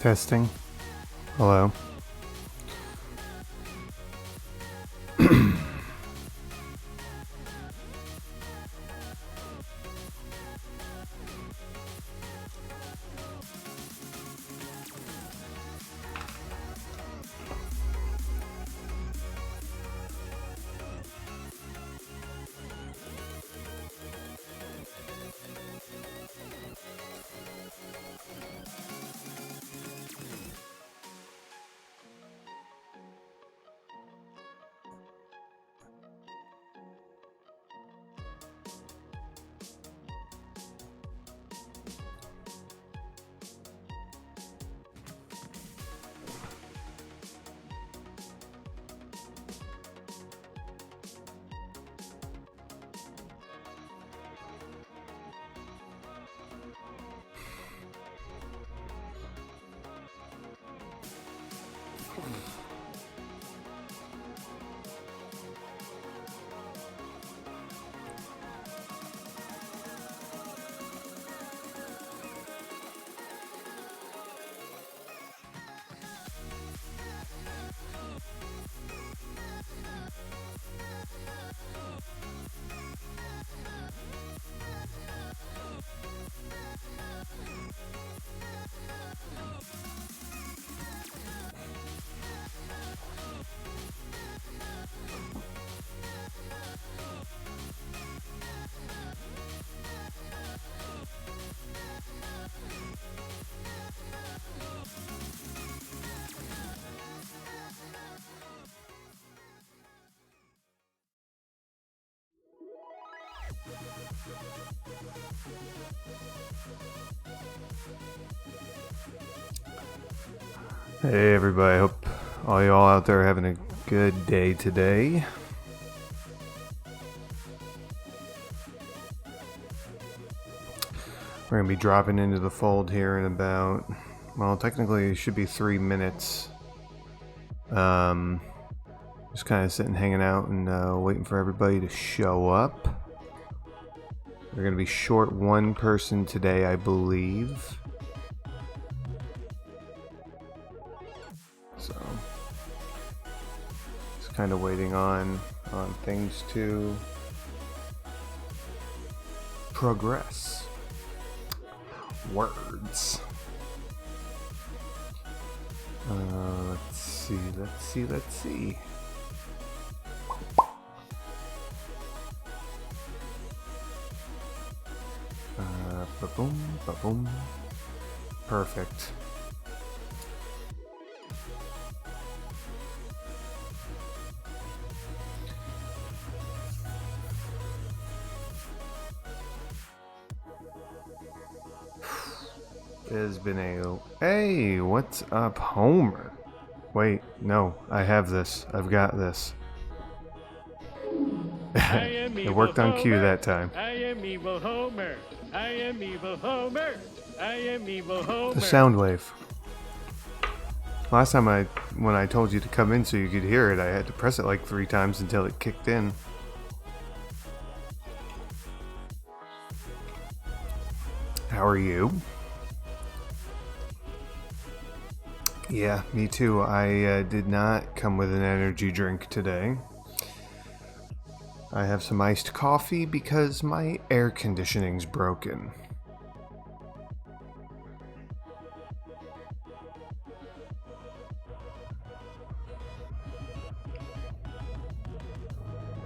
Testing. Hello. Hey everybody, hope all y'all out there are having a good day today. We're going to be dropping into the fold here in about, well, technically it should be 3 minutes. Just kind of sitting, hanging out, and waiting for everybody to show up. We're going to be short one person today, I believe. So, just kind of waiting on things to progress. Words. Let's see. Ba-boom, ba-boom. Perfect. It has been a... Hey, what's up, Homer? Wait, no, I have this. I've got this. It worked on cue that time. I am evil Homer. I am evil Homer. I am evil Homer. The sound wave. Last time when I told you to come in so you could hear it, I had to press it like 3 times until it kicked in. How are you? Yeah, me too. I did not come with an energy drink today. I have some iced coffee because my air conditioning's broken.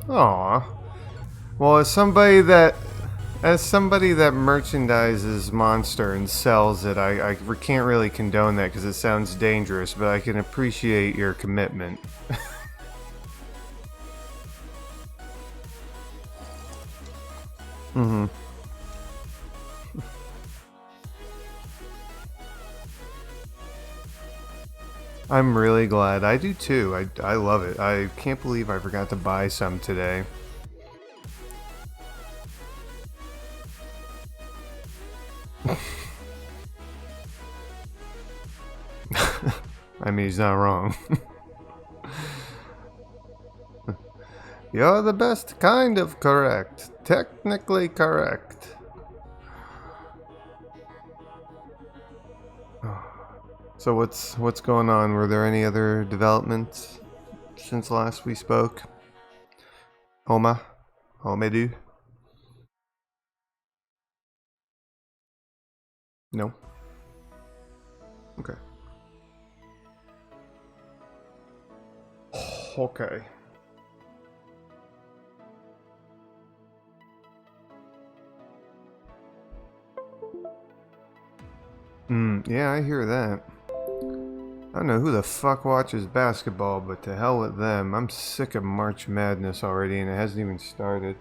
Aw. Well, as somebody that merchandises Monster and sells it, I can't really condone that because it sounds dangerous, but I can appreciate your commitment. Mm-hmm. I'm really glad. I do too. I love it. I can't believe I forgot to buy some today. I mean, he's not wrong. You're the best kind of correct. Technically correct. So what's going on? Were there any other developments since last we spoke? Homa? Homedu? No? Okay. Okay. Yeah, I hear that. I don't know who the fuck watches basketball, but to hell with them. I'm sick of March Madness already, and it hasn't even started.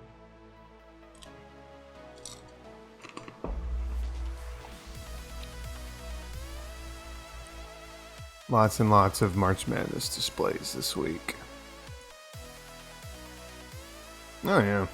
Lots and lots of March Madness displays this week. Oh, yeah.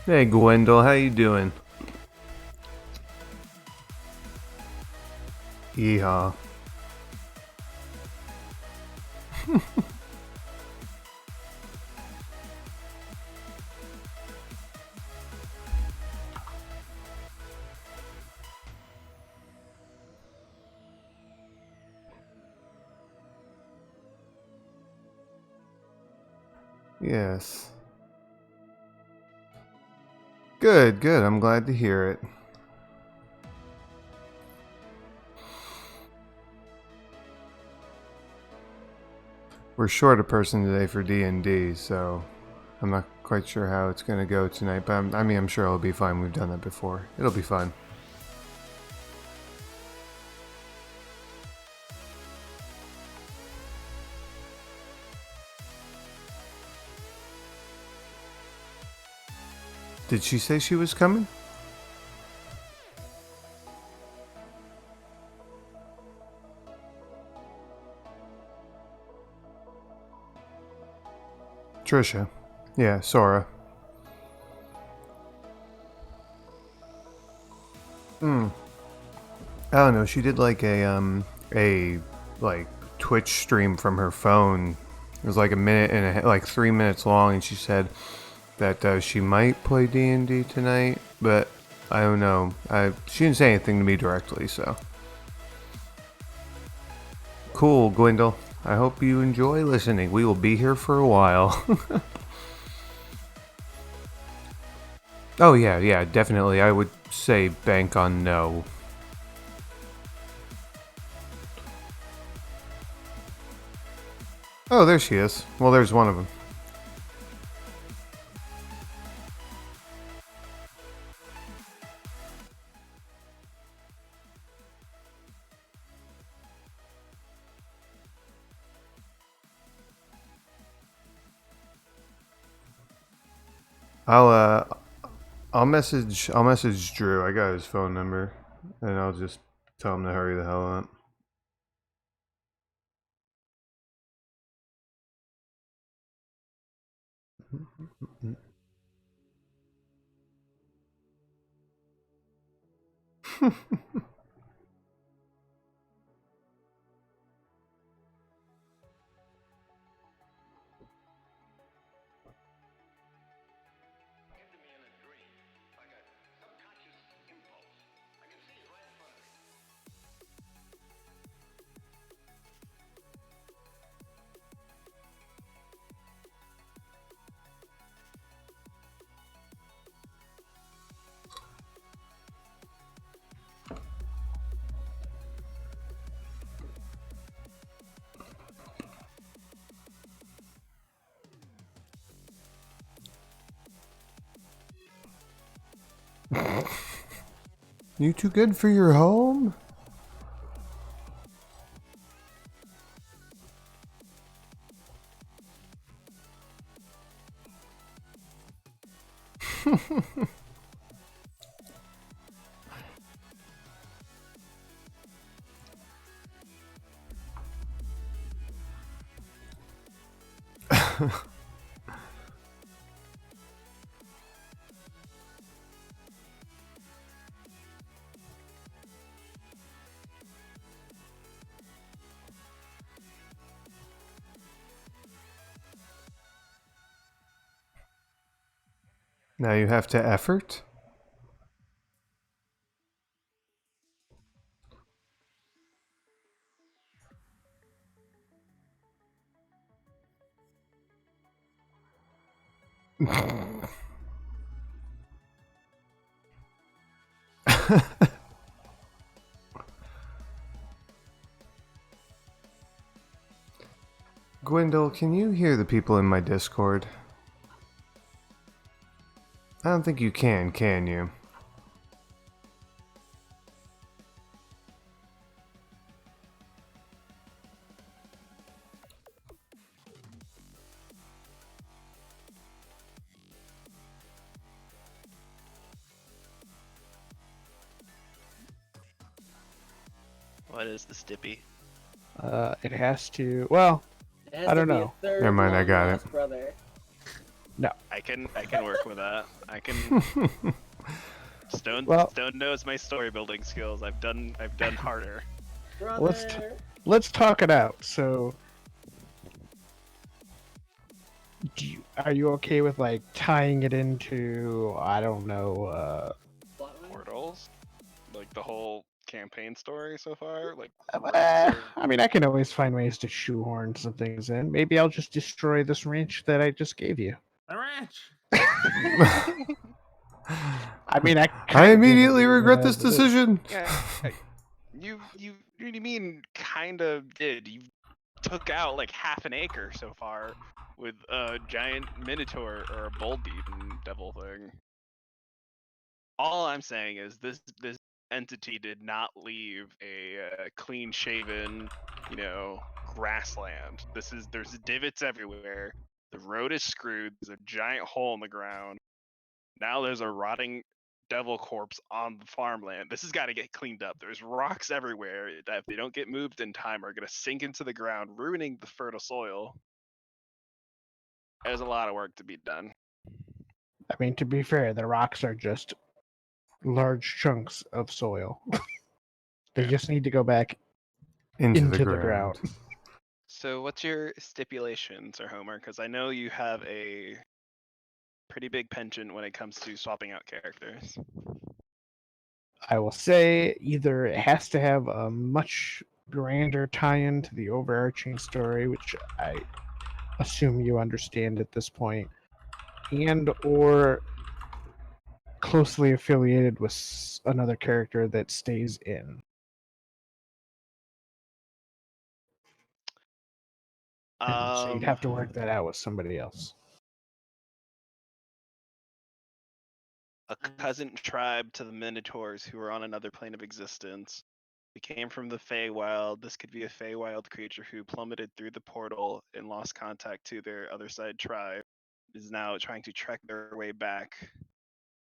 Hey, Gwendol, how you doing? Yeehaw. Yes. Good, good. I'm glad to hear it. We're short a person today for D&D, so I'm not quite sure how it's going to go tonight, but I'm sure it'll be fine. We've done that before. It'll be fun. Did she say she was coming? Trisha. Yeah, Sora. I don't know. She did like a like Twitch stream from her phone. It was like a minute and like 3 minutes long, and she said that she might play D&D tonight, but I don't know. She didn't say anything to me directly, so cool, Gwendol. I hope you enjoy listening. We will be here for a while. Oh yeah, yeah, definitely. I would say bank on no. Oh, there she is. Well, there's one of them. I'll message Drew. I got his phone number, and I'll just tell him to hurry the hell up. You too good for your home? Now you have to effort? Gwendol, can you hear the people in my Discord? I don't think you can you? What is the stippy? It has to. Well, It has I don't to be know. A third Never mind, I got long-lost it. Brother. I can work with that. I can. Stone Well- Stone knows my story building skills. I've done harder. Brother. Let's talk it out. So, are you okay with like tying it into I don't know? Plotline? Portals, like the whole campaign story so far. Like I mean, I can always find ways to shoehorn some things in. Maybe I'll just destroy this ranch that I just gave you. The ranch. I mean, I kinda immediately did it regret as this it is. decision. yeah, you what do you mean kind of did? You took out like half an acre so far with a giant minotaur or a bull demon devil thing. All I'm saying is this entity did not leave a clean shaven, grassland. There's divots everywhere. The road is screwed. There's a giant hole in the ground. Now there's a rotting devil corpse on the farmland. This has got to get cleaned up. There's rocks everywhere that if they don't get moved in time are going to sink into the ground, ruining the fertile soil. There's a lot of work to be done. I mean, to be fair, the rocks are just large chunks of soil. They just need to go back Into, into the the ground. ground. So what's your stipulation, Sir Homer? Because I know you have a pretty big penchant when it comes to swapping out characters. I will say either it has to have a much grander tie-in to the overarching story, which I assume you understand at this point, and or closely affiliated with another character that stays in. So you'd have to work that out with somebody else. A cousin tribe to the Minotaurs who are on another plane of existence. We came from the Feywild. This could be a Feywild creature who plummeted through the portal and lost contact to their other side tribe. Is now trying to trek their way back,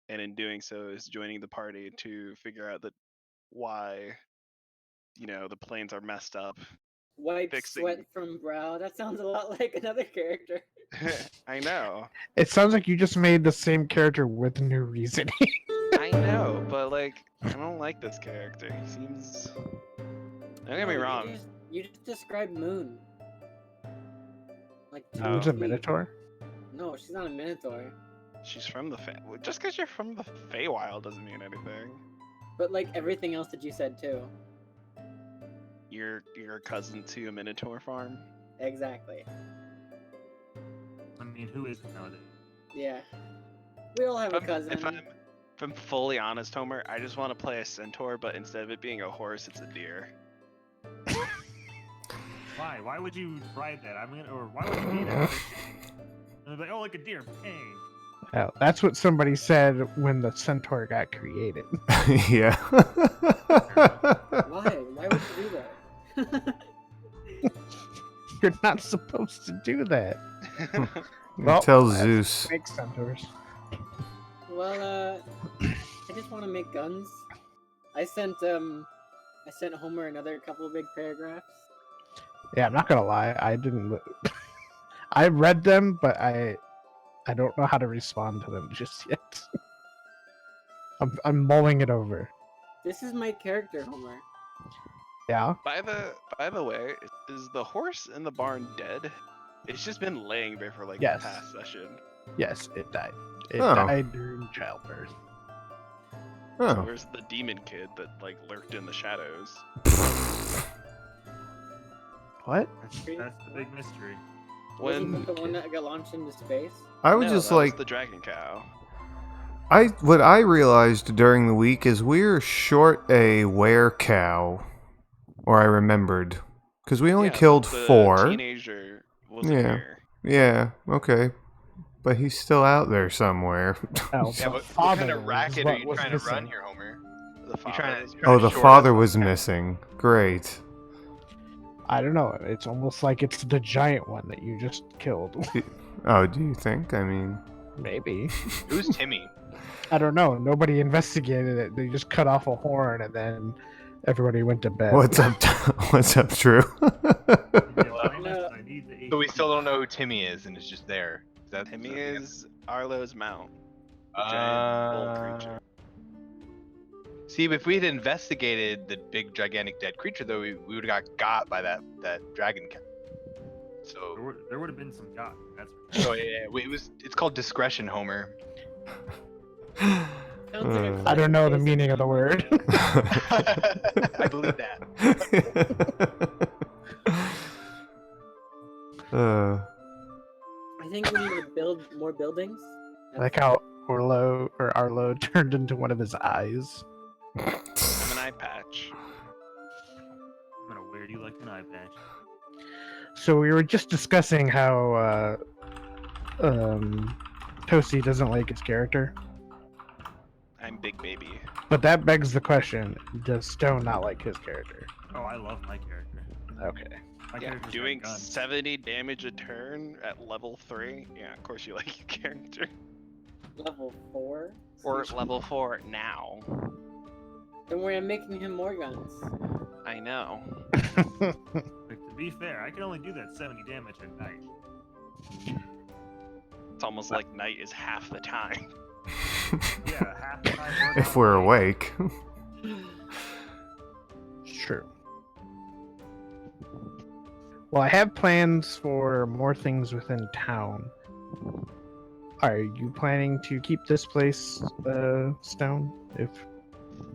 and in doing so is joining the party to figure out that why, the planes are messed up. Wipe fixing- sweat from brow. That sounds a lot like another character. I know. It sounds like you just made the same character with new reasoning. I know, but like, I don't like this character. He seems. Don't get me No, wrong. You just described Moon. Like Oh. Who's a feet. Minotaur? No, she's not a Minotaur. She's from the just because you're from the Feywild doesn't mean anything. But like everything else that you said too. You're a cousin to a Minotaur farm. Exactly. I mean, who isn't nowadays? Yeah. We all have a cousin. If I'm fully honest, Homer, I just want to play a centaur, but instead of it being a horse, it's a deer. Why? Why would you ride that? Or why would you be that? And they're like, oh, like a deer. Bang. Oh, that's what somebody said when the centaur got created. Yeah. Why? Why would you do that? You're not supposed to do that. Well, Tell that's Zeus. Fake centaurs. Well, I just want to make guns. I sent Homer another couple of big paragraphs. Yeah, I'm not gonna lie. I didn't. I read them, but I don't know how to respond to them just yet. I'm mulling it over. This is my character, Homer. Yeah. By the way, is the horse in the barn dead? It's just been laying there for like Yes. the past session. Yes, it died. It Oh. died during childbirth. So Oh. where's the demon kid that like lurked in the shadows? What? That's the big mystery. Wasn't When that the one that got launched into space? I would No, just that was like the dragon cow. what I realized during the week is we're short a were cow, or I remembered, because we only Yeah, killed the 4. Teenager wasn't Yeah. here. Yeah, okay, but he's still out there somewhere. No, Yeah, the what father kind of is racket what are you was trying to run missing. here, Homer? The You father trying was to? Oh, the short father us was up? missing. Great. I don't know. It's almost like it's the giant one that you just killed. Oh, do you think? I mean, Maybe. Who's Timmy? I don't know. Nobody investigated it. They just cut off a horn and then everybody went to bed. what's up? What's up, True? I need the So we still don't know who Timmy is, and it's just there. Timmy is Arlo's mount. The giant bull creature. See, if we had investigated the big gigantic dead creature, though, we would have got by that dragon cat. So There would have been some got. That's it's called discretion, Homer. Sounds like a I don't know the classic meaning of the word. I believe that. I think we need to build more buildings. Like how Arlo turned into one of his eyes. I'm an eye patch. I'm gonna wear you like an eye patch. So we were just discussing how Toasty doesn't like his character. I'm Big Baby. But that begs the question, does Stone not like his character? Oh, I love my character. Okay. My Yeah, character's got doing guns. 70 damage a turn at level 3. Yeah, of course you like your character. Level 4. Or at level 4 now. Don't worry, I'm making him more guns. I know. Like, to be fair, I can only do that 70 damage at night. It's almost like night is half the time. Yeah, half the time we're if not we're awake. awake. True. Well, I have plans for more things within town. Are you planning to keep this place Stone if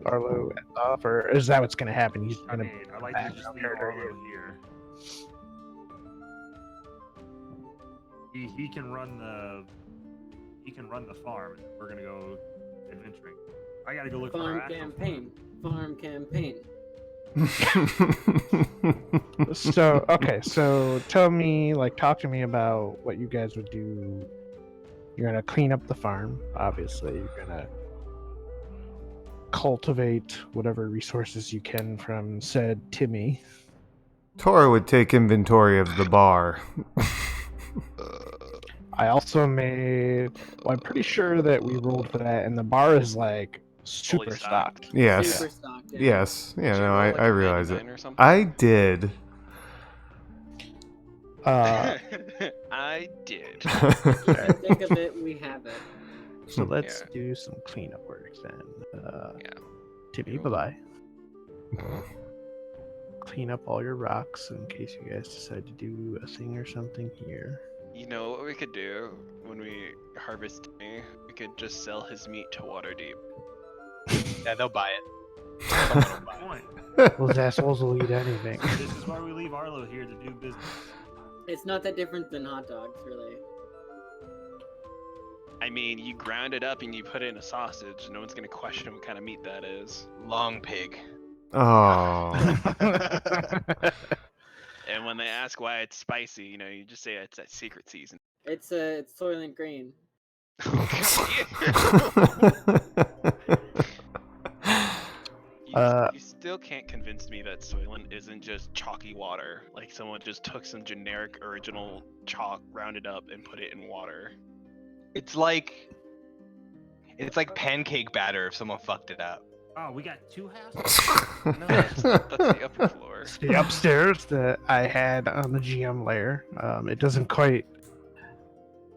Arlo ends off, or is that what's going to happen? He's trying to. Hey, I like to just leave Arlo here. He can run the farm, and we're gonna go adventuring. I gotta go look for Farm actual campaign. Farm campaign. So okay, so tell me, talk to me about what you guys would do. You're gonna clean up the farm, obviously. You're gonna cultivate whatever resources you can from said Timmy. Tora would take inventory of the bar. I also made. Well, I'm pretty sure that we rolled for that, and the bar is super Fully stocked. stocked. Yes. Super stocked. Yeah. Yes. Yeah, Did you no, roll, I like, a realize it. 99 or something? I did. I did. Think of it, we have it. So let's Yeah. do some cleanup work then. Yeah. Timmy, bye bye. Clean up all your rocks in case you guys decide to do a thing or something here. You know what we could do when we harvest Timmy? We could just sell his meat to Waterdeep. Yeah, they'll buy it. Good point. Those assholes will eat anything. This is why we leave Arlo here to do business. It's not that different than hot dogs, really. I mean, you ground it up and you put it in a sausage. No one's gonna question what kind of meat that is. Long pig. Oh. And when they ask why it's spicy, you just say it's that secret season. It's Soylent Green. You still can't convince me that Soylent isn't just chalky water. Like someone just took some generic original chalk, rounded up, and put it in water. It's like It's like pancake batter if someone fucked it up. Oh, we got 2 houses? No, that's the upper floor. It's the upstairs that I had on the GM layer. It doesn't quite.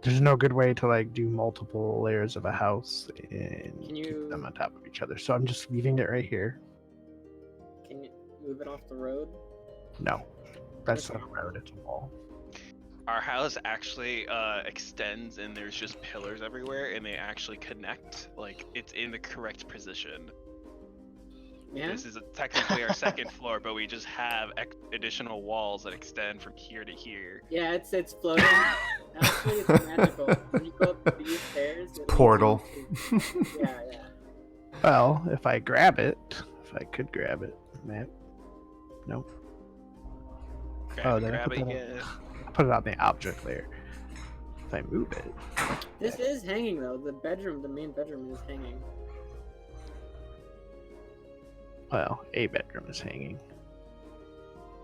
There's no good way to like do multiple layers of a house and Can keep you- them on top of each other. So I'm just leaving it right here. Can you move it off the road? No, that's not a road. It's a wall. Our house actually extends and there's just pillars everywhere and they actually connect. Like it's in the correct position. Yeah. This is technically our second floor, but we just have additional walls that extend from here to here. Yeah, it's floating. Actually, it's magical. When you go up these stairs, it leads Portal. you to- Yeah, yeah. Well, if I grab it, if I could grab it, map. Nope. Grab, then I grab put it that again. I put it on the object layer. If I move it, This is hanging though. The bedroom, the main bedroom, is hanging. well, a bedroom is hanging.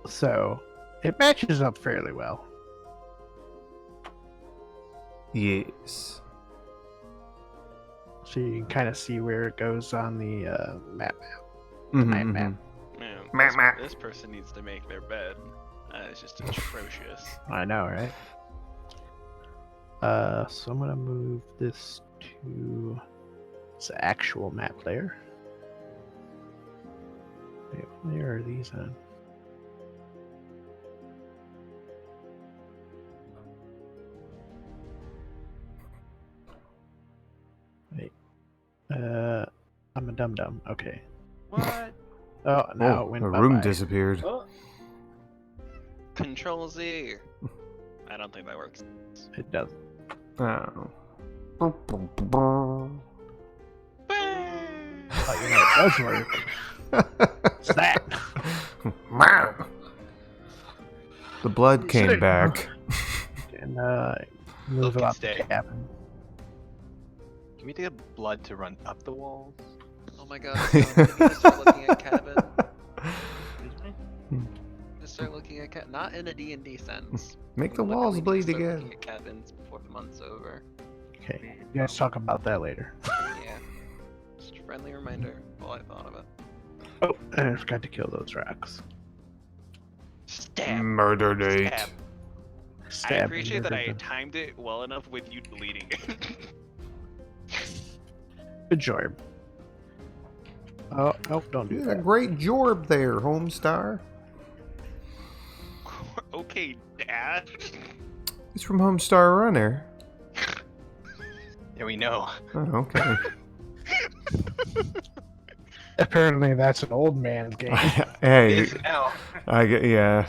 So it matches up fairly well. Yes. So you can kind of see where it goes on the map. Mhm, Map. mhm. Man, Meh, this, meh. this person needs to make their bed. It's just atrocious. I know, right? So I'm gonna move this to its actual map layer. Wait, what layer are these on? Wait. I'm a dum dum. Okay. What? Oh, now Oh, it went a room bye-bye. disappeared. Oh, Control Z. I don't think that works. It doesn't. Oh. Oh, you know, it does work. It's that. The blood came Sick. back. And move Look it and up stay. the cabin. Can we get blood to run up the walls? Oh my god, so we need to start looking at cabin. Excuse me? Just start looking at cabin. Not in a D&D sense. Make the Literally walls need to bleed start again. Looking at cabins before the month's over. Okay, you guys talk about that later. Yeah. Just a friendly reminder while I thought of it. Oh, and I forgot to kill those rocks. Stab. Murder date. Stab. I Stab appreciate that I murder. timed it well enough with you deleting it. Good job. Oh, nope, don't do You did a that. great job there, Homestar. Okay, Dad. It's from Homestar Runner. Yeah, we know. Oh, okay. Apparently, that's an old man's game. It Hey, is now. I get, yeah.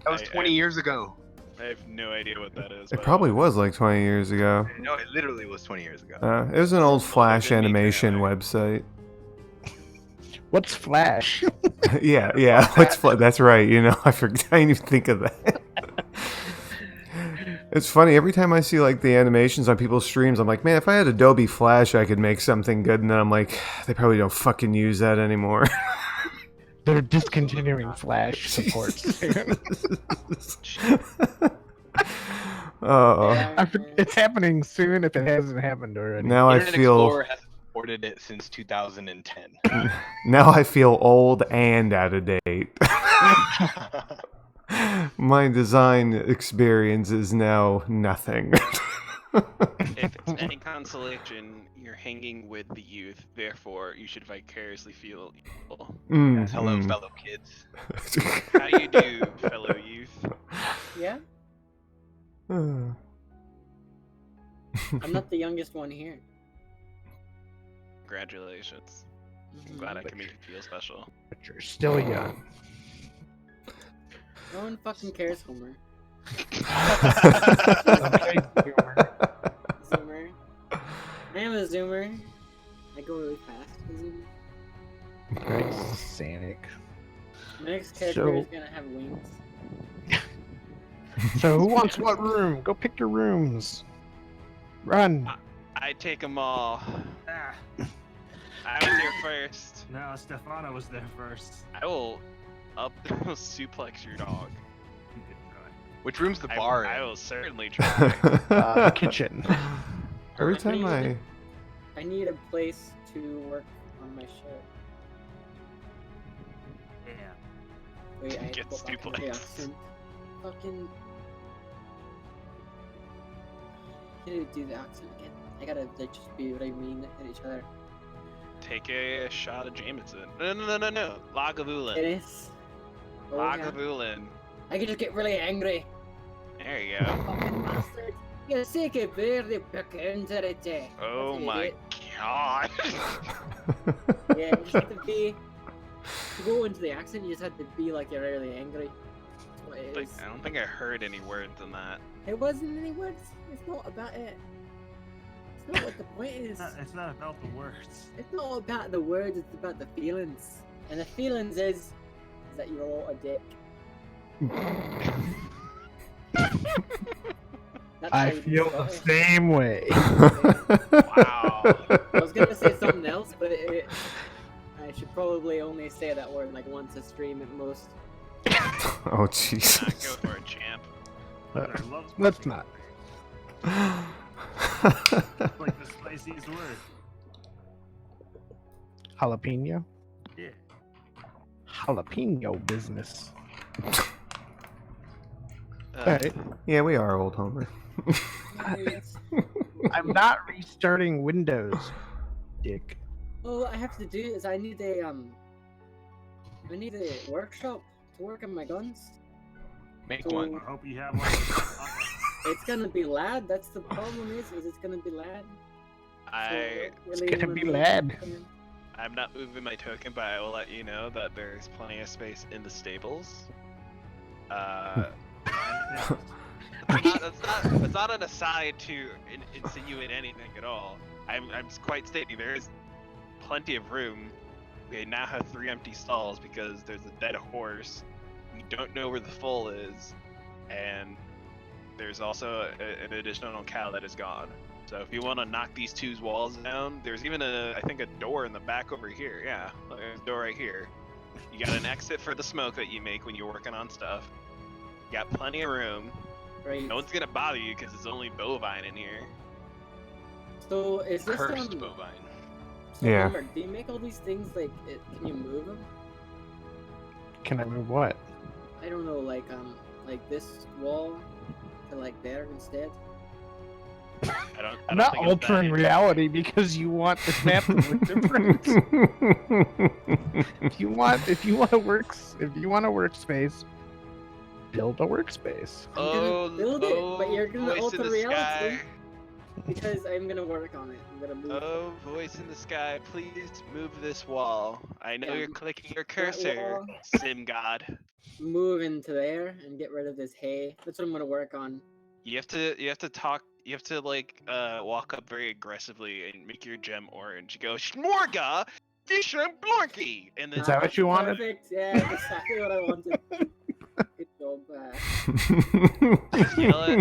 That was I- 20 years ago. I have no idea what that is. It by probably the way. was like 20 years ago. No, it literally was 20 years ago. It was an old Flash than me, animation apparently. website. What's Flash? yeah. That's right. You know, I forgot. I didn't even think of that. It's funny. Every time I see like the animations on people's streams, I'm like, man, if I had Adobe Flash, I could make something good. And then I'm like, they probably don't fucking use that anymore. They're discontinuing Flash support soon. Oh, Yeah, It's happening soon if it hasn't happened already. now I Internet feel Explorer hasn't supported it since 2010. now I feel old and out of date. My design experience is now nothing. If it's any consolation, you're hanging with the youth. Therefore, you should vicariously feel evil. Hello, fellow kids. How you do, fellow youth? yeah. I'm not the youngest one here. Congratulations. I'm Mhm. glad I can make you feel special. But you're still young. No one fucking cares, Homer. Okay, Boomer. Zoomer. I am a zoomer. I go really fast. A zoomer. Very Sanic. My next character So- is gonna have wings. So who wants what room? Go pick your rooms. Run. I take them all. Ah, I was here first. no, Stefano was there first. I will suplex your dog. You could try. Which room's the bar I in? will certainly try. Kitchen. Every time I need a place to work on my ship. Yeah. Wait, I have to Get go back into the duplicates. accent. Fucking. I can't do the accent again. I gotta like just be what I mean at each other. Take a shot of Jameson. No. Lagavulin. Dennis. Oh, yeah. Lagavulin. I can just get really angry. There you go. Fucking bastard. You say que verde pecanterete. Oh my god. Yeah, you just have to be. To go into the accent, you just have to be like you're really angry. That's what it Like, is. I don't think I heard any words in that. It wasn't any words. It's not about it. It's not what the point is. It's not about the words. It's not about the words, it's about the feelings. And the feelings is that you're all a dick. That's how I you feel describe the it. same way. Wow. I was gonna say something else, but I should probably only say that word like once a stream at most. Oh Nah, go Jesus. for it, champ. I love Let's spicy. not. It's like the spiciest word. Jalapeno? Yeah. Jalapeno business. Uh, Alright. Yeah, we are old Homer. I'm not restarting Windows, dick. All I have to do is I need a workshop to work on my guns. Make So- one. I hope you have one. It's gonna be lad. That's the problem is it's gonna be lad. It's gonna be lad. I'm not moving my token, but I will let you know that there's plenty of space in the stables. It's not an aside to insinuate anything at all. I'm quite stating there is plenty of room. We now have 3 empty stalls because there's a dead horse. We don't know where the foal is, and there's also an additional cow that is gone. So if you want to knock these 2 walls down, there's even I think a door in the back over here. Yeah, there's a door right here. You got an exit for the smoke that you make when you're working on stuff. You got plenty of room. Right. No one's gonna bother you because it's only bovine in here. So is this Cursed bovine. So Yeah. Homer, do you make all these things like can you move them? Can I move what? I don't know, like this wall to like there instead. I don't I'm not think it's altering that reality because you want this map to look different. if you want a workspace, build a workspace. I'm gonna build it, but you're gonna voice alter in the reality. sky. Because I'm gonna work on it. I'm gonna move. Oh, voice in the sky, please move this wall. I know Yeah, you're clicking your that cursor, wall. Sim God. Move into there and get rid of this hay. That's what I'm gonna work on. You have to talk. You have to like walk up very aggressively and make your gem orange. You go Schmorga, Disha Blorky, and then Is that what you wanted? Perfect. Yeah, that's exactly what I wanted. Good job. just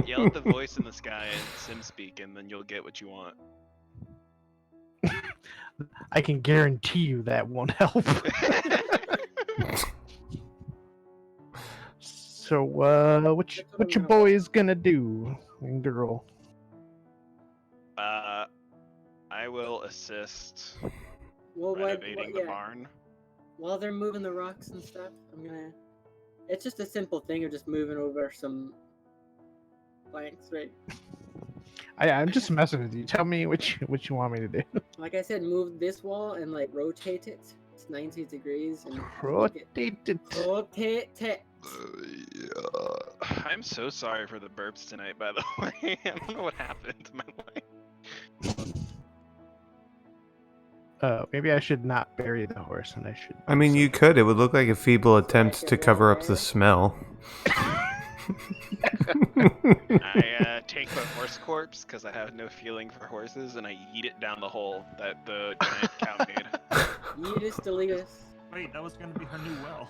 yell at the voice in the sky and Sim speak, and then you'll get what you want. I can guarantee you that won't help. So, what your boys gonna do, and girl? I will assist Well, renovating the barn. While they're moving the rocks and stuff, I'm gonna. It's just a simple thing of just moving over some planks, right? I'm just messing with you. Tell me what you want me to do. Like I said, move this wall and like rotate it. It's 90 degrees and Rotate it. rotate it. I'm so sorry for the burps tonight, by the way. I don't know what happened to my life. Maybe I should not bury the horse, and I should. I mean, you could. It would look like a feeble attempt to cover up the smell. I take the horse corpse because I have no feeling for horses, and I yeet it down the hole that the giant cow made. Yeetus deletus. Wait, that was gonna be her new well.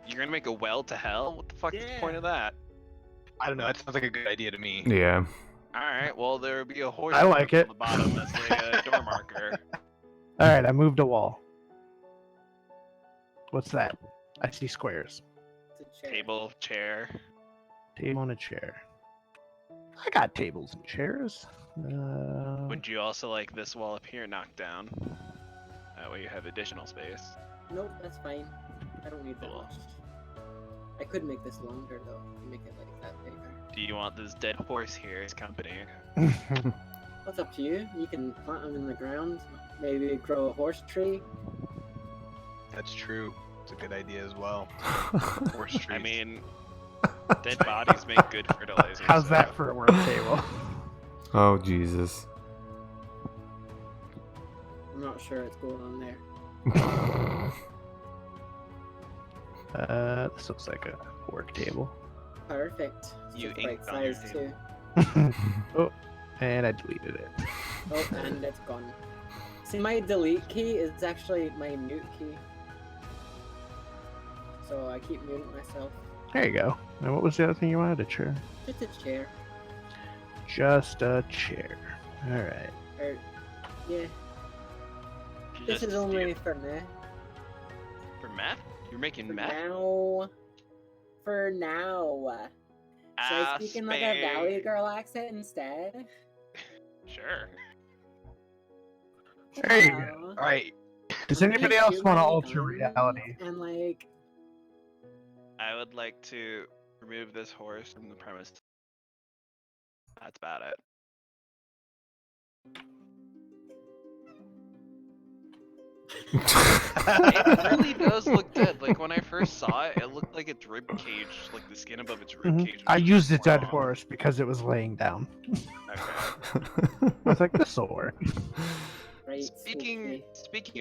You're gonna make a well to hell? What the fuck is the point of that? I don't know. That sounds like a good idea to me. Yeah. Alright, well, there'll be a horse I like corpse it. on the bottom that's a door marker. All right, I moved a wall. What's that? I see squares. It's a chair. Table, chair. Table and a chair. I got tables and chairs. Would you also like this wall up here knocked down? That way you have additional space. Nope, that's fine. I don't need that Cool. much. I could make this longer though. Make it like that bigger. Do you want this dead horse here as company? What's up to you? You can plant them in the ground. Maybe grow a horse tree. That's true. It's a good idea as well. Horse trees. I mean, dead bodies make good fertilizer. How's so- that for a work table? Oh Jesus. I'm not sure what's going on there. This looks like a work table. Perfect. It's You just the right inked on your size table. too. Oh, and I deleted it. Oh, and it's gone. See, my delete key is actually my mute key. So I keep muting myself. There you go. And what was the other thing you wanted? A chair? Just a chair. Just a chair. Alright. Or, yeah. Just This is a only steer. for now. For meth? You're making For meth? now. For now. Should I speak in like a Valley Girl accent instead? Sure. There you go. Hello. All right. Does I'm gonna anybody else shoot want to my alter gun reality? And like, I would like to remove this horse from the premise. That's about it. It really does look dead. Like when I first saw it, it looked like its rib cage, like the skin above its rib cage. I was used a dead torn off. horse because it was laying down. Okay. I was like, this will work. right. Speaking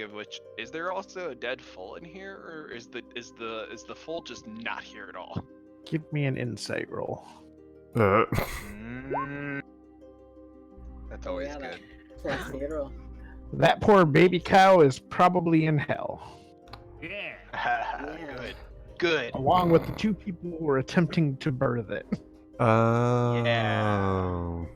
of which, is there also a dead foal in here, or is the foal just not here at all? Give me an insight roll. Mm, that's always Yeah, that- good. Plus 0. That poor baby cow is probably in hell, Yeah. Good. Good. along with the two people who were attempting to birth it. Oh.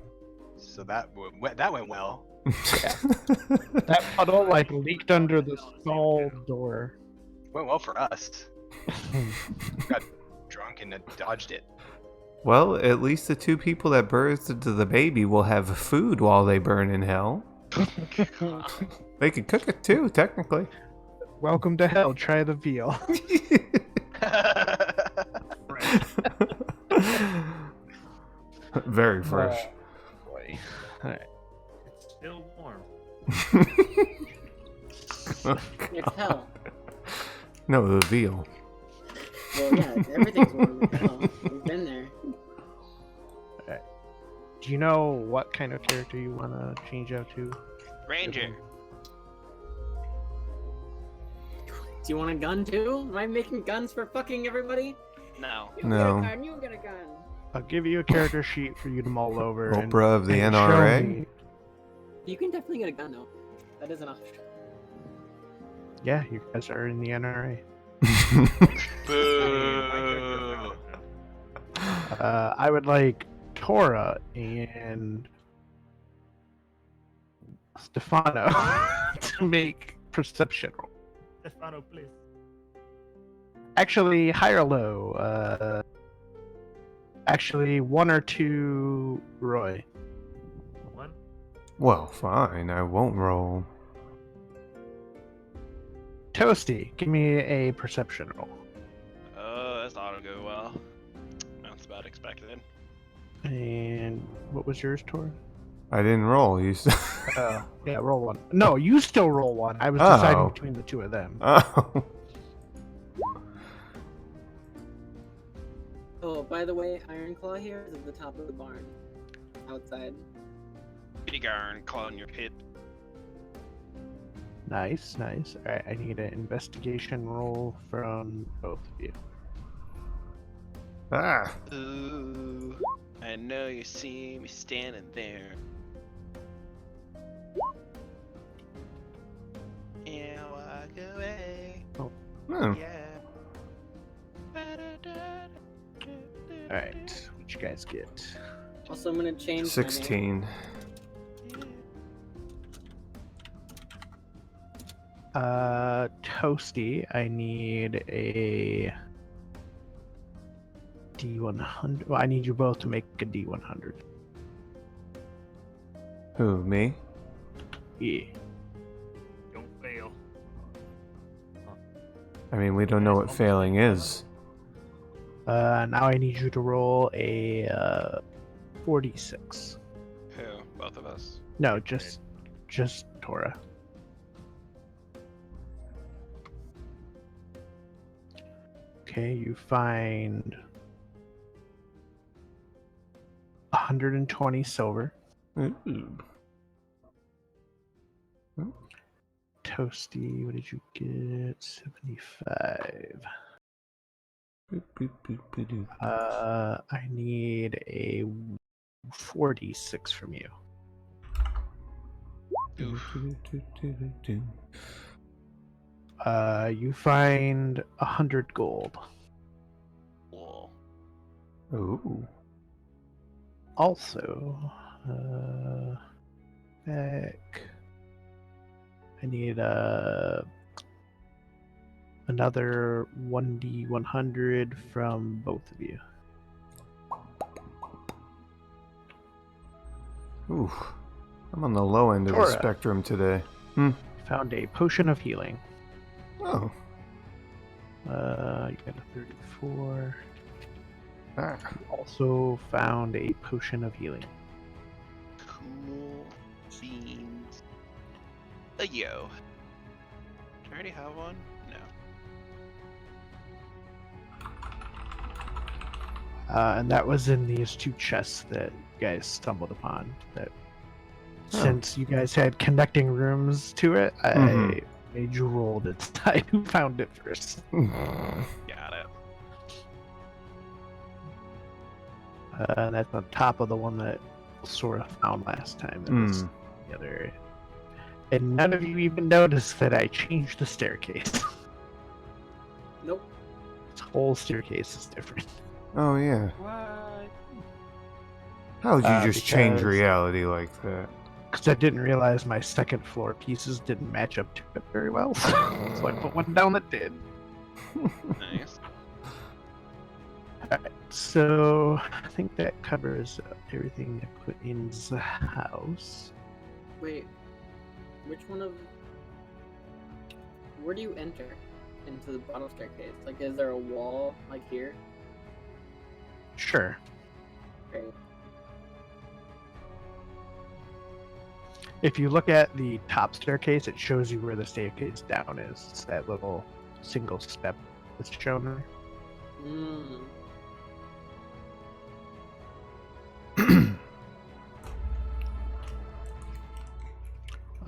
So that went well. That puddle like leaked under the stall door. Went well for us. Got drunk and dodged it. Well, at least the two people that birthed the baby will have food while they burn in hell. They can cook it too, technically. Welcome to hell. Try the veal. Very fresh. Boy. Alright. It's still warm. It's hell. No, the veal. Well, yeah, everything's warm in hell. We've been there. Do you know what kind of character you want to change out to? Ranger. Do you want a gun too? Am I making guns for fucking everybody? No. You No. get a gun, you get a gun. I'll give you a character sheet for you to mull over. and- Oprah of the and show NRA? me- You can definitely get a gun though. That is an option. Yeah, you guys are in the NRA. Boo. I would like Tora and Stefano to make perception roll. Stefano, please. Actually, high or low? Actually, 1 or 2, Roy. One. Well, fine. I won't roll. Toasty, give me a perception roll. Oh, that's not gonna go well. That's about expected. And what was yours, Tora? I didn't roll. You said. Yeah, roll 1. No, you still roll 1. I was deciding Oh. between the two of them. Oh. Oh, by the way, Ironclaw here is at the top of the barn. Outside. Big iron claw in your pit. Nice, nice. Alright, I need an investigation roll from both of you. Ah. Ooh, I know you see me standing there. And walk away. Hmm. Yeah. Alright, what you guys get? Also, I'm gonna change my name. 16. Toasty, I need a D100. Well, I need you both to make a D100. Who, me? Yeah. Don't fail. I mean, we don't know what failing is. Now I need you to roll a 46. Who? Both of us. No, just Tora. Okay, you find 120 silver. Ooh. Toasty, what did you get? 75. Boop, boop, boop, boop, boop. I need a 46 from you. Oof. You find 100 gold. Cool. Ooh. Also, back. I need another 1d100 from both of you. Ooh. I'm on the low end of the Tora. spectrum today. Found a potion of healing. Oh. You got a 34. Ah. Also found a potion of healing. Cool beans. Yo. Do I already have one? No. And that was in these two chests that you guys stumbled upon. That since you guys had connecting rooms to it, I made you roll to decide who found it first. Got it. And that's on top of the one that Sora found last time. That was the other area. And none of you even noticed that I changed the staircase. Nope. This whole staircase is different. Oh, yeah. What? How would you just change Because- reality like that? Because I didn't realize my second floor pieces didn't match up to it very well. So I put one down that did. Nice. Alright, so I think that covers everything I put in the house. Wait. Which one of? Where do you enter into the bottom staircase? Like, is there a wall like here? Sure. Okay. If you look at the top staircase, it shows you where the staircase down is. It's that little single step that's shown there. Mm.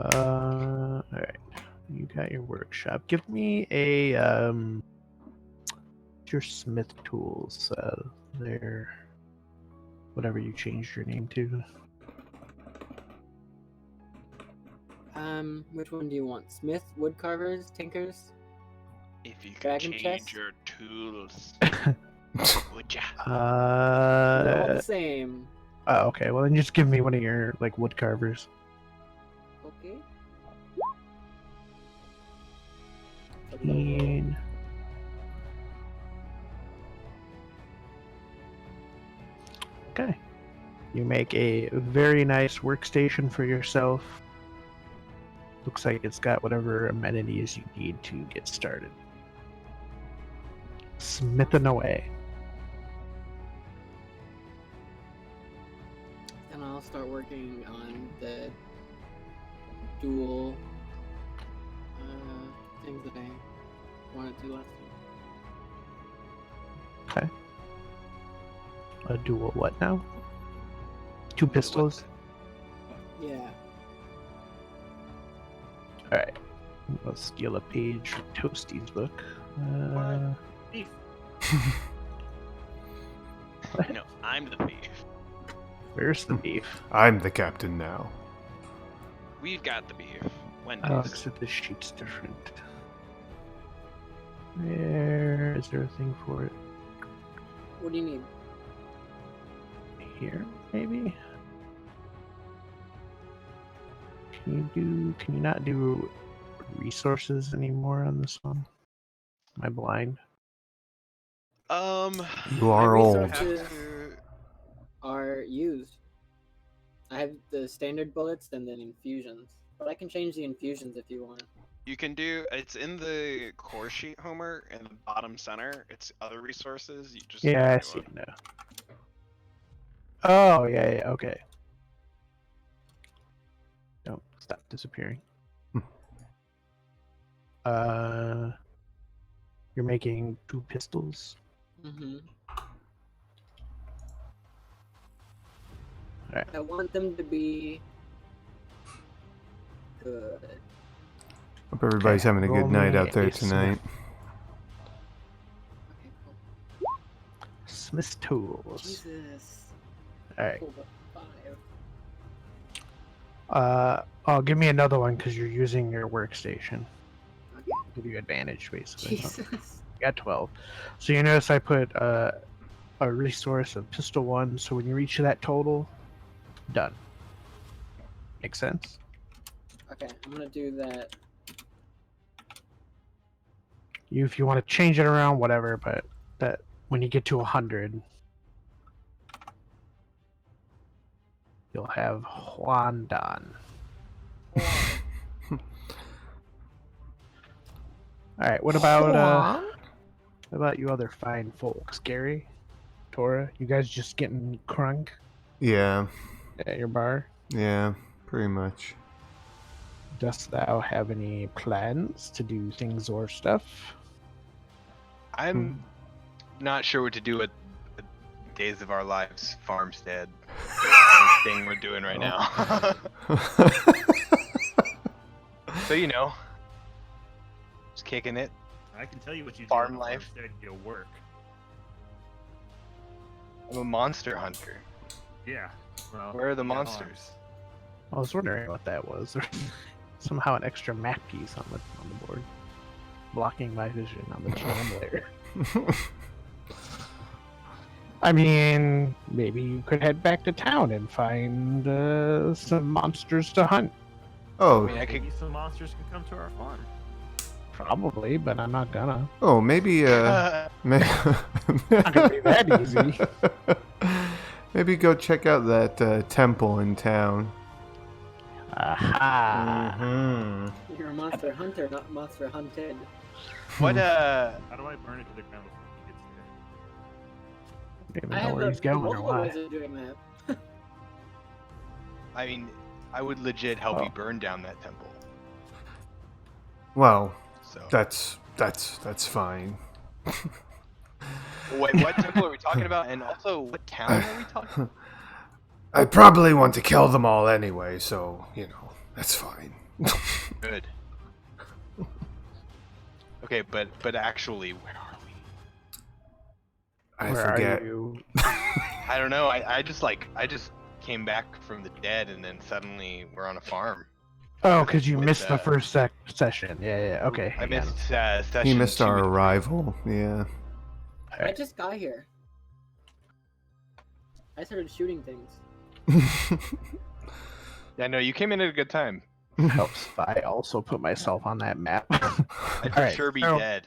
Alright. You got your workshop. Give me a your smith tools. There. Whatever you changed your name to. Which one do you want? Smith, woodcarvers, tinkers? If you could Dragon change chest? your tools, would ya? They're all Uh, the same. oh, okay. Well, then just give me one of your like wood carvers. Okay. 15. Okay. You make a very nice workstation for yourself. Looks like it's got whatever amenities you need to get started. Smithing away. And I'll start working on the dual things that I wanted to last time. Okay. A dual what now? Two pistols? Yeah. Alright. I'll steal a page from Toasty's book. Thief. No, I'm the thief. Where's the beef? I'm the captain now. We've got the beef. Wendy's. Oh, except the sheet's different. Where is there a thing for it? What do you need? Here, maybe? Can you not do resources anymore on this one? Am I blind? You are My old. resources are used. I have the standard bullets and then infusions. But I can change the infusions if you want. You can do. It's in the core sheet, Homer, in the bottom center. It's other resources. You just Yeah, I go see up. it now. Oh, yeah, okay. Don't stop disappearing. You're making 2 pistols. Mm-hmm. Alright. I want them to be good. Hope everybody's having a roll good night me out there a tonight. Okay, cool. Smith tools. Jesus. Alright. Cool, but 5. Give me another one because you're using your workstation. Okay. Give you advantage, basically. Jesus. You got 12. So you notice I put a resource of pistol 1, so when you reach that total, done. Make sense? Okay, I'm gonna do that. If you want to change it around, whatever, but that when you get to 100, you'll have Juan Don. Alright, what about you other fine folks? Gary? Tora? You guys just getting crunk Yeah, at your bar? yeah, pretty much. Dost thou have any plans to do things or stuff? I'm not sure what to do with the Days of Our Lives farmstead thing we're doing right now. So you know, just kicking it. I can tell you what you Farm do. life. Instead, you work. I'm a monster hunter. Yeah. Well, Where are the yeah, monsters? I was wondering what that was. Somehow an extra map piece on the board, blocking my vision on the GM layer. I mean, maybe you could head back to town and find some monsters to hunt. Oh, I mean, I could. Maybe some monsters can come to our farm. Probably, but I'm not gonna. oh, maybe maybe, Not gonna be that easy. maybe go check out that temple in town. Aha! Mm-hmm. You're a monster hunter, not monster hunted. What How do I burn it to the ground before he gets there? Don't even I know have where he's going or multiple why. ways of doing that. I mean, I would legit help you Oh. burn down that temple. Well, So. that's fine. Wait, what temple are we talking about? And also, what town are we talking? I probably want to kill them all anyway, so you know that's fine. Good. Okay, but actually, where are we? I Where forget. are you? I don't know. I just came back from the dead, and then suddenly we're on a farm. Oh, because you With, missed the first session. Yeah. Okay. I hang on. missed session. He missed 2 our and 3. arrival. Yeah. I just got here. I started shooting things. Yeah, no, you came in at a good time. Helps if I also put myself on that map. I'd for Alright, sure be so- dead.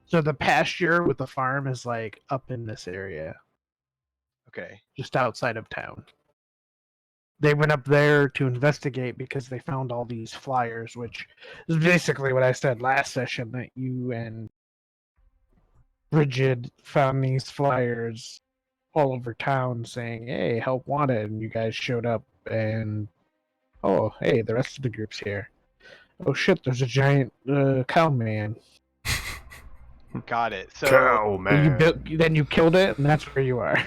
So the pasture with the farm is like up in this area, Okay. just outside of town. They went up there to investigate because they found all these flyers, which is basically what I said last session, that you and Bridget found these flyers all over town saying, hey, help wanted, and you guys showed up and oh, hey, the rest of the group's here. Oh shit, there's a giant cow man. Got it. So, Cow Well, you man. built, then you killed it, and that's where you are.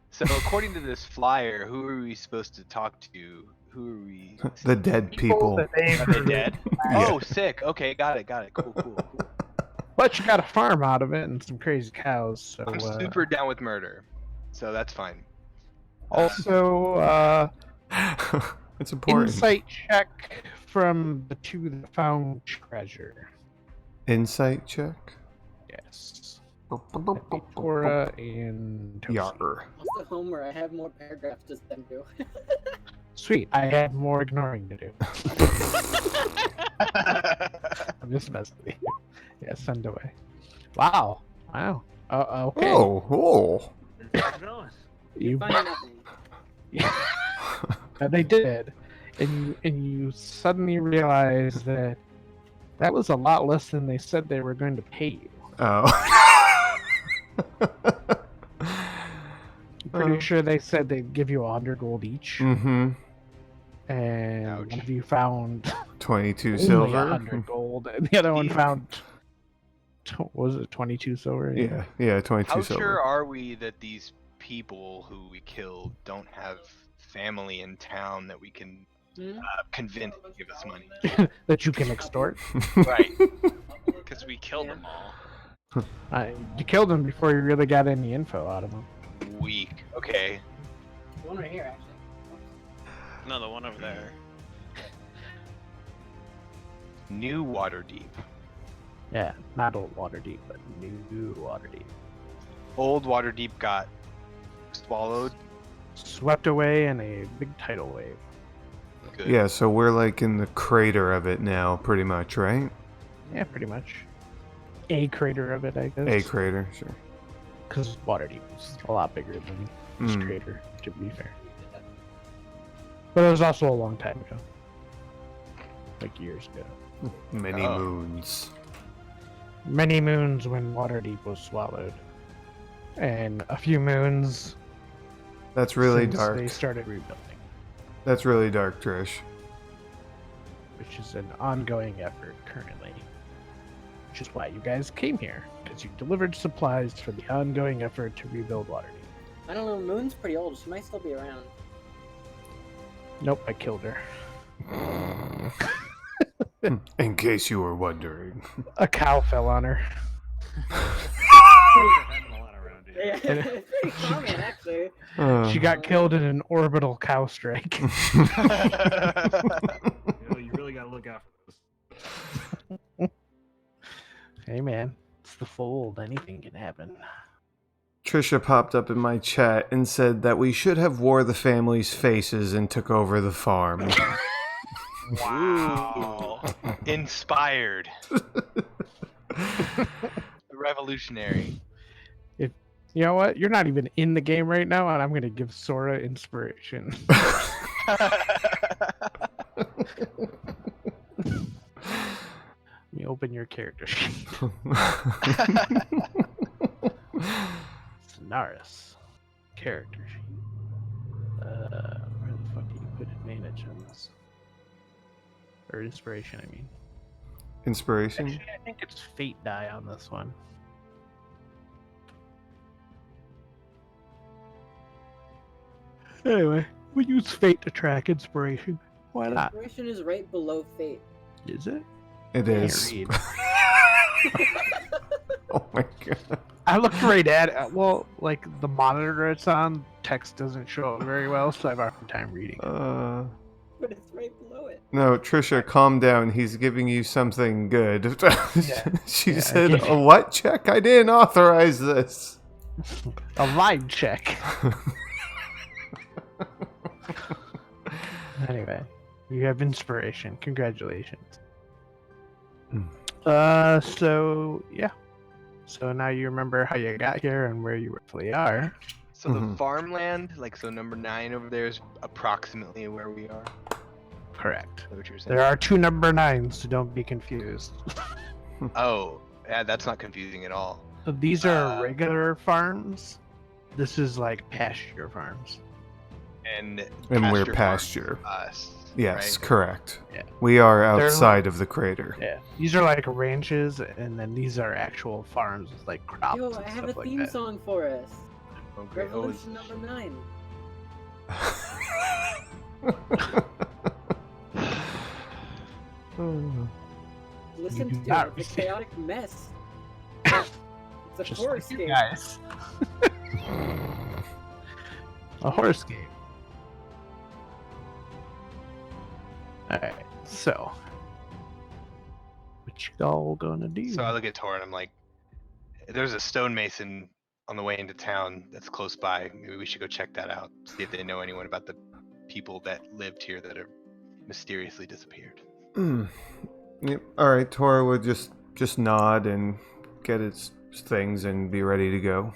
so according to this flyer, who are we supposed to talk to? Who are we? The dead people. That they Are they dead? Yeah. Oh, sick. Okay, got it. Cool. But you got a farm out of it and some crazy cows. So I'm super down with murder, so that's fine. also It's important. insight check from the two that found treasure. Insight check. Yes. Cora and Toasty. Yar. Also, Homer, I have more paragraphs to send you. Sweet. I have more ignoring to do. I'm just messing with you. Yeah, send away. Wow. Okay. Oh, Where's it going? You Find nothing. They did, and you suddenly realize that was a lot less than they said they were going to pay you. Oh. I'm pretty sure they said they'd give you 100 gold each, Mm-hmm. and Ouch. one of you found 22 only silver. 100 gold, and the other one found was it 22 silver? Yeah, 22 How silver. sure are we that these people who we killed don't have family in town that we can Hmm? convince to give us money? that you can extort. Right. Because we killed them all. You killed him before you really got any info out of him. Weak. Okay. One right here, actually. No, the one over there. New Waterdeep. Yeah, not old Waterdeep, but new Waterdeep. Old Waterdeep got swallowed. Swept away in a big tidal wave. Good. Yeah, so we're like in the crater of it now, pretty much, right? Yeah, pretty much. A crater of it, I guess. A crater, sure. Because Waterdeep is a lot bigger than this Mm. crater, to be fair. But it was also a long time ago. Like years ago. Many Oh. moons. Many moons when Waterdeep was swallowed. And a few moons That's really since dark. they started rebuilding. That's really dark, Trish. Which is an ongoing effort currently. Which is why you guys came here. Because you delivered supplies for the ongoing effort to rebuild Waterdeep. I don't know, Moon's pretty old. She might still be around. Nope, I killed her. In case you were wondering. A cow fell on her. Happened a lot around here. Yeah, it's pretty common, actually. She got killed in an orbital cow strike. You know, you really gotta look out for this. Hey man, it's the fold. Anything can happen. Trisha popped up in my chat and said that we should have wore the family's faces and took over the farm. Wow. Inspired. Revolutionary. You know what? You're not even in the game right now, and I'm gonna give Sora inspiration. Let me open your character sheet. Sonaris. Character sheet. Where the fuck do you put advantage on this? Or inspiration, I mean. Inspiration? Actually, I think it's fate die on this one. Anyway, we use fate to track inspiration. Why not? Inspiration is right below fate. Is it? It Can't is. read. Oh my god. I looked right at it. Well, like the monitor it's on, text doesn't show up very well, so I have a hard time reading. But it's right below it. No, Trisha, calm down. He's giving you something good. She Yeah, said, okay. "A what check? I didn't authorize this." A line check. Anyway, you have inspiration. Congratulations. So yeah. So now you remember how you got here and where you roughly are. So the Mhm. farmland, like so number 9 over there is approximately where we are. Correct. Is that what you're saying? There are two number 9s, so don't be confused. Oh, yeah, that's not confusing at all. So these are Uh, regular farms. This is like pasture farms. And we're farms pasture. for us. Yes, right? correct. Yeah. We are They're- outside of the crater. Yeah. These are like ranches, and then these are actual farms with like crops Yo, and I have a stuff like theme that. song for us. Oh, great. Oh, Revolution number 9. Listen do to not it. The receive- chaotic mess. It's a Just horror like you game. guys. A horse game. Alright, so. What you all gonna do? So I look at Tor and I'm like, there's a stonemason on the way into town that's close by. Maybe we should go check that out. See if they know anyone about the people that lived here that are mysteriously disappeared. Yep. All right, Tora would just nod and get its things and be ready to go.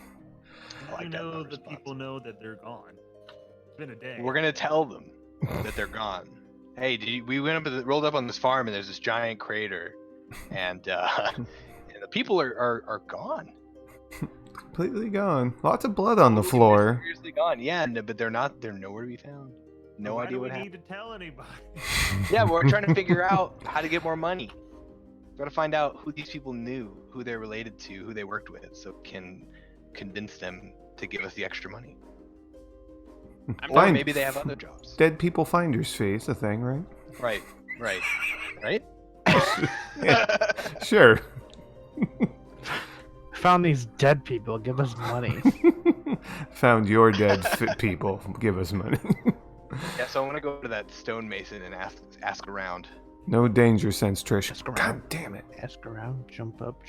I like You that know the response. people know that they're gone. It's been a day. We're gonna tell them. that they're gone. Hey, we went up, rolled up on this farm, and there's this giant crater, and and the people are gone. Completely gone. Lots of blood on the Totally floor. mysteriously gone. Yeah, but they're nowhere to be found. No Why idea do we what happened. need to tell anybody? Yeah, we're trying to figure out how to get more money. Gotta find out who these people knew, who they're related to, who they worked with, so we can convince them to give us the extra money. Or Find- maybe they have other jobs. Dead people finders fee is a thing, right? Right. Yeah, sure. Found these dead people. Give us money. Found your dead people. Give us money. Yeah, so I want to go to that stonemason and ask around. No danger sense, Trish. Ask around. God damn it. Ask around. Jump up.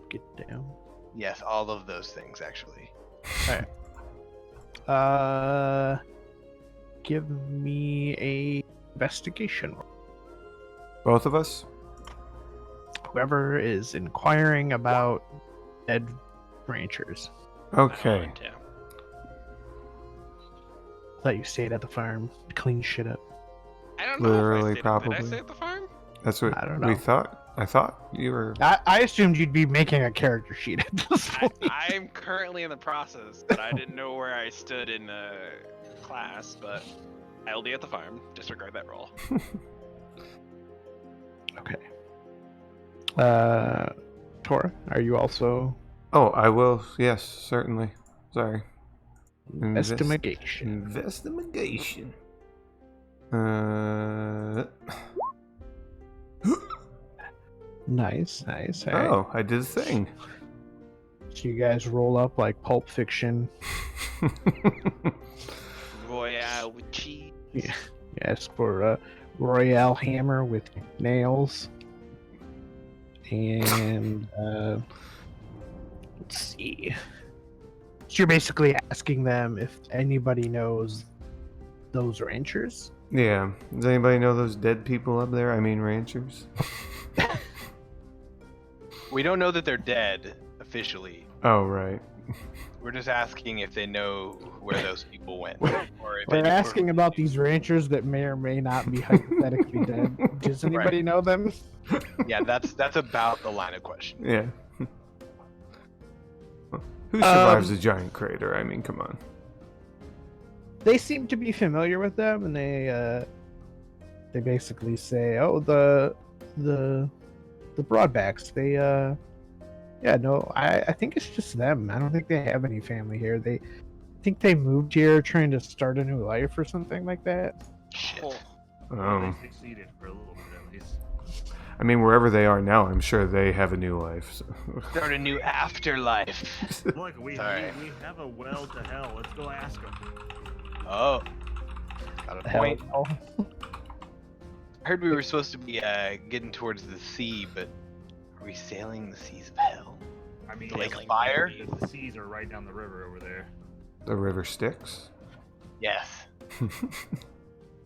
Get down. Yes, all of those things actually. Give me a investigation roll. Both of us? Whoever is inquiring about dead ranchers. Okay. Yeah. Thought you stayed at the farm, clean shit up. I don't know. Literally, Did I probably. stay at the farm? That's what I don't we know. thought. I thought you were. I assumed you'd be making a character sheet at this point. I'm currently in the process, but I didn't know where I stood in class. But I'll be at the farm. Disregard that role. Okay. Tora, are you also Oh, I will. Yes, certainly. Sorry. investigation? Investigation. Nice. All right. Oh, I did a thing. So you guys roll up like Pulp Fiction. Royale with cheese. Yeah. Yes, for a Royale hammer with nails. And let's see. So you're basically asking them if anybody knows those ranchers. Yeah. Does anybody know those dead people up there? I mean, ranchers. We don't know that they're dead officially. Oh, right. We're just asking if they know where those people went. Or if We're any- asking about these ranchers that may or may not be hypothetically dead. Does anybody know them? Yeah, that's about the line of question. Yeah. Who survives a giant crater? I mean, come on. They seem to be familiar with them, and they basically say, "Oh, the Broadbacks. They yeah, no, I think it's just them. I don't think they have any family here. They think they moved here trying to start a new life or something like that." Shit. Oh, Um, They succeeded for a little bit at least. I mean, wherever they are now, I'm sure they have a new life. So. Start a new afterlife. Look, we Sorry. have a well to hell. Let's go ask them. Oh. Got a Hell, point. no. I heard we were supposed to be getting towards the sea, but are we sailing the seas of hell? I mean, The Lake of like, Fire? The seas are right down the river over there. The river Styx. Yes.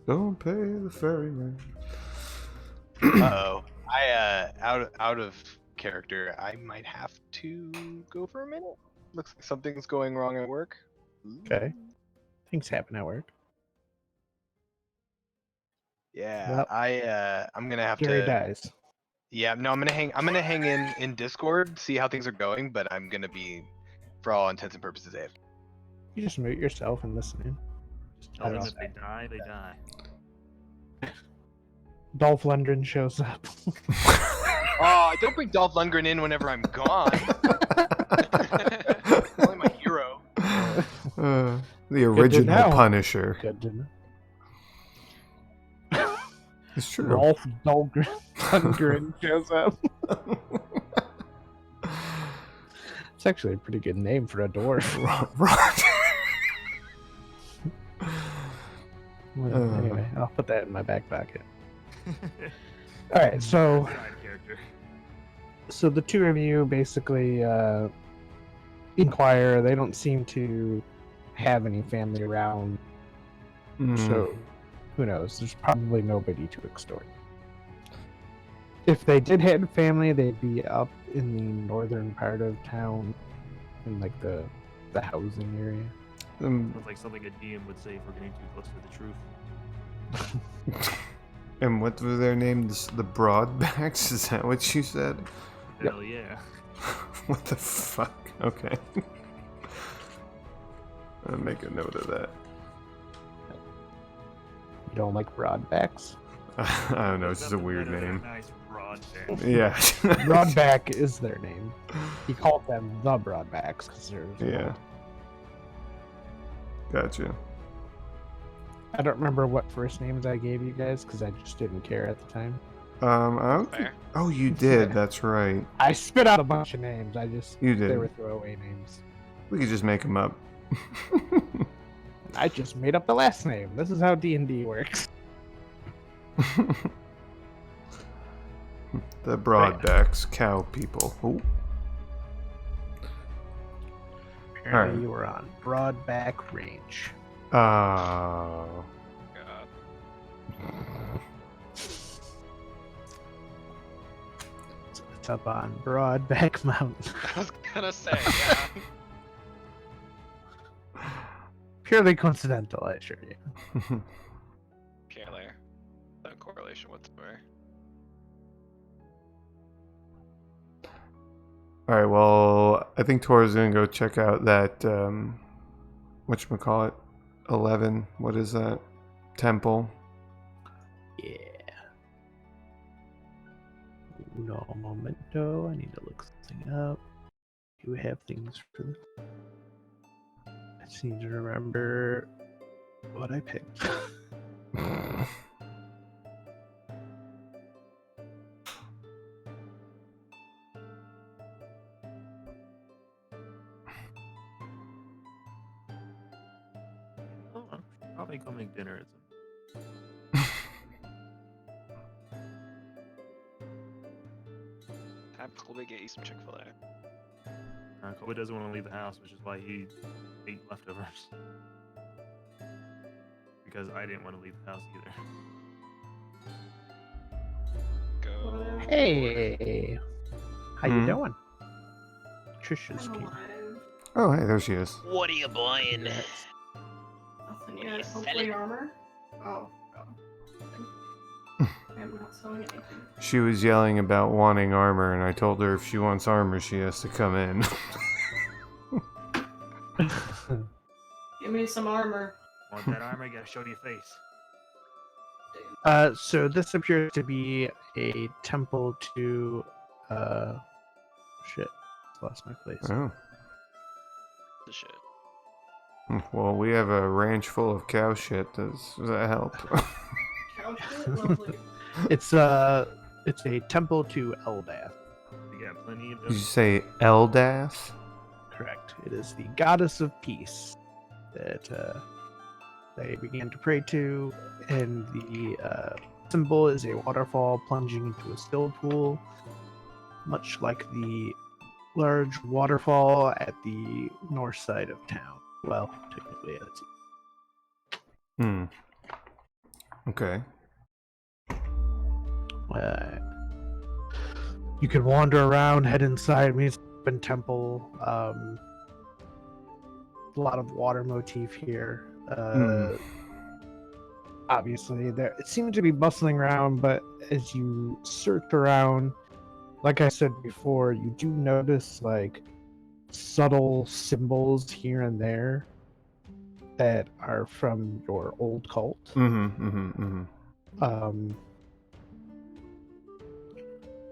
Don't pay the ferryman. Uh-oh. I out of character, I might have to go for a minute. Looks like something's going wrong at work. Okay. Things happen at work. Yeah, Well, I'm gonna have Gary to. dies. Yeah, no, I'm gonna hang in Discord, see how things are going, but I'm gonna be, for all intents and purposes, AFK. You just mute yourself and listen in. Just tell them That's if they die, they die. Dolph Lundgren shows up. Oh, don't bring Dolph Lundgren in whenever I'm gone. Only my hero. The original know. Punisher. Good to know. It's true. Dolph Lundgren shows up. It's actually a pretty good name for a dwarf. Well, anyway, I'll put that in my back pocket. All right, so Side character. the two of you basically inquire. They don't seem to have any family around, Mm. so who knows? There's probably nobody to extort. If they did have family, they'd be up in the northern part of town, in like the housing area. Sounds like something a DM would say if we're getting too close to the truth. And what were their names? The Broadbacks? Is that what you said? Hell yeah. What the fuck? Okay. I'll make a note of that. You don't like broadbacks? I don't know, it's just a Nothing weird better than a name. Nice broad back. Yeah. Broadback is their name. He called them the Broadbacks because they're. Yeah. Gotcha. I don't remember what first names I gave you guys because I just didn't care at the time. I don't think... Fair. Oh, you did. That's right. I spit out a bunch of names. I just You they did. were throwaway names. We could just make them up. I just made up the last name. This is how D&D works. The Broadbacks, cow people. Ooh. Apparently, Alright. you were on Broadback Range. Oh. God. It's up on Broadback Mountain. I was gonna say, yeah. Purely coincidental, I assure you. Can't layer. No correlation whatsoever. Alright, well, I think Tora's gonna go check out that, whatchamacallit? 11, what is that? Temple. Yeah. Uno momento. I need to look something up. Do we have things for this? I just need to remember what I picked. Oh, I'll probably go make dinner at some. Have Colby get you some Chick-fil-A. Kobe doesn't want to leave the house, which is why he ate leftovers. Because I didn't want to leave the house either. Go. Hey, how you Hmm? doing? Trisha's I'm here. alive. Oh, hey, there she is. What are you buying? Nothing What are you yet. selling? Hopefully armor. Oh. I'm not selling anything. She was yelling about wanting armor, and I told her if she wants armor, she has to come in. Give me some armor. Want that armor? You gotta show your face. So this appears to be a temple to, shit, lost my place. Oh. The shit. Well, we have a ranch full of cow shit. Does that help? Cow shit? Lovely. It's a temple to Eldath. You got plenty of Did you those. say Eldath? Correct. It is the goddess of peace that they began to pray to, and the symbol is a waterfall plunging into a still pool, much like the large waterfall at the north side of town. Well, technically, it's Hmm. Okay. you can wander around, head inside. I mean, it's an open temple. A lot of water motif here. Obviously, there it seems to be bustling around, but as you search around, like I said before, you do notice like subtle symbols here and there that are from your old cult.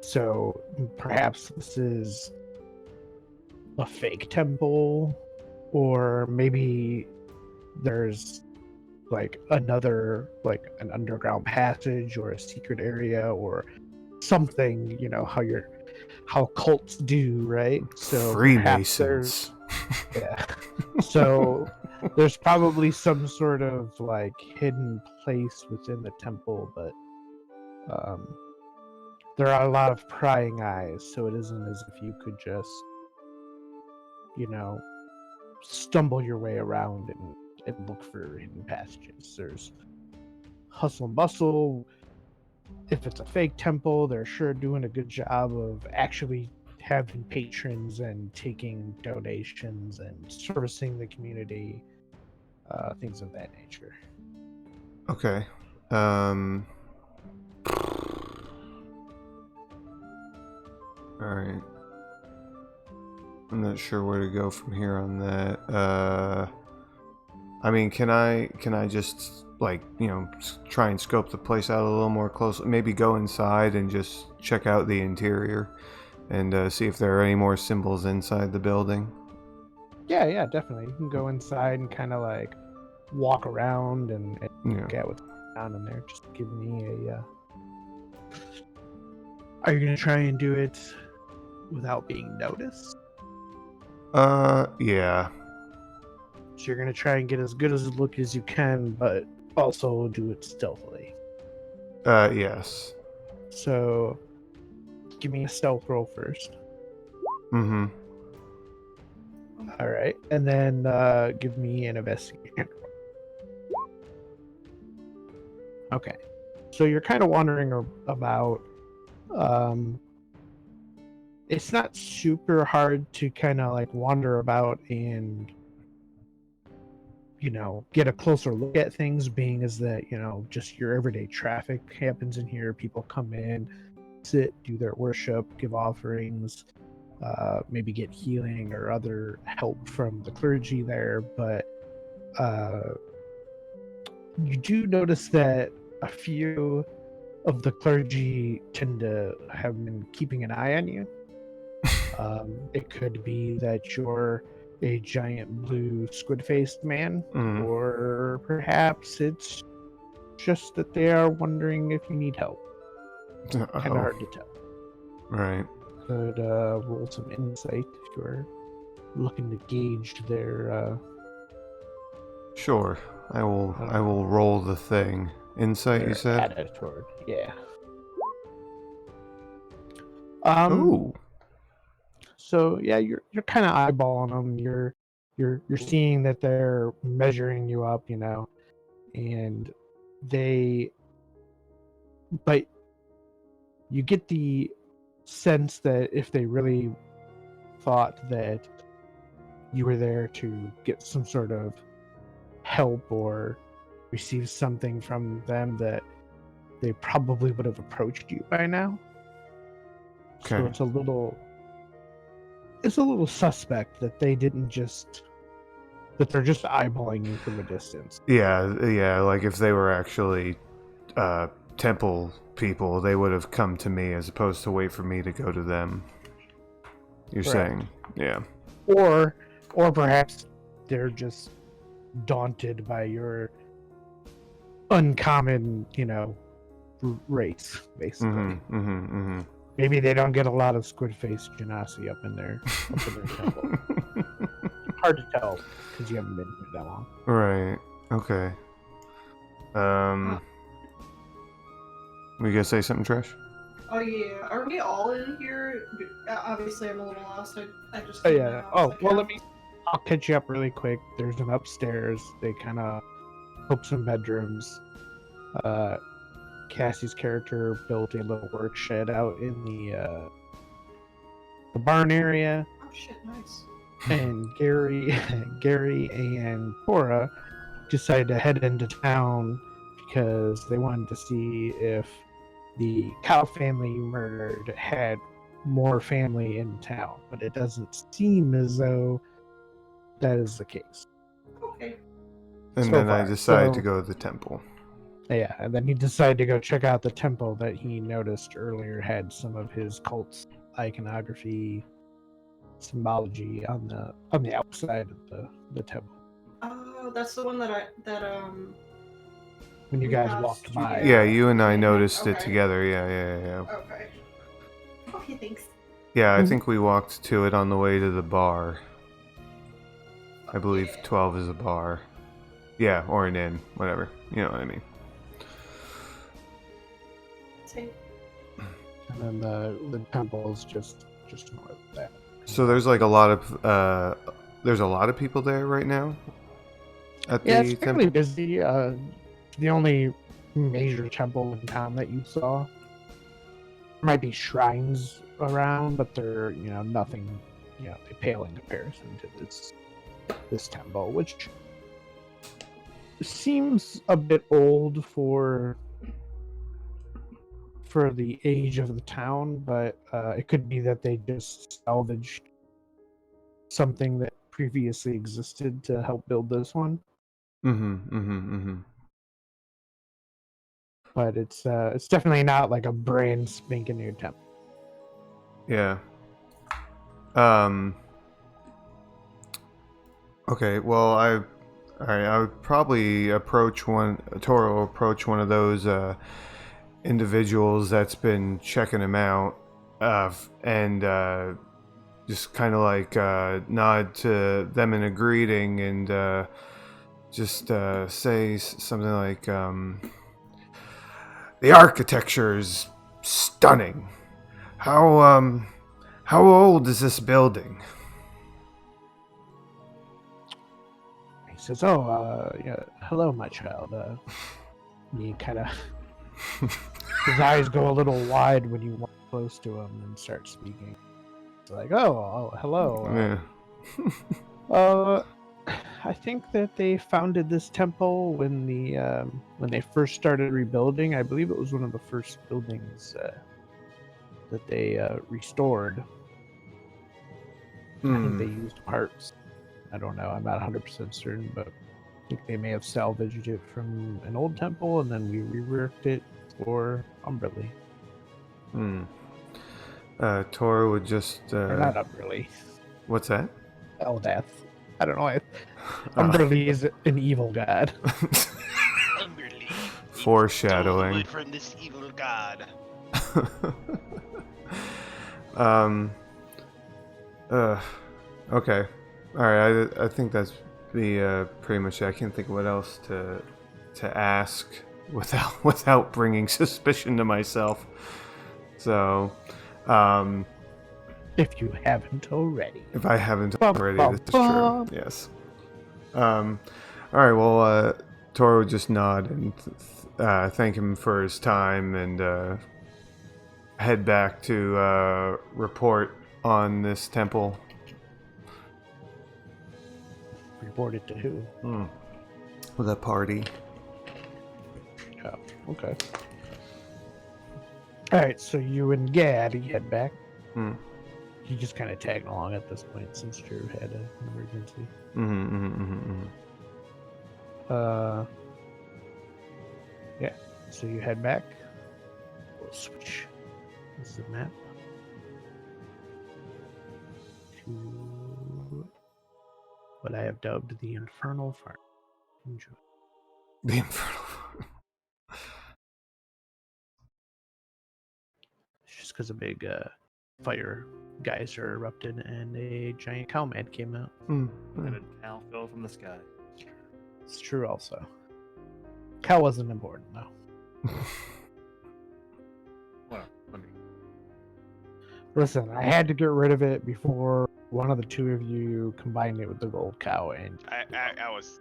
So perhaps this is a fake temple, or maybe there's like another, like an underground passage or a secret area or something, you know, how cults do, right? So perhaps there's, Freemasons. yeah. So there's probably some sort of like hidden place within the temple, but there are a lot of prying eyes, so it isn't as if you could just, you know, stumble your way around and look for hidden passages. There's hustle and bustle. If it's a fake temple, they're sure doing a good job of actually having patrons and taking donations and servicing the community, things of that nature. Okay. All right. I'm not sure where to go from here on that. I mean, can I just like, try and scope the place out a little more closely? Maybe go inside and just check out the interior and see if there are any more symbols inside the building. Yeah, definitely. You can go inside and kind of like walk around and look at what's going on in there. Just give me a. Are you gonna try and do it without being noticed? Yeah. So you're gonna try and get as good as a look as you can, but also do it stealthily. Yes. So, give me a stealth roll first. Mm-hmm. All right, and then give me an investigation. Okay, so you're kind of wandering about. It's not super hard to kind of like wander about and get a closer look at things, being as that just your everyday traffic happens in here. People come in, sit, do their worship, give offerings, maybe get healing or other help from the clergy there. But you do notice that a few of the clergy tend to have been keeping an eye on you. It could be that you're a giant blue squid-faced man, or perhaps it's just that they are wondering if you need help. Kind of hard to tell. Right. Could roll some insight if you're looking to gauge their. Sure. I will roll the thing. Insight, you said? Attitude. Yeah. Ooh. So yeah, you're kind of eyeballing them. You're seeing that they're measuring you up, and but you get the sense that if they really thought that you were there to get some sort of help or receive something from them, that they probably would have approached you by now. Okay. So it's a little suspect that they didn't that they're just eyeballing you from a distance. Yeah, like if they were actually temple people, they would have come to me as opposed to wait for me to go to them. You're saying, yeah. Or perhaps they're just daunted by your uncommon, race, basically. Maybe they don't get a lot of squid-faced genasi up in their temple. Hard to tell because you haven't been here that long. Right. Okay. Were you gonna say something, Trish? Oh yeah, are we all in here? Obviously, I'm a little lost. I just. Oh yeah. Oh well, I'll catch you up really quick. There's an upstairs. They kind of hope some bedrooms. Cassie's character built a little work shed out in the barn area. Oh shit! Nice. And Gary and Cora decided to head into town because they wanted to see if the cow family you murdered had more family in town, but it doesn't seem as though that is the case. Okay. And then I decided to go to the temple. Yeah, and then he decided to go check out the temple that he noticed earlier had some of his cult's iconography, symbology on the outside of the temple. Oh, that's the one that when you guys walked by. Yeah, you and I noticed it together. Yeah. Okay. Okay, thanks. Yeah, I think we walked to it on the way to the bar. I believe 12 is a bar. Yeah, or an inn, whatever. You know what I mean. And then the temple's just north of that. So there's like a lot of people there right now. It's fairly busy. The only major temple in town that you saw. There might be shrines around, but they're nothing. They pale in comparison to this temple, which seems a bit old for the age of the town, but it could be that they just salvaged something that previously existed to help build this one. But it's definitely not like a brand spanking new temple. Yeah. Okay, well, all right, I would probably Toro will approach one of those individuals that's been checking him out, and just kind of like nod to them in a greeting and just say something like, "The architecture is stunning. How old is this building?" He says, "Oh, yeah, hello, my child." He kind of his eyes go a little wide when you walk close to him and start speaking. It's like, "Oh, hello." Yeah. I think that they founded this temple when they first started rebuilding. I believe it was one of the first buildings that they restored. I think they used parts. I don't know. I'm not 100% certain, but I think they may have salvaged it from an old temple, and then we reworked it for Umberly. Toro would just... Or not Umberly. What's that? Eldath. I don't know. Umberly is an evil god. Umberly. Foreshadowing. From this evil god. Okay. Alright, I think that's pretty much it. I can't think of what else to ask without bringing suspicion to myself. So, if you haven't already. If I haven't already, this is true. Yes. Alright, well, Toro would just nod and thank him for his time and head back to report on this temple. Reported to who? The party. Oh, okay. Alright, so you and Gaddy head back. You just kind of tagged along at this point since Drew had an emergency. Yeah, so you head back. We'll switch. This is the map. To what I have dubbed the Infernal Farm. Enjoy. The Infernal Farm. It's just because a big fire geyser erupted and a giant cow man came out. And a cow fell from the sky. It's true also. Cow wasn't important though. Well, let me. Listen, I had to get rid of it before one of the two of you combined it with the gold cow, and I was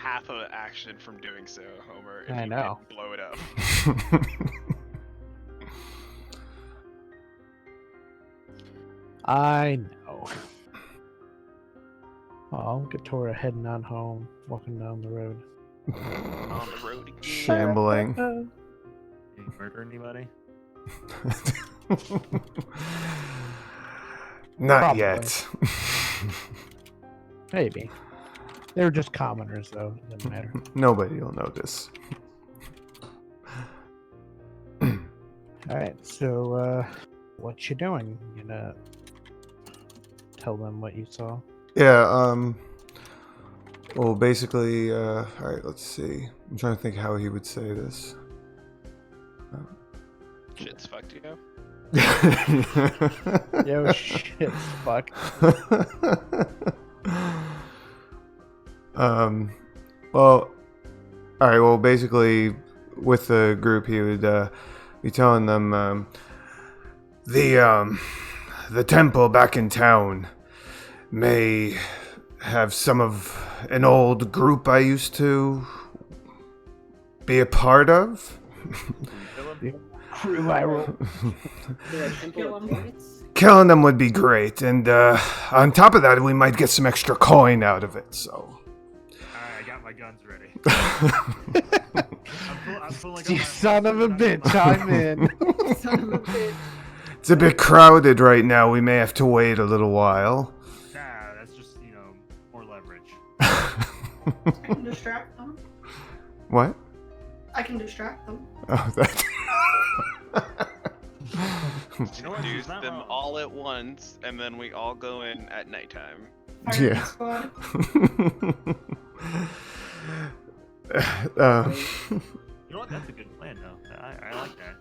half of action from doing so, Homer. If I you know. didn't blow it up. I know. Oh, get Tora heading on home, walking down the road. On the road again. Shambling. Did you murder anybody? Not Probably. yet. Maybe. They were just commoners, though. It doesn't matter. Nobody will notice. Alright, so, what you doing? You gonna tell them what you saw? Yeah, well, basically, alright, let's see. I'm trying to think how he would say this. Shit's fucked you up. Yo, shit, fuck. Well, alright, well, basically, with the group, he would, be telling them, the temple back in town may have some of an old group I used to be a part of. Crew I roll. Killing them would be great, and on top of that, we might get some extra coin out of it. So, Alright, I got my my gun's ready. I'm pulling up You my son of a Western bitch, I'm in. Son of a bitch. It's a bit crowded right now. We may have to wait a little while. Nah, that's just, more leverage. I can distract them. What? I can distract them. Oh, that. You know what? Use She's not them wrong. all at once, and then we all go in at nighttime. Firing Yeah. squad. You know what? That's a good plan, though. I like that.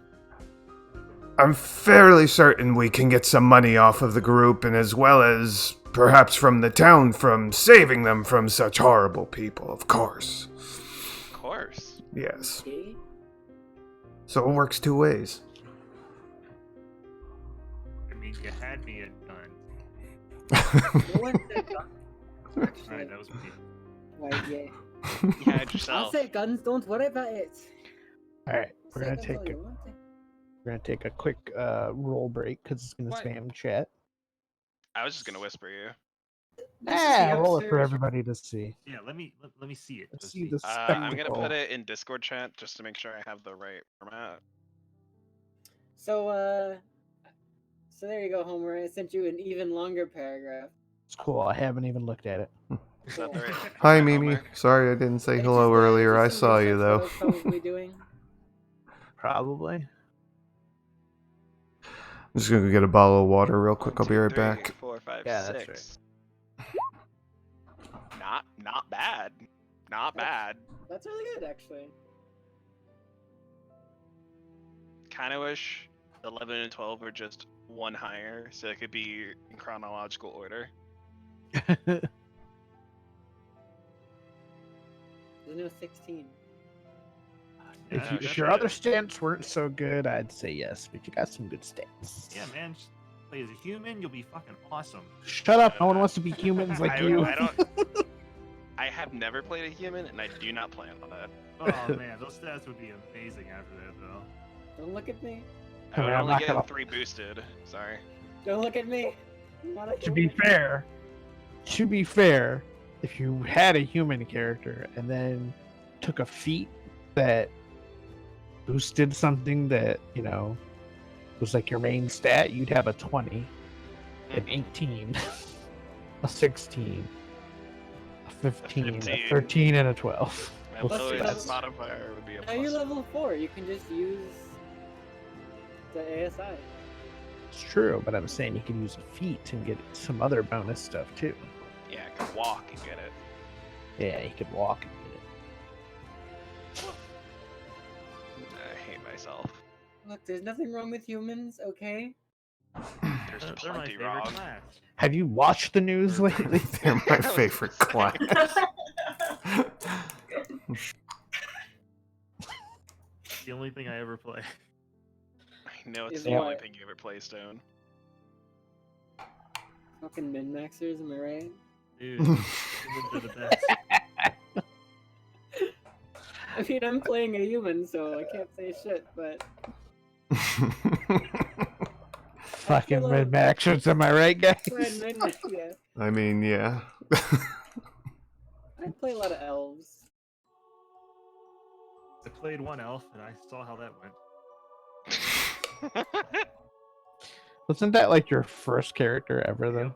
I'm fairly certain we can get some money off of the group, and as well as perhaps from the town from saving them from such horrible people, of course. Of course. Yes. Okay. So it works two ways. I mean, you had me at gun. No one said guns. Alright, that was me. Why, yeah. You had I'll yourself. say guns, don't worry about it. All right, we're Say gonna guns take all a you want. quick roll break because it's gonna What? spam chat. I was just gonna whisper you. This is the Roll it for upstairs. everybody to see. Yeah, let me see it. Let's Let's see see. the I'm gonna spectacle. put it in Discord chat just to make sure I have the right format. So there you go, Homer. I sent you an even longer paragraph. It's cool. I haven't even looked at it. Is that the right? Hi, right, Mimi. Homer? Sorry I didn't say It's hello just, earlier. I just some saw you, research that I though. was probably doing. Probably. I'm just gonna go get a bottle of water real quick. I'll be right 3, back. 4, 5, Yeah, that's 6. Not bad. Not bad. That's really good, actually. Kind of wish 11 and 12 were just one higher, so it could be in chronological order. There's no 16. Yeah, If that's your right. other stats weren't so good, I'd say yes, but you got some good stats. Yeah, man. Just play as a human, you'll be fucking awesome. Shut up! No one wants to be humans like you. I don't. I have never played a human, and I do not plan on that. Oh man, those stats would be amazing after that, though. Don't look at me. I would I'm only not get gonna- 3 boosted. Sorry. Don't look at me. You wanna To kill be me? fair, if you had a human character and then took a feat that boosted something that, was like your main stat, you'd have a 20, an 18, a 16, a 15, a 15. 13, and a 12. My Let's see. lowest modifier would be a Now you're plus. level 4. You can just use the ASI. It's true, but I'm saying you can use a feat and get some other bonus stuff too. Yeah, I can walk and get it. Yeah, you could walk and get it. I hate myself. Look, there's nothing wrong with humans, okay? There's They're my plenty favorite wrong. class. Have you watched the news lately? They're my favorite class. The only thing I ever play. I know it's Is the only what? thing you ever play, Stone. Fucking min-maxers, am I right? Dude, humans are the best. I mean, I'm playing a human, so I can't say shit, but Fucking feel Red Maxers, am I right, guys? yeah. I mean, yeah. I play a lot of elves. I played one elf and I saw how that went. Wasn't that like your first character ever, though?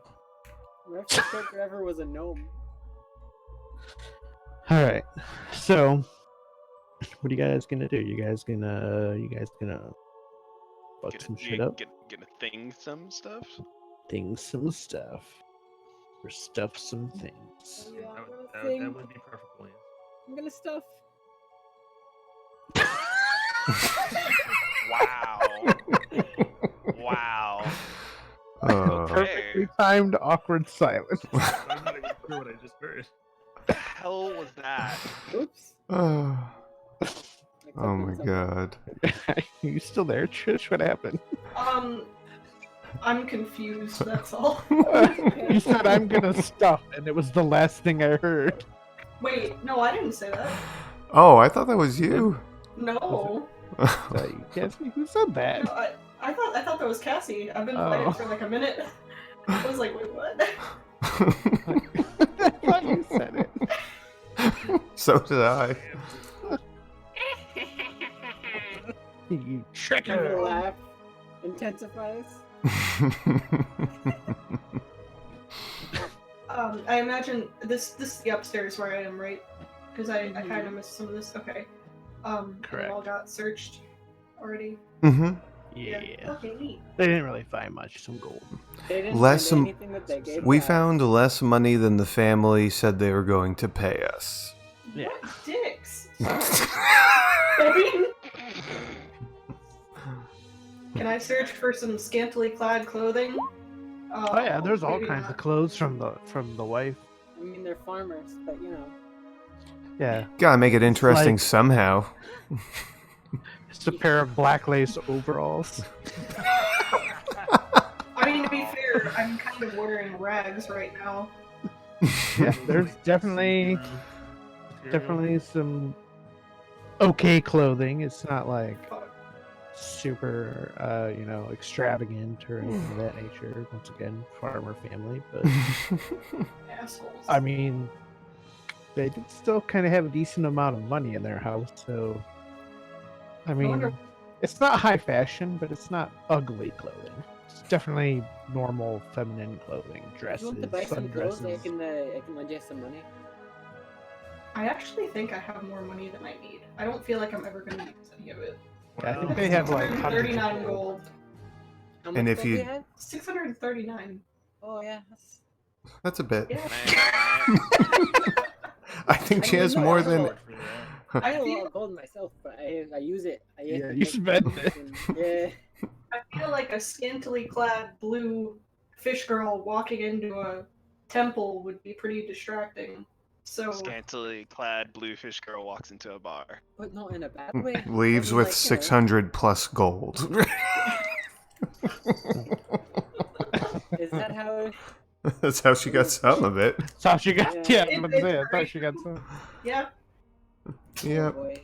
My first character ever was a gnome. All right, so what are you guys gonna do? You guys gonna fuck Get- some you shit up? Get a thing, some stuff. Things, some stuff, or stuff some things. Oh, yeah, That I'm would, gonna that, sing. that would be perfect, William. I'm gonna stuff. Wow. Wow. Perfectly timed awkward silence. I'm not even sure what I just heard. The hell was that? Oops. Oh I clicked my on something. god. Are you still there, Trish? What happened? I'm confused, that's all. You said I'm gonna stuff, and it was the last thing I heard. Wait, no, I didn't say that. Oh, I thought that was you. No. You guess me? Who said that? No, I thought that was Cassie. I've been Oh. playing for like a minute. I was like, wait, what? I thought you said it. So did I. You Your laugh intensifies. I imagine this is the upstairs where I am, right? Because I kind of missed some of this. Okay. Correct. They all got searched already. Mm-hmm. Yeah. Okay, neat. They didn't really find much. Some gold. They didn't Less find m- anything that they gave We back. found less money than the family said they were going to pay us. Yeah. What dicks? Can I search for some scantily clad clothing? Oh yeah, there's all maybe kinds not. of clothes from the wife. I mean, they're farmers, but you know. Yeah, Gotta make it interesting Like- somehow. just a pair of black lace overalls. I mean, to be fair, I'm kind of wearing rags right now. Yeah, there's definitely some okay clothing. It's not like Fuck. super, extravagant or anything of that nature. Once again, farmer family, but Assholes. I mean, they did still kind of have a decent amount of money in their house, so I mean, wonder- it's not high fashion, but it's not ugly clothing. It's definitely normal feminine clothing, If dresses, you want to buy some clothes, sundresses. I can lend you some money. I actually think I have more money than I need. I don't feel like I'm ever going to use any of it. Yeah, I think they have like hundreds of 39 gold. gold. How And much if gold do you- you have? 639. Oh yeah. That's a bit. Yeah. I think she I has mean, more no, than. I have a lot of gold myself, but I use it. Yeah, you spend it. Yeah. I feel like a scantily clad blue fish girl walking into a temple would be pretty distracting. So Scantily clad bluefish girl walks into a bar. But not in a bad way. Leaves I mean, with like, 600 plus gold. Is that how? That's how she got some of it. So she got, Yeah. yeah, I was gonna say, I thought she got some. yeah, Yep. Oh, boy.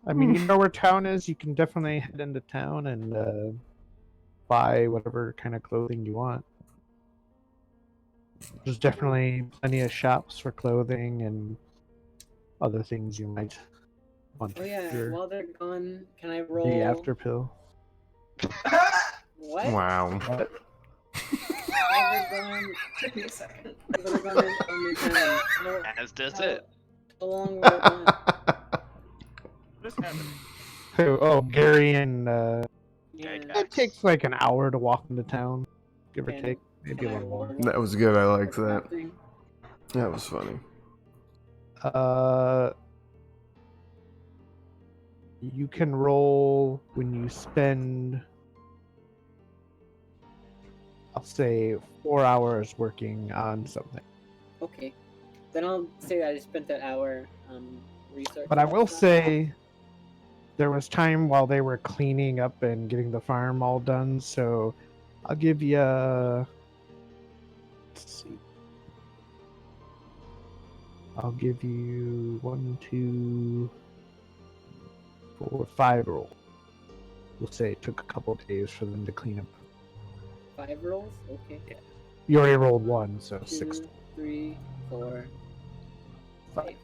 I mean, you know where town is. You can definitely head into town and buy whatever kind of clothing you want. There's definitely plenty of shops for clothing and other things you might want Oh to yeah. hear. While they're gone, can I roll? The after pill. What? Wow. While they're gone, took me a second. while they're gone on the town, As does how- it. How long were they gone? What's happening? Oh, Gary and Yeah. it takes like an hour to walk into town, give or And take, maybe a can I little more. roll That was good. I liked that. something? That was funny. You can roll when you spend, I'll say, 4 hours working on something. Okay. Then I'll say I just spent that hour researching. But I will stuff. say, there was time while they were cleaning up and getting the farm all done, so I'll give you. Let's see. I'll give you 1, 2, 4, 5 rolls. We'll say it took a couple of days for them to clean up. 5 rolls. Okay. You already rolled 1, so 6. 2, 3, 4, 5.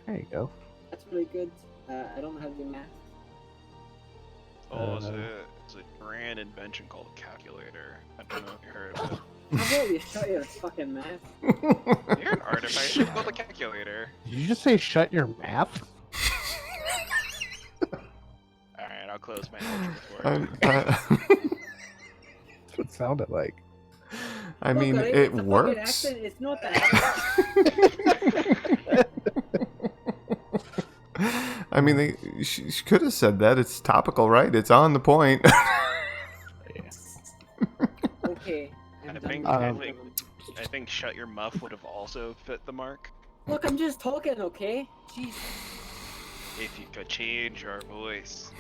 There you go. That's really good. I don't have the math. Oh, it's a grand invention called a calculator. I don't know if you heard of it. How about you shut your fucking math? You're an artificer called a calculator. Did you just say shut your mouth? Alright, I'll close my ultra for I'm- it. That's what it sounded like. I Look, mean, it's it a fucking works. accent, it's not that. I mean, she could have said that. It's topical, right? It's on the point. Okay. I'm I done think, with I, Um, think, I think shut your muff would have also fit the mark. Look, I'm just talking, okay? Jeez. If you could change your voice,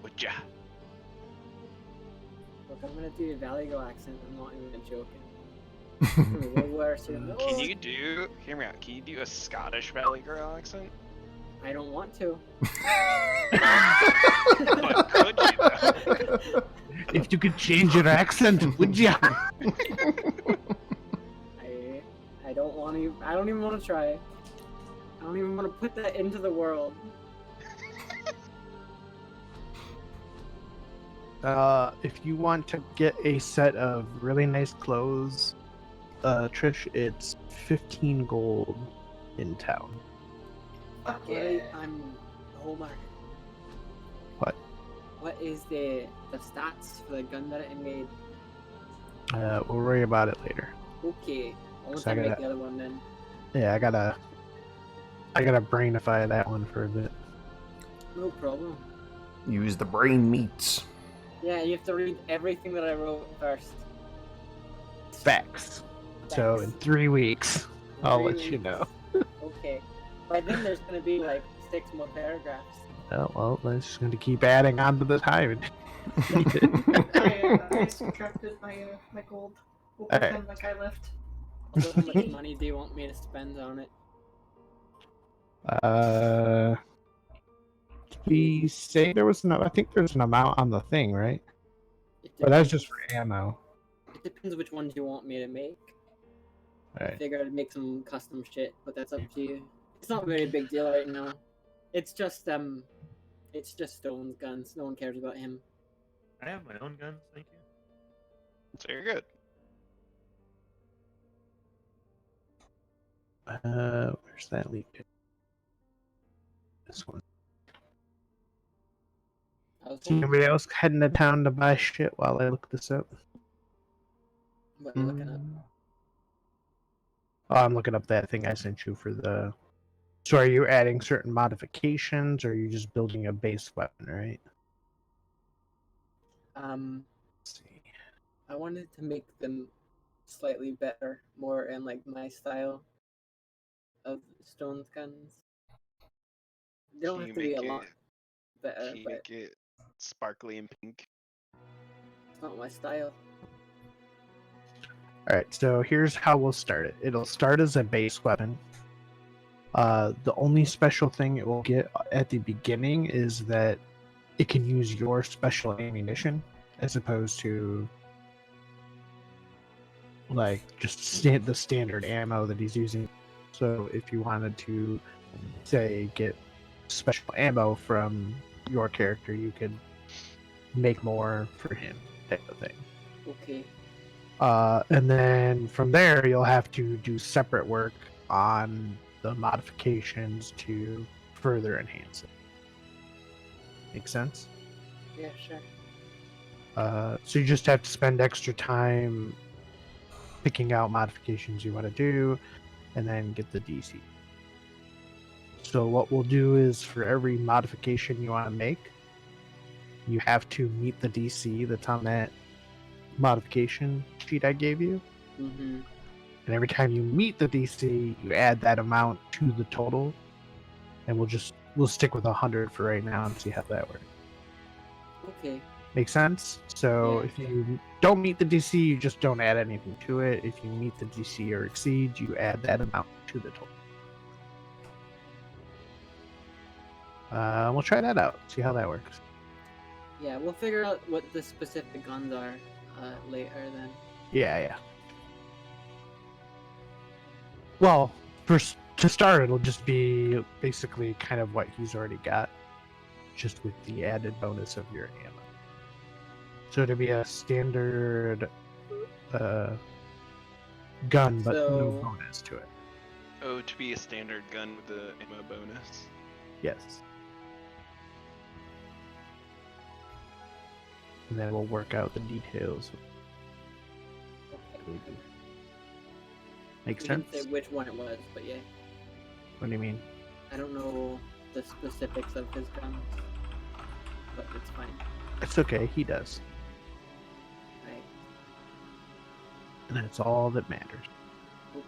would ya? Look, I'm gonna do a Valley Girl accent. I'm not even joking. Way worse. Can Oh, you do, hear me out, can you do a Scottish Valley Girl accent? I don't want to. But could you though? If you could change your accent, would ya? I don't want to. I don't even want to try. don't even want to put that into the world. If you want to get a set of really nice clothes, Trish, it's 15 gold in town. Fuck Okay, yeah. I'm Homer. What? What is the stats for the gun that I made? We'll worry about it later. Okay, once So I I make gotta- the other one then. Yeah, I gotta brainify that one for a bit. No problem. Use the brain meats. Yeah, you have to read everything that I wrote first. Facts. So in 3 weeks, I'll 3 let you know. weeks. Okay. By then there's gonna be like 6 more paragraphs. Oh, well, that's just going to keep adding on to the time. I subtracted my gold. We'll Alright. pretend like I left. Also, how much money do you want me to spend on it? We say there was no. I think there's an amount on the thing, right? But that's just for ammo. It depends which ones you want me to make. I Alright. figure I'd make some custom shit, but that's up to you. It's not a very big deal right now. It's just Stone's guns. No one cares about him. I have my own guns, thank you. So you're good. Where's that lead? This one. I was Is anybody else heading to town to buy shit while I look this up? what are you looking at? Oh, I'm looking up that thing I sent you for the. So are you adding certain modifications, or are you just building a base weapon, right? Let's see. I wanted to make them slightly better, more in like my style of Stone's guns. They don't Can have you to be a make lot it? better, Can you but make it sparkly and pink? it's not my style. Alright, so here's how we'll start it. It'll start as a base weapon. The only special thing it will get at the beginning is that it can use your special ammunition as opposed to like just the standard ammo that he's using. So if you wanted to, say, get special ammo from your character, you could make more for him, type of thing. Okay. And then from there, you'll have to do separate work on the modifications to further enhance it. Make sense? Yeah, sure. So you just have to spend extra time picking out modifications you want to do, and then get the DC. So what we'll do is for every modification you want to make, you have to meet the DC that's on that modification sheet I gave you. Mm-hmm. And every time you meet the DC, you add that amount to the total. And we'll stick with 100 for right now and see how that works. Okay. Make sense? So Yeah. if you don't meet the DC, you just don't add anything to it. If you meet the DC or exceed, you add that amount to the total. We'll try that out. See how that works. Yeah, we'll figure out what the specific guns are later then. Yeah. Well, to start, it'll just be basically kind of what he's already got, just with the added bonus of your ammo. So it'll be a standard gun, but no So- bonus to it. Oh, to be a standard gun with the ammo bonus. Yes. And then we'll work out the details. Okay. Makes We didn't sense? say which one it was, but yeah. What do you mean? I don't know the specifics of his guns, but it's fine. It's okay, he does. Right. And that's all that matters. Okay.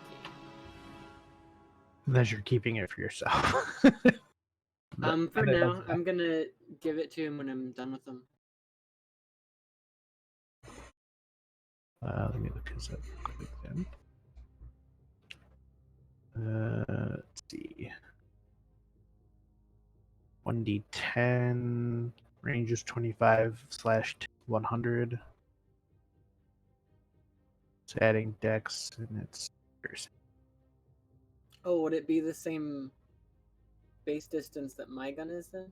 Unless you're keeping it for yourself. For now, I'm gonna give it to him when I'm done with him. Let me look this up quick then. Let's see. 1d10, range is 25/100. It's adding dex, and it's piercing. Oh, would it be the same base distance that my gun is then?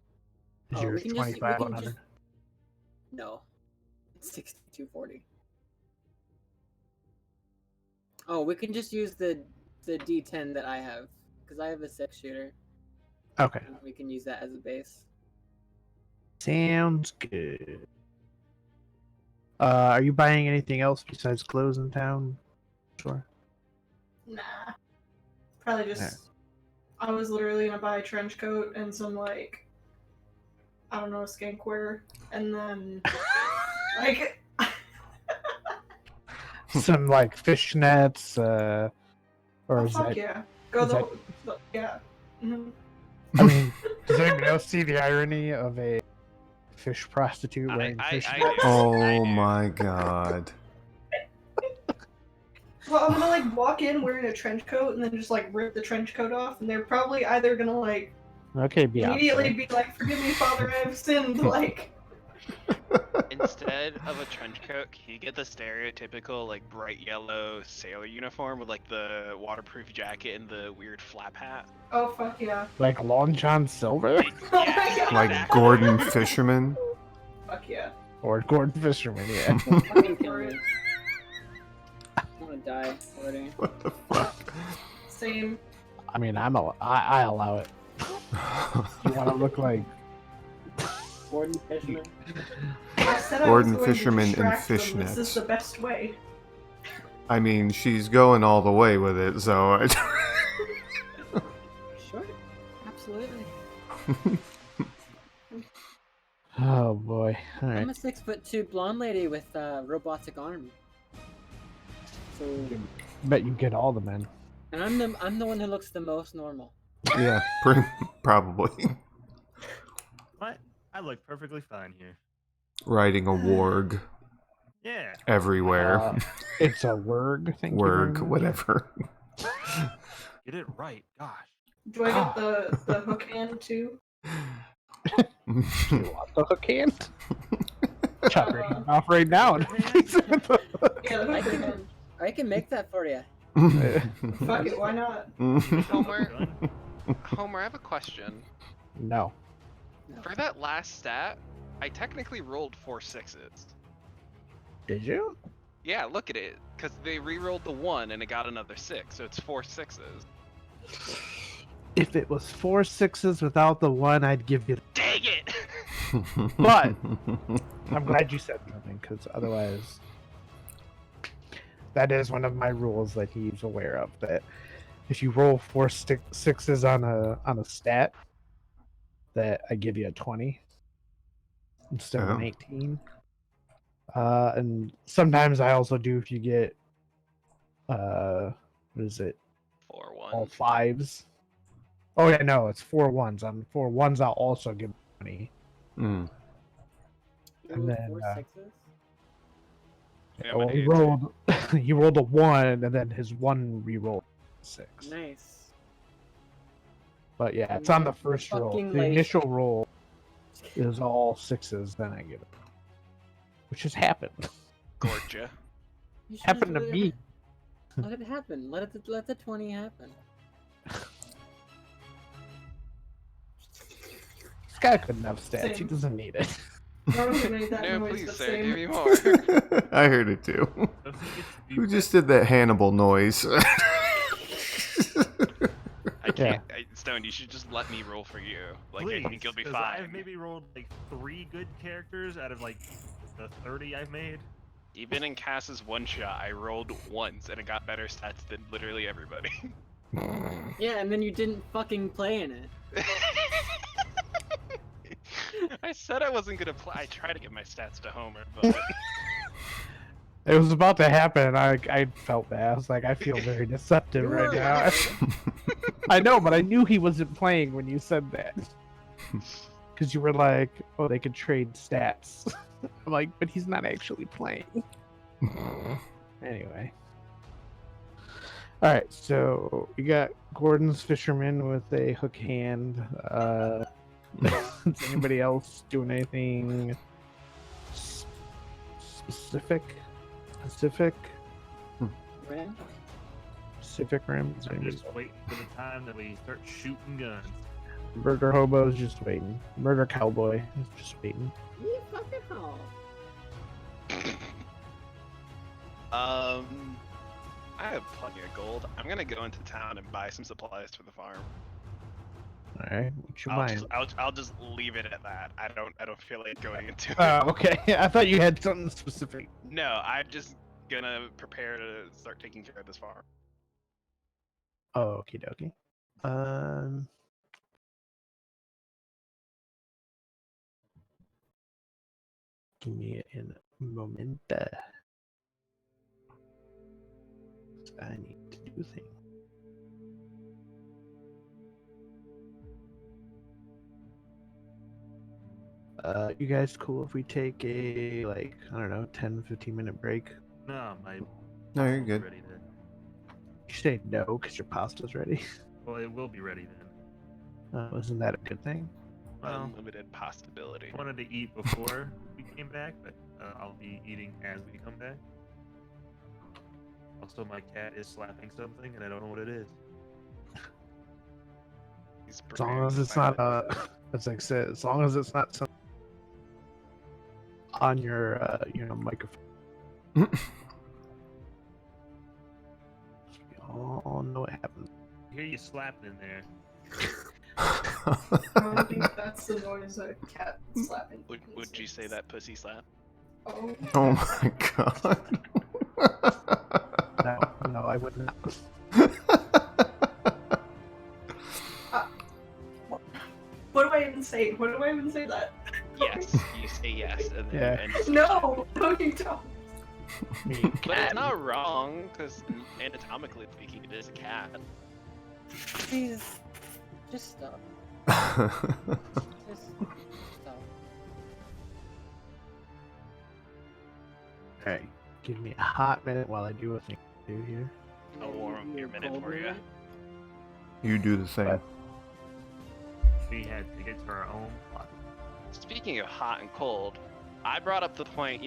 Is Oh, yours we can just- we 2500? No, it's 6240. Oh, we can just use the D10 that I have because I have a 6-shooter. Okay. And we can use that as a base. Sounds good. Are you buying anything else besides clothes in town? Sure. Nah. Probably just. Yeah. I was literally gonna buy a trench coat and some like, I don't know, skankwear, and then like. Some like fishnets, or Oh is fuck that? yeah! Go is the yeah. Mhm. I mean, does anybody else see the irony of a fish prostitute wearing I fishnets? do. I Oh do. my god. Well, I'm gonna like walk in wearing a trench coat and then just like rip the trench coat off, and they're probably either gonna like Okay, Beyonce. immediately be like, "Forgive me, Father, I have sinned." Like, Instead of a trench coat, can you get the stereotypical like bright yellow sailor uniform with like the waterproof jacket and the weird flap hat? oh fuck yeah, Like Long John Silver Oh my God. Like Gordon Fisherman. fuck yeah. or Gordon Fisherman? Yeah. Fucking kill me. I wanna die already. What the fuck? Same. I mean, I allow it. You want to look like Gordon Fishman. I said I Gordon was going Fisherman to in distract them. This is fishnets. the best way. I mean, she's going all the way with it, so. Sure. Absolutely. Oh boy! All right. I'm a 6'2" blonde lady with a robotic arm. So, Bet you get all the men. and I'm the one who looks the most normal. Yeah, probably. What? I look perfectly fine here. Riding a warg Yeah. everywhere. It's a word. Thank you very Warg, much. whatever. Get it right. Gosh. Do I get the hook hand too? You want the hook hand? Chop your hand off right now. Yeah, the I hook can, hand. I can make that for you. Fuck it, why not? Homer, Homer, I have a question. No. For that last stat, I technically rolled 4 6s. Did you? Yeah, look at it, because they re-rolled the 1 and it got another 6, so it's 4 6s. If it was 4 6s without the 1, I'd give you. Dang it! But I'm glad you said something, because otherwise, that is one of my rules that he's aware of. That if you roll 4 6s on a stat, that I give you a 20 instead of an Oh. 18. And sometimes I also do if you get what is it? 4 All 1s. 5s. Oh yeah, no, it's 4 1s. On 4 1s, I'll also give 20. Mm. You And rolled then, 4 uh, 6s? Yeah, Well, but he it's- rolled he rolled a 1, and then his 1 re-rolled 6. Nice. But yeah, it's on the first roll. Fucking The late. initial roll is all 6s, then I get it. Which has happened. Gorgia. You should Happened to just me. Let it happen. Let the 20 happen. This guy couldn't have stats. He Same. doesn't need it. Normally made that No, noise, please, but sir, same. give me more. I heard it too. Doesn't it get to be Who just did that Hannibal noise? I Yeah. can't. Stone, you should just let me roll for you. Like, I think you'll be 'cause fine. I've maybe rolled like 3 good characters out of like the 30 I've made. Even in Cass's one shot, I rolled once and it got better stats than literally everybody. Yeah, and then you didn't fucking play in it. I said I wasn't gonna play. I tried to give my stats to Homer, but It was about to happen, and I felt bad. I was like, I feel very deceptive You right were now. right. I know, but I knew he wasn't playing when you said that. Because you were like, oh, they could trade stats. I'm like, but he's not actually playing. Anyway. Alright, so we got Gordon's Fisherman with a hook hand. Is anybody else doing anything specific? Pacific Right? Rim? Is I'm anybody- just waiting for the time that we start shooting guns. Murder hobo's just waiting. Murder cowboy is just waiting. You fucking hell. I have plenty of gold. I'm gonna go into town and buy some supplies for the farm. All right, what you I'll buying? just, I'll just leave it at that. I don't feel like going into it. Oh, okay. I thought you had something specific. No, I'm just gonna prepare to start taking care of this farm. Oh, okie dokie. Give me a moment. I need to do things. You guys cool if we take a, like, I don't know, 10-15 minute break? No, my. No, you're pasta's good. Ready then. You say no because your pasta's ready? Well, it will be ready then. Isn't that a good thing? Well, Unlimited possibility. I wanted to eat before we came back, but I'll be eating as we come back. Also, my cat is slapping something, and I don't know what it is. He's As long preparing as to it's fight not, it. as I said, as long as it's not some on your, microphone. We all know what happened. I hear you slapping in there. I don't think that's the noise a cat slapping. Would you say that pussy slap? Oh. Oh my god. No, I would not. What do I even say? What do I even say that? Yes, you say yes, and then Yeah. you end it. No, no, you don't. But it's not wrong, because anatomically speaking, it is a cat. Please, just stop. Just stop. Alright, give me a hot minute while I do a thing to do here. I'll warm up your minute for you. You do the same. We had to get to our own plot. Speaking of hot and cold, I brought up the point,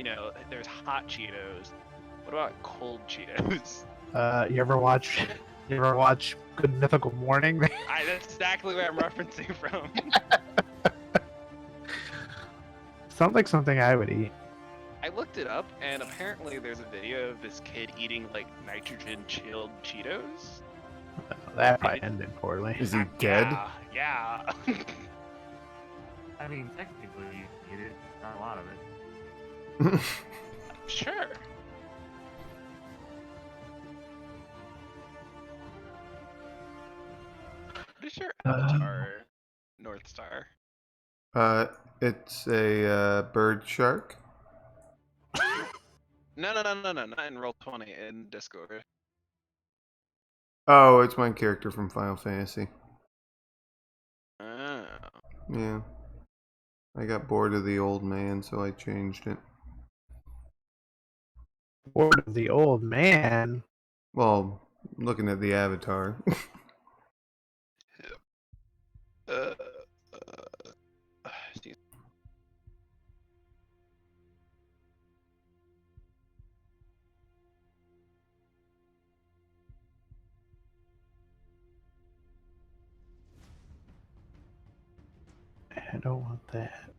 there's hot Cheetos. What about cold Cheetos? You ever watch Good Mythical Morning? That's exactly where I'm referencing from. Sounds like something I would eat. I looked it up, and apparently there's a video of this kid eating, like, nitrogen-chilled Cheetos. That probably ended poorly. Is he dead? Yeah. I mean, technically, you can eat it. Not a lot of it. Sure. What is your avatar, North Star? It's a bird shark. No, not in Roll20, in Discord. Oh, it's my character from Final Fantasy. Oh. Yeah. I got bored of the old man, so I changed it. Bored of the old man. Well, looking at the avatar. Excuse me. I don't want that.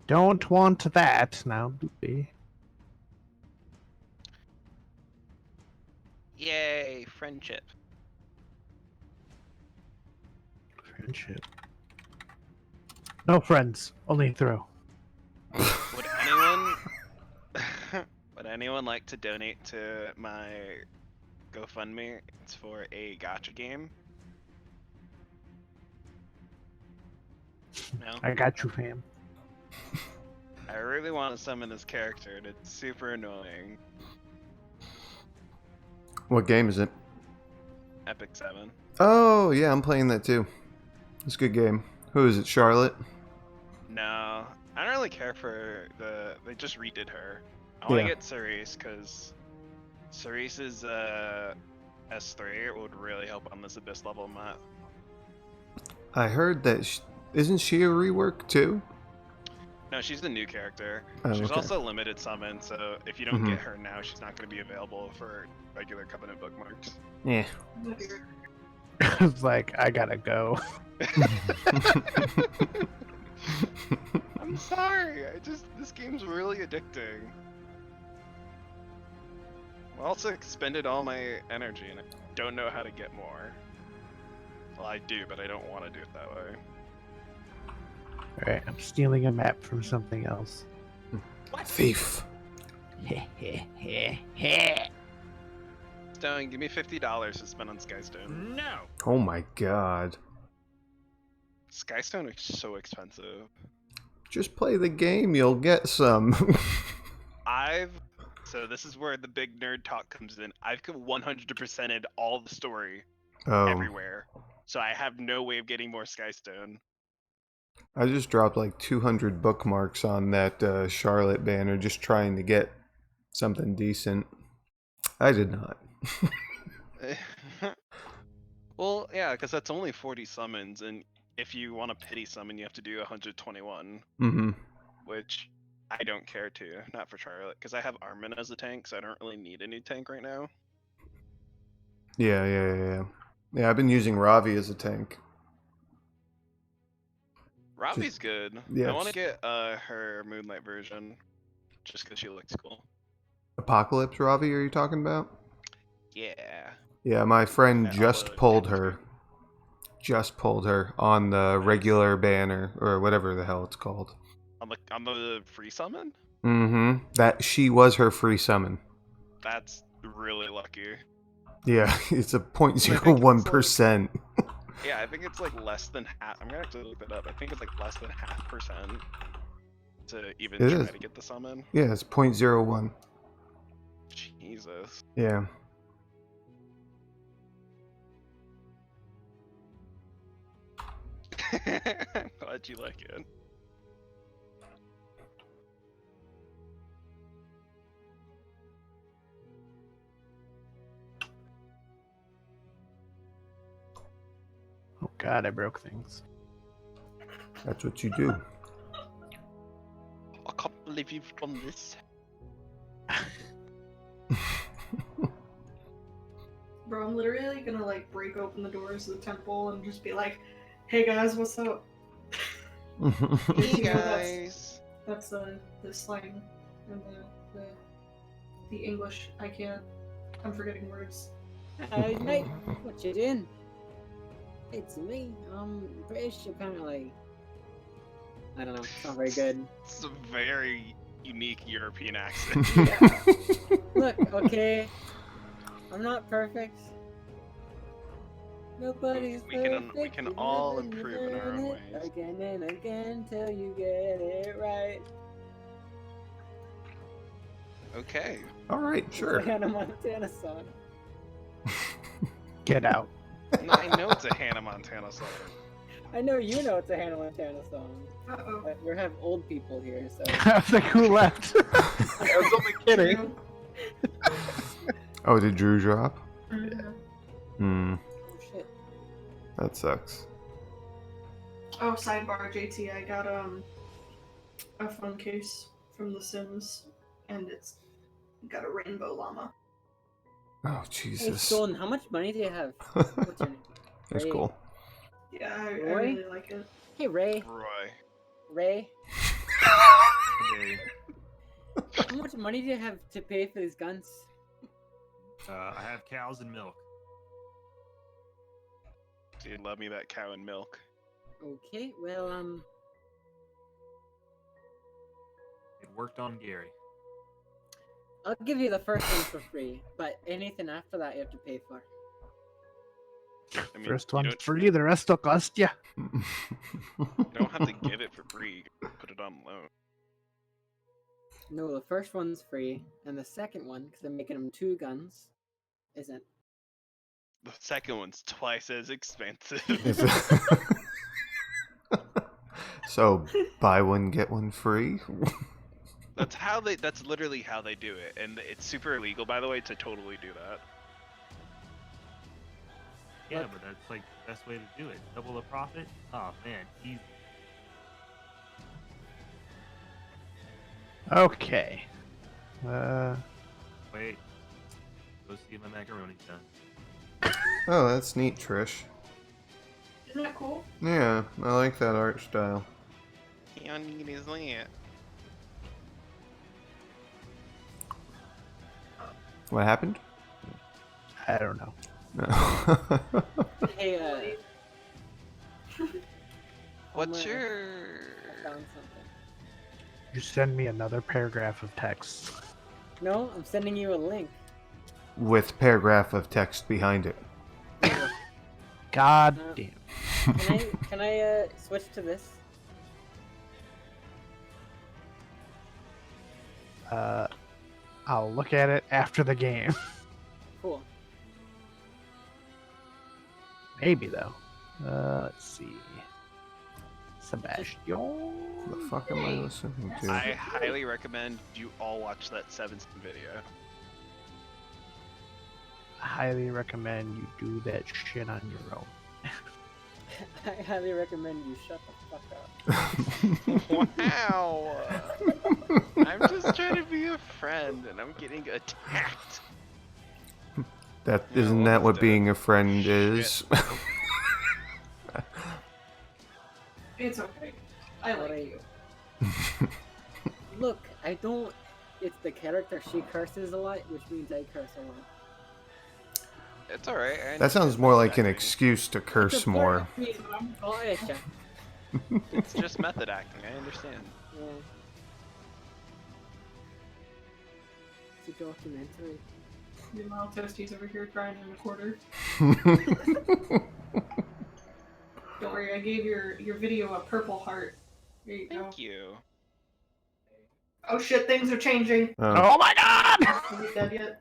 Don't want that now, Doopy. Yay, friendship. Friendship. No friends, only throw. Would anyone would anyone like to donate to my GoFundMe? It's for a gacha game. No? I got you, fam. I really want to summon this character, and it's super annoying. What game is it? Epic 7. Oh, yeah, I'm playing that too. It's a good game. Who is it, Charlotte? No, I don't really care for they just redid her. I want to Yeah. get Cerise, because Cerise's S3 would really help on this Abyss level map. I heard that isn't she a rework too? No, she's the new character. Oh, She's okay. also limited summon, so if you don't Mhm. get her now, she's not going to be available for regular Covenant bookmarks. Yeah. I was like, I gotta go. I'm sorry. This game's really addicting. I also expended all my energy and I don't know how to get more. Well, I do, but I don't want to do it that way. Alright, I'm stealing a map from something else. Thief. Stone, give me $50 to spend on Skystone. No. Oh my god. Skystone is so expensive. Just play the game, you'll get some. So this is where the big nerd talk comes in. I've 100%ed all the story Oh. everywhere. So I have no way of getting more Skystone. I just dropped like 200 bookmarks on that Charlotte banner just trying to get something decent. I did not. Well, yeah, because that's only 40 summons, and if you want a pity summon, you have to do 121, Mm-hmm. which I don't care to, not for Charlotte, because I have Armin as a tank, so I don't really need a new tank right now. Yeah. Yeah, I've been using Ravi as a tank. Ravi's good. yeah, I want to just- get her Moonlight version, just because she looks cool. Apocalypse Ravi, are you talking about? Yeah. Yeah, my friend Yeah, just although pulled James her. Just pulled her on the regular banner, or whatever the hell it's called. On the free summon? Mm-hmm. That she was her free summon. That's really lucky. Yeah, it's a think it's 0.01%. Yeah, I think it's like less than half. I'm gonna have to look that up. I think it's like less than 0.5% to even It try is. to get the summon. Yeah, it's 0.01. Jesus. Yeah. I'm glad you like it. Oh god, I broke things. That's what you do. I can't believe you've done this. Bro, I'm literally gonna like break open the doors of the temple and just be like, "Hey guys, what's up?" Hey You know, guys. That's the slang and the English. I'm forgetting words. Hey mate, what you doing? It's me. I'm British apparently. I don't know. It's not very good. It's a very unique European accent. Look, okay. I'm not perfect. Nobody's We can- perfect. we can you all live and you improve in our learn own it ways. Again and again till you get it right. Okay. All right, It's sure. a Hannah Montana song. Get out. No, I know it's a Hannah Montana song. I know you know it's a Hannah Montana song, Uh-oh. but we have old people here, so. I was like, who left? I was only kidding. Oh, did Drew drop? Mhm. Hmm, Oh shit. that sucks. Oh, sidebar, JT. I got a phone case from The Sims, and it's got a rainbow llama. Oh, Hey, Jesus. Stone, how much money do you have? What's your name? That's Ray. cool. Yeah, I Roy? really like it. Hey, Ray. Roy. Ray, Okay. how much money do you have to pay for these guns? I have cows and milk. Dude, love me that cow and milk. Okay, well, It worked on Gary. I'll give you the first one for free, but anything after that you have to pay for. I mean, First you one don't- free, the rest will cost ya. You don't have to give it for free. You can put it on loan. No, the first one's free, and the second one, because I'm making them 2 guns, isn't. The second one's twice as expensive. Is it- So, buy one, get one free? That's literally how they do it. And it's super illegal, by the way, to totally do that. Yeah, Look. but that's like the best way to do it. Double the profit? Oh man, easy. Okay. Wait. Go see if my macaroni's done. Oh, that's neat, Trish. Isn't that cool? Yeah, I like that art style. How neat is that? What happened? I don't know. No. Hey, What's Homer, your... I found something. You send me another paragraph of text. No, I'm sending you a link. With paragraph of text behind it. God Uh, damn. Can I switch to this? I'll look at it after the game. Cool. Maybe though. Let's see. Sebastian. The fuck am I listening to? I highly recommend you all watch that 7th video. I highly recommend you do that shit on your own. I highly recommend you shut the fuck up. Wow! I'm just trying to be a friend and I'm getting attacked. That Yeah, isn't what that is what that? being a friend Shit. is? It's okay. I like Alright. you. Look, I don't. It's the character. She curses a lot, which means I curse a lot. It's alright. That sounds more like an excuse to curse more. It's just method acting, I understand. Yeah. It's a documentary. Meanwhile, Toasty's over here crying in a quarter. Don't worry, I gave your video a purple heart. There you go. Thank you. Oh shit, things are changing. Oh my god! Are we dead yet?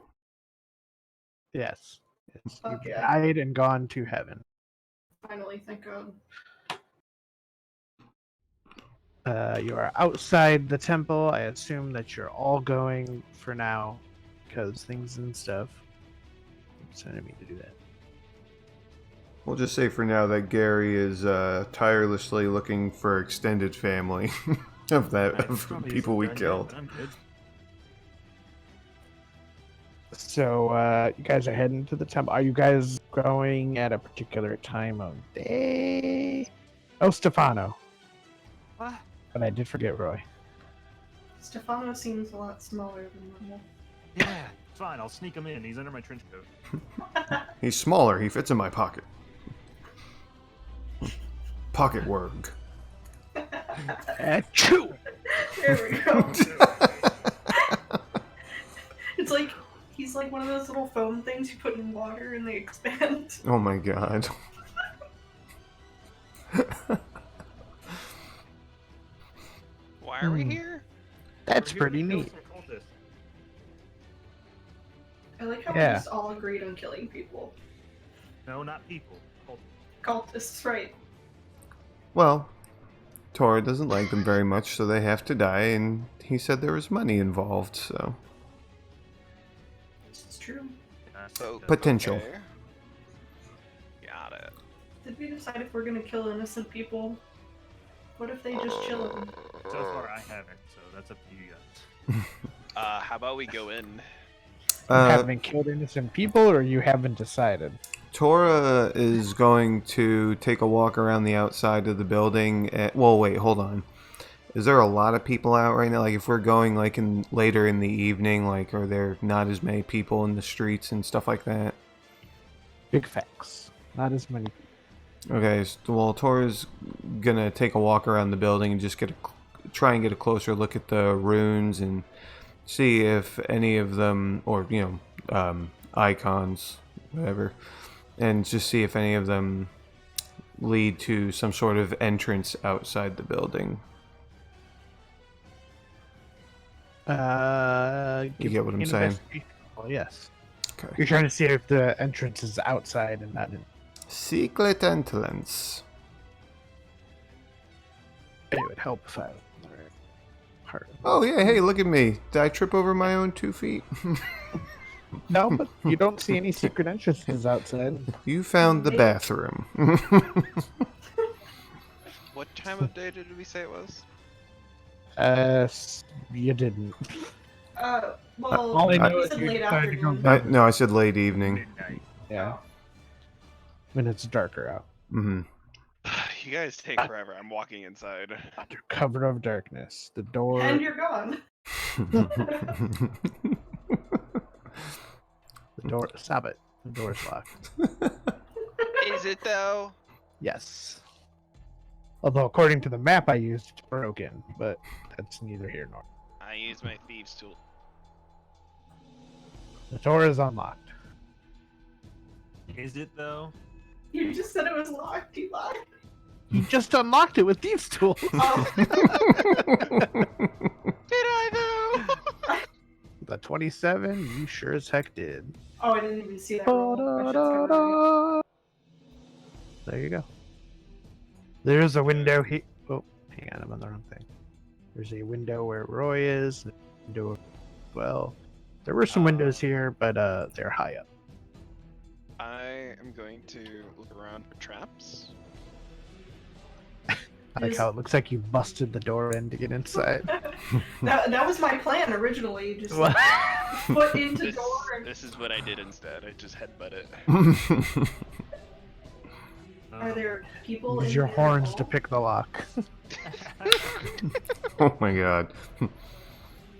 Yes. Yes. Fuck You've yeah. died and gone to heaven. Finally, thank God. You are outside the temple. I assume that you're all going for now because things and stuff. Sending me to do that. We'll just say for now that Gary is tirelessly looking for extended family of people we killed. I'm good. So you guys are heading to the temple. Are you guys going at a particular time of day? Oh, Stefano. What? But I did forget Roy. Stefano seems a lot smaller than normal. Yeah, fine. I'll sneak him in. He's under my trench coat. He's smaller. He fits in my pocket. Pocket work. Achoo! There we go. It's like he's like one of those little foam things you put in water and they expand. Oh my god. Why are we here? That's We're here pretty to kill neat. some cultists. I like how we Yeah. just all agreed on killing people. No, not people. Cultists. Cultists, right? Well, Tora doesn't like them very much, so they have to die, and he said there was money involved, so... This is true. Oh, Potential. okay. Got it. Did we decide if we're gonna kill innocent people? What if they just chill them? So far, I haven't, so that's up to you guys. How about we go in? You haven't killed innocent people, or you haven't decided? Tora is going to take a walk around the outside of the building. Well, wait, hold on. Is there a lot of people out right now? Like, if we're going like later in the evening, like, are there not as many people in the streets and stuff like that? Big facts. Not as many people. Okay, well, Tora's gonna take a walk around the building and just try and get a closer look at the runes and see if any of them, or icons, whatever, and just see if any of them lead to some sort of entrance outside the building. You get what I'm saying? Well, yes. Okay. You're trying to see if the entrance is outside and not in. Secret entrance. It would help if I. Hard. Oh yeah, hey, look at me. Did I trip over my own 2 feet? No, but you don't see any secret entrances outside. You found the bathroom. What time of day did we say it was? You didn't. Well, All I know you is said you late decided to go afternoon. No, I said late evening. Midnight. Yeah. when it's darker out. Mm-hmm. You guys take forever. I'm walking inside. Under cover of darkness, the door. And you're gone. The door. Stop it. The door's locked. Is it though? Yes. Although according to the map I used, it's broken, but that's neither here nor. I use my thieves tool. The door is unlocked. Is it though? You just said it was locked. You lied. You just unlocked it with thieves' tools. Oh. Did I though? The 27, you sure as heck did. Oh, I didn't even see that roll. I should've skipped over it. There you go. There's a window here. Oh, hang on, I'm on the wrong thing. There's a window where Roy is. A window well. There were some windows here, but they're high up. I am going to look around for traps. I like how it looks like you busted the door in to get inside. That was my plan originally. Just What? foot into This, door and this is what I did instead. I just headbutt it. are there people Use in your here at horns all? to pick the lock. Oh my god.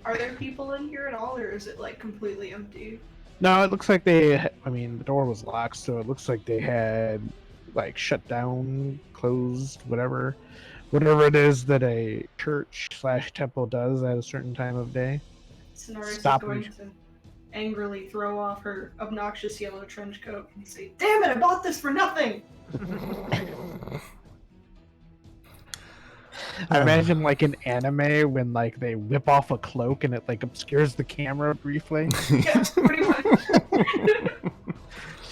Are there people in here at all, or is it like completely empty? No, it looks like they. I mean, the door was locked, so it looks like they had like shut down, closed, whatever it is that a church/temple does at a certain time of day. Sonoris is Stop going me. to angrily throw off her obnoxious yellow trench coat and say, "Damn it! I bought this for nothing." I imagine like an anime when like they whip off a cloak and it like obscures the camera briefly. Yeah, pretty much.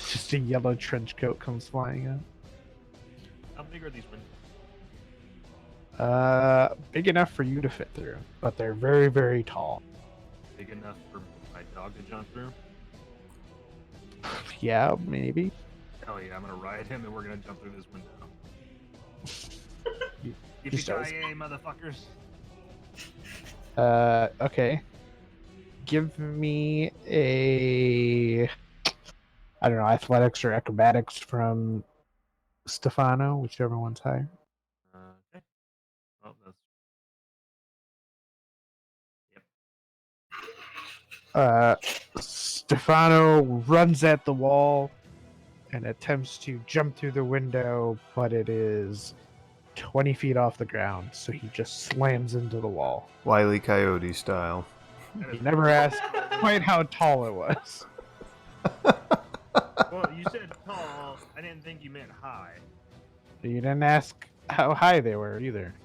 Just a yellow trench coat comes flying up. How big are these windows? Big enough for you to fit through, but they're very, very tall. Big enough for my dog to jump through? Yeah, maybe. Hell yeah, I'm gonna ride him and we're gonna jump through this window. You- Yippee-ki-yay, motherfuckers! Okay. Give me a, I don't know, athletics or acrobatics from Stefano, whichever one's higher. Okay. Oh, that's... Stefano runs at the wall and attempts to jump through the window, but it is 20 feet off the ground, so he just slams into the wall. Wile E. Coyote style. He never asked quite how tall it was. Well, you said tall. I didn't think you meant high. You didn't ask how high they were either.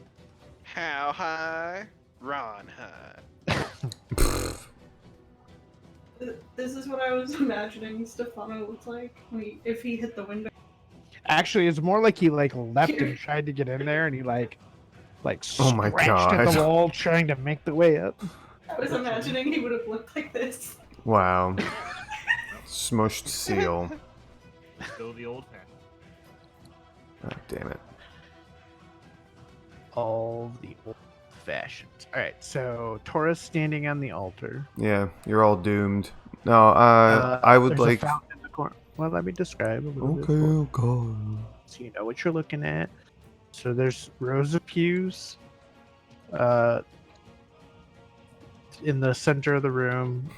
How high? Ron high. This is what I was imagining Stefano looks like if he hit the window. Actually, it's more like he like leapt and tried to get in there, and he like Oh my scratched at God. the wall trying to make the way up. I was imagining he would have looked like this. Wow. Smushed seal. Still the old fashioned. Oh, damn it. All the old fashions. All right, so Taurus standing on the altar. Yeah, you're all doomed. No, I would there's a like. fountain in the corner. Well, let me describe a little bit. Okay, more, okay. so you know what you're looking at. So there's rows of pews. In the center of the room,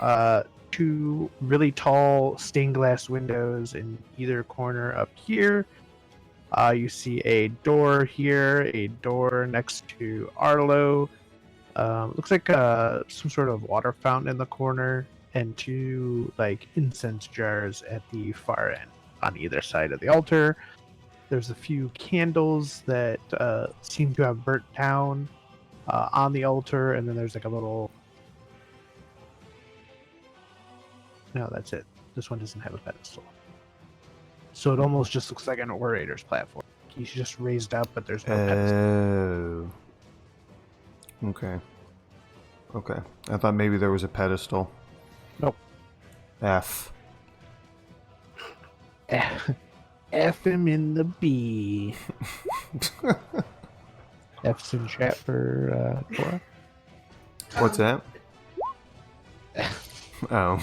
two really tall stained glass windows in either corner up here. You see a door here, a door next to Arlo. Looks like some sort of water fountain in the corner, and two like incense jars at the far end on either side of the altar. There's a few candles that seem to have burnt down on the altar, and then there's like a little. No, that's it. This one doesn't have a pedestal. So it almost just looks like an orator's platform. He's just raised up, but there's no pedestal. Oh. Okay. Okay. I thought maybe there was a pedestal. Nope. F. F him in the B. F's in chat for Cora. What's that? Oh.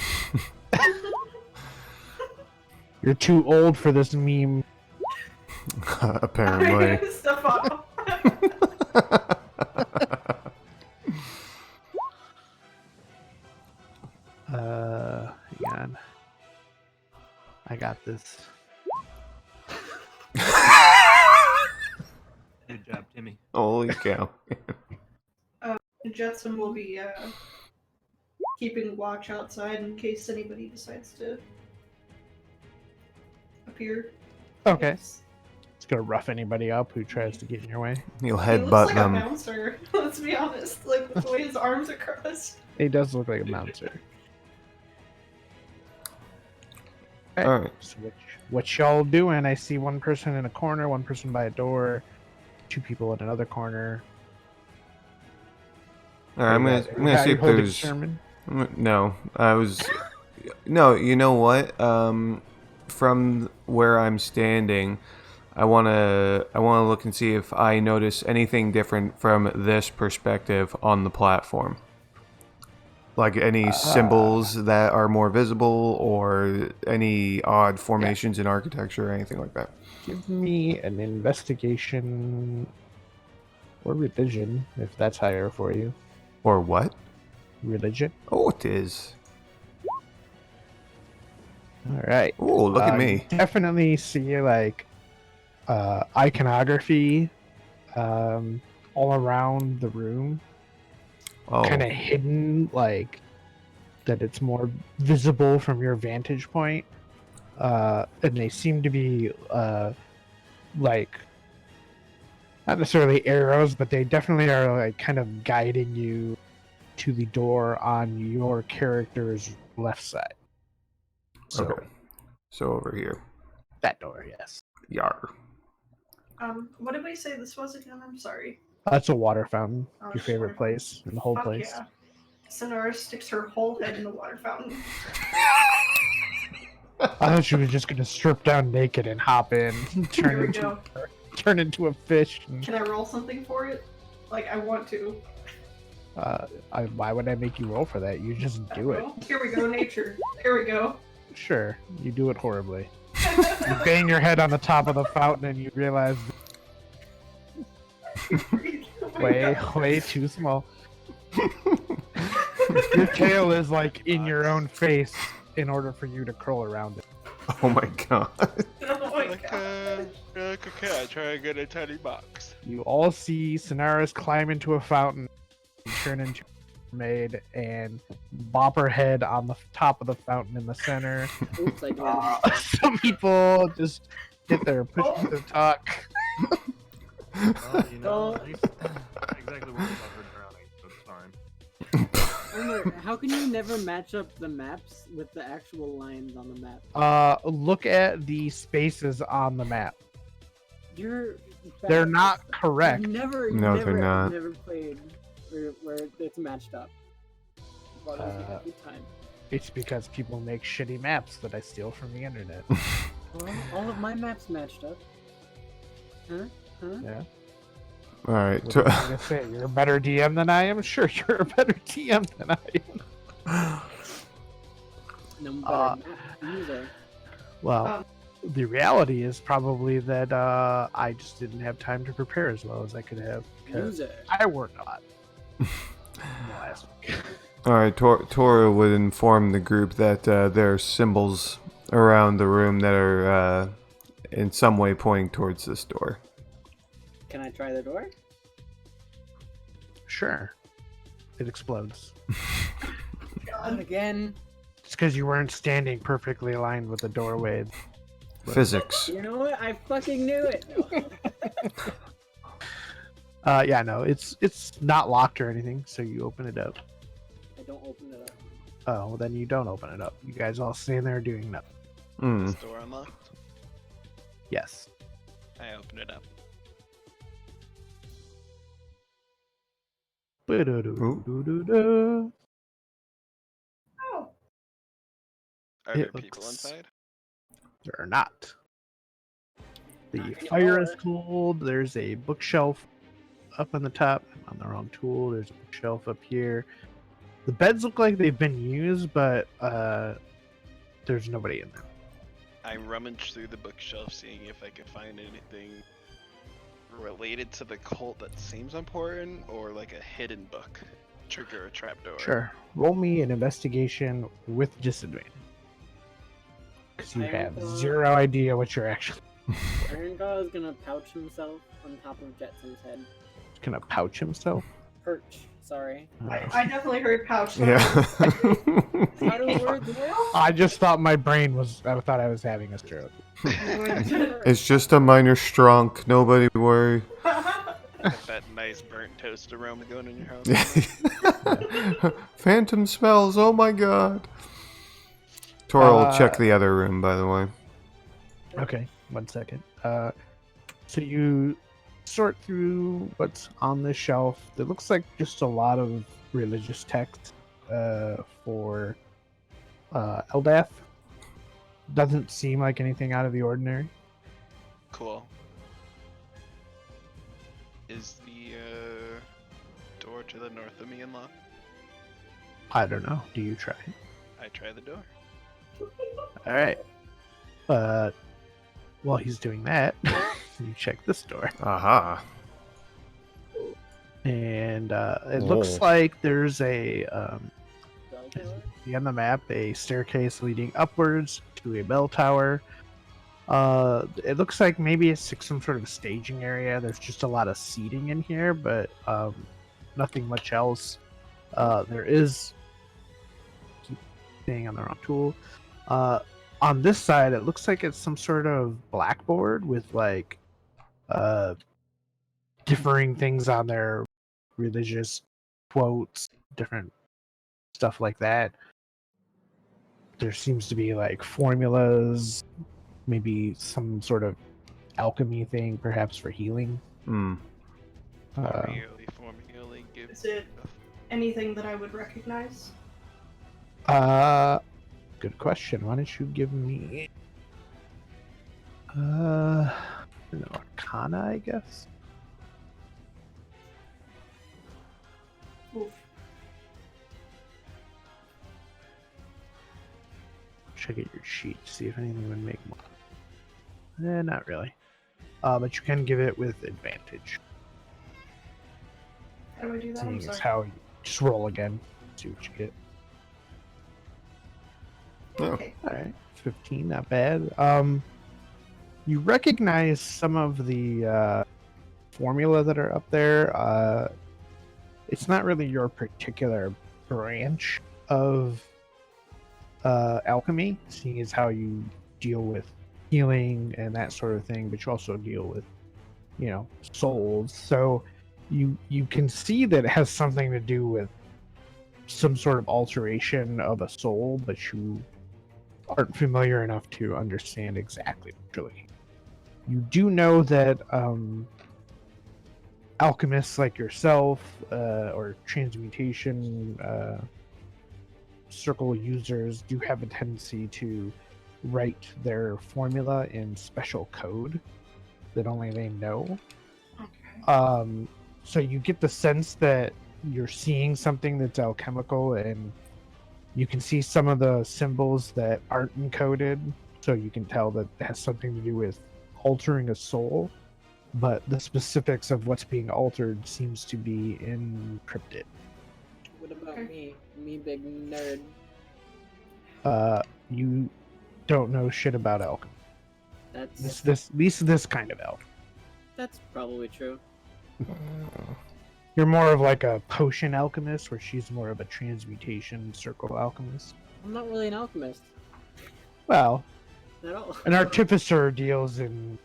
You're too old for this meme. Apparently. Stefano. Hang on. I got this. Good job, Timmy. Holy cow. Jetson will be keeping watch outside in case anybody decides to appear. Okay. Yes. It's gonna rough anybody up who tries to get in your way. You'll He looks headbutt like them. a bouncer. Let's be honest. Like with the way his arms are crossed. He does look like a bouncer. Okay. Alright. So what y'all doing? I see one person in a corner, one person by a door, two people in another corner. Alright, I'm gonna see if there's. No, I was. No, you know what? From where I'm standing, I wanna look and see if I notice anything different from this perspective on the platform. Like any symbols that are more visible, or any odd formations in architecture, or anything like that. Give me an investigation or religion, if that's higher for you. Or what? Religion. Oh, it is. All right. Oh, look at You me. definitely see like iconography all around the room, Oh, kind of hidden, like that it's more visible from your vantage point. And they seem to be like not necessarily arrows, but they definitely are like kind of guiding you to the door on your character's left side. So okay. So over here. that door, yes. Yar. What did we say this was again? I'm sorry. That's a water fountain. Oh, Your it's favorite water place in the whole Fuck place. yeah. Sonara sticks her whole head in the water fountain. I thought she was just gonna strip down naked and hop in, Here we go. turn into a fish. And, Can I roll something for it? Like, I want to. why would I make you roll for that? You just do it. Well, here we go, nature. There we go. Sure, you do it horribly. You bang your head on the top of the fountain and you realize way too small. Your tail is like in your own face in order for you to curl around it. Oh my god. Oh my Like god. a cat trying to get a tiny box. You all see Sonaris climb into a fountain, and turn into a mermaid, and bop her head on the top of the fountain in the center. Oops, I did. Some people just get their push to talk. Well, you know, Oh. at least not exactly what we thought we're drowning, so it's fine. Homer, how can you never match up the maps with the actual lines on the map? Look at the spaces on the map. You're They're bad. not correct. You've never, No, they're not. Never played where it's matched up. Well, that was every time. It's because people make shitty maps that I steal from the internet. Well, all of my maps matched up. Huh? Yeah. Alright. What am I gonna say? You're a better DM than I am? Sure, you're a better DM than I am. No better map user. Well, the reality is probably that I just didn't have time to prepare as well as I could have. 'Cause User. I worked a lot last week. Alright, Tora would inform the group that there are symbols around the room that are in some way pointing towards this door. Can I try the door? Sure. It explodes. Not again. It's because you weren't standing perfectly aligned with the doorway. Physics. You know what? I fucking knew it. Yeah, no, it's not locked or anything, so you open it up. I don't open it up. Oh, well, then you don't open it up. You guys all stand there doing nothing. Is the door unlocked? Yes. I open it up. Ba-da-doo-doo-doo-doo. Oh. Are It there people looks- inside? There are not. The Not fire is anymore. cold. There's a bookshelf up on the top. I'm on the wrong tool. There's a bookshelf up here. The beds look like they've been used, but there's nobody in them. I rummaged through the bookshelf, seeing if I could find anything related to the cult that seems important, or like a hidden book. Trigger a trapdoor. Sure. Roll me an investigation with disadvantage. Because you have zero idea what you're actually Erangel is gonna pouch himself on top of Jetson's head. gonna pouch himself. Perch, sorry. I definitely heard pouch. Yeah. How do words work? I just thought my brain was. I thought I was having a stroke. It's just a minor strunk. Nobody worry. Got that nice burnt toast aroma going in your house. Phantom smells. Oh my god. Tora will check Uh, the other room, by the way. Okay, 1 second. So you sort through what's on the shelf. It looks like just a lot of religious text for Eldath. Doesn't seem like anything out of the ordinary. Cool. Is the door to the north of me unlocked? I don't know. Do you try? I try the door. All right. While he's doing that, you check this door. Aha. And it looks like there's a on the map a staircase leading upwards to a bell tower. It looks like maybe it's like some sort of staging area. There's just a lot of seating in here, but nothing much else. There is keep staying on the wrong tool. On this side, it looks like it's some sort of blackboard with like differing things on there, religious quotes, different stuff like that. There seems to be like formulas, maybe some sort of alchemy thing, perhaps for healing. Hmm. Formulae, give Is it anything that I would recognize? Good question. Why don't you give me an Arcana, I guess? Oof. Check out your sheet, see if anything would make more. Not really. But you can give it with advantage. How do I do that? I'm Seeing as sorry. how you just roll again, see what you get. Okay. All right, 15, not bad. You recognize some of the formula that are up there. It's not really your particular branch of alchemy, seeing as how you deal with healing and that sort of thing, but you also deal with, souls. So you can see that it has something to do with some sort of alteration of a soul, but you aren't familiar enough to understand exactly what you're looking at. You do know that alchemists like yourself or transmutation circle users do have a tendency to write their formula in special code that only they know. Okay. So you get the sense that you're seeing something that's alchemical, and you can see some of the symbols that aren't encoded, so you can tell that it has something to do with altering a soul, but the specifics of what's being altered seems to be encrypted. What about me? Me, big nerd. You don't know shit about alchemy. That's At least this kind of alchemy. that's probably true. You're more of like a potion alchemist, where she's more of a transmutation circle alchemist. I'm not really an alchemist Well, at all. an artificer deals in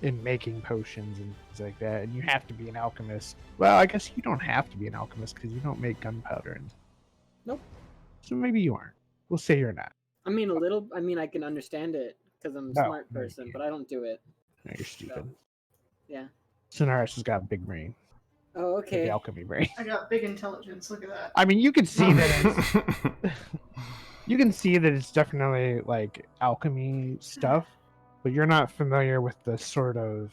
making potions and things like that, and you have to be an alchemist. Well, I guess you don't have to be an alchemist because you don't make gunpowder. And... Nope. So maybe you aren't. We'll say you're not. I mean, I can understand it because I'm a No, smart no, you person, can't. but I don't do it. No, you're stupid. Yeah. Sonaris has got a big brain. Oh, Like the okay. alchemy brain. I got big intelligence. Look at that. I mean, you can see that it's you can see that it's definitely like alchemy stuff, but you're not familiar with the sort of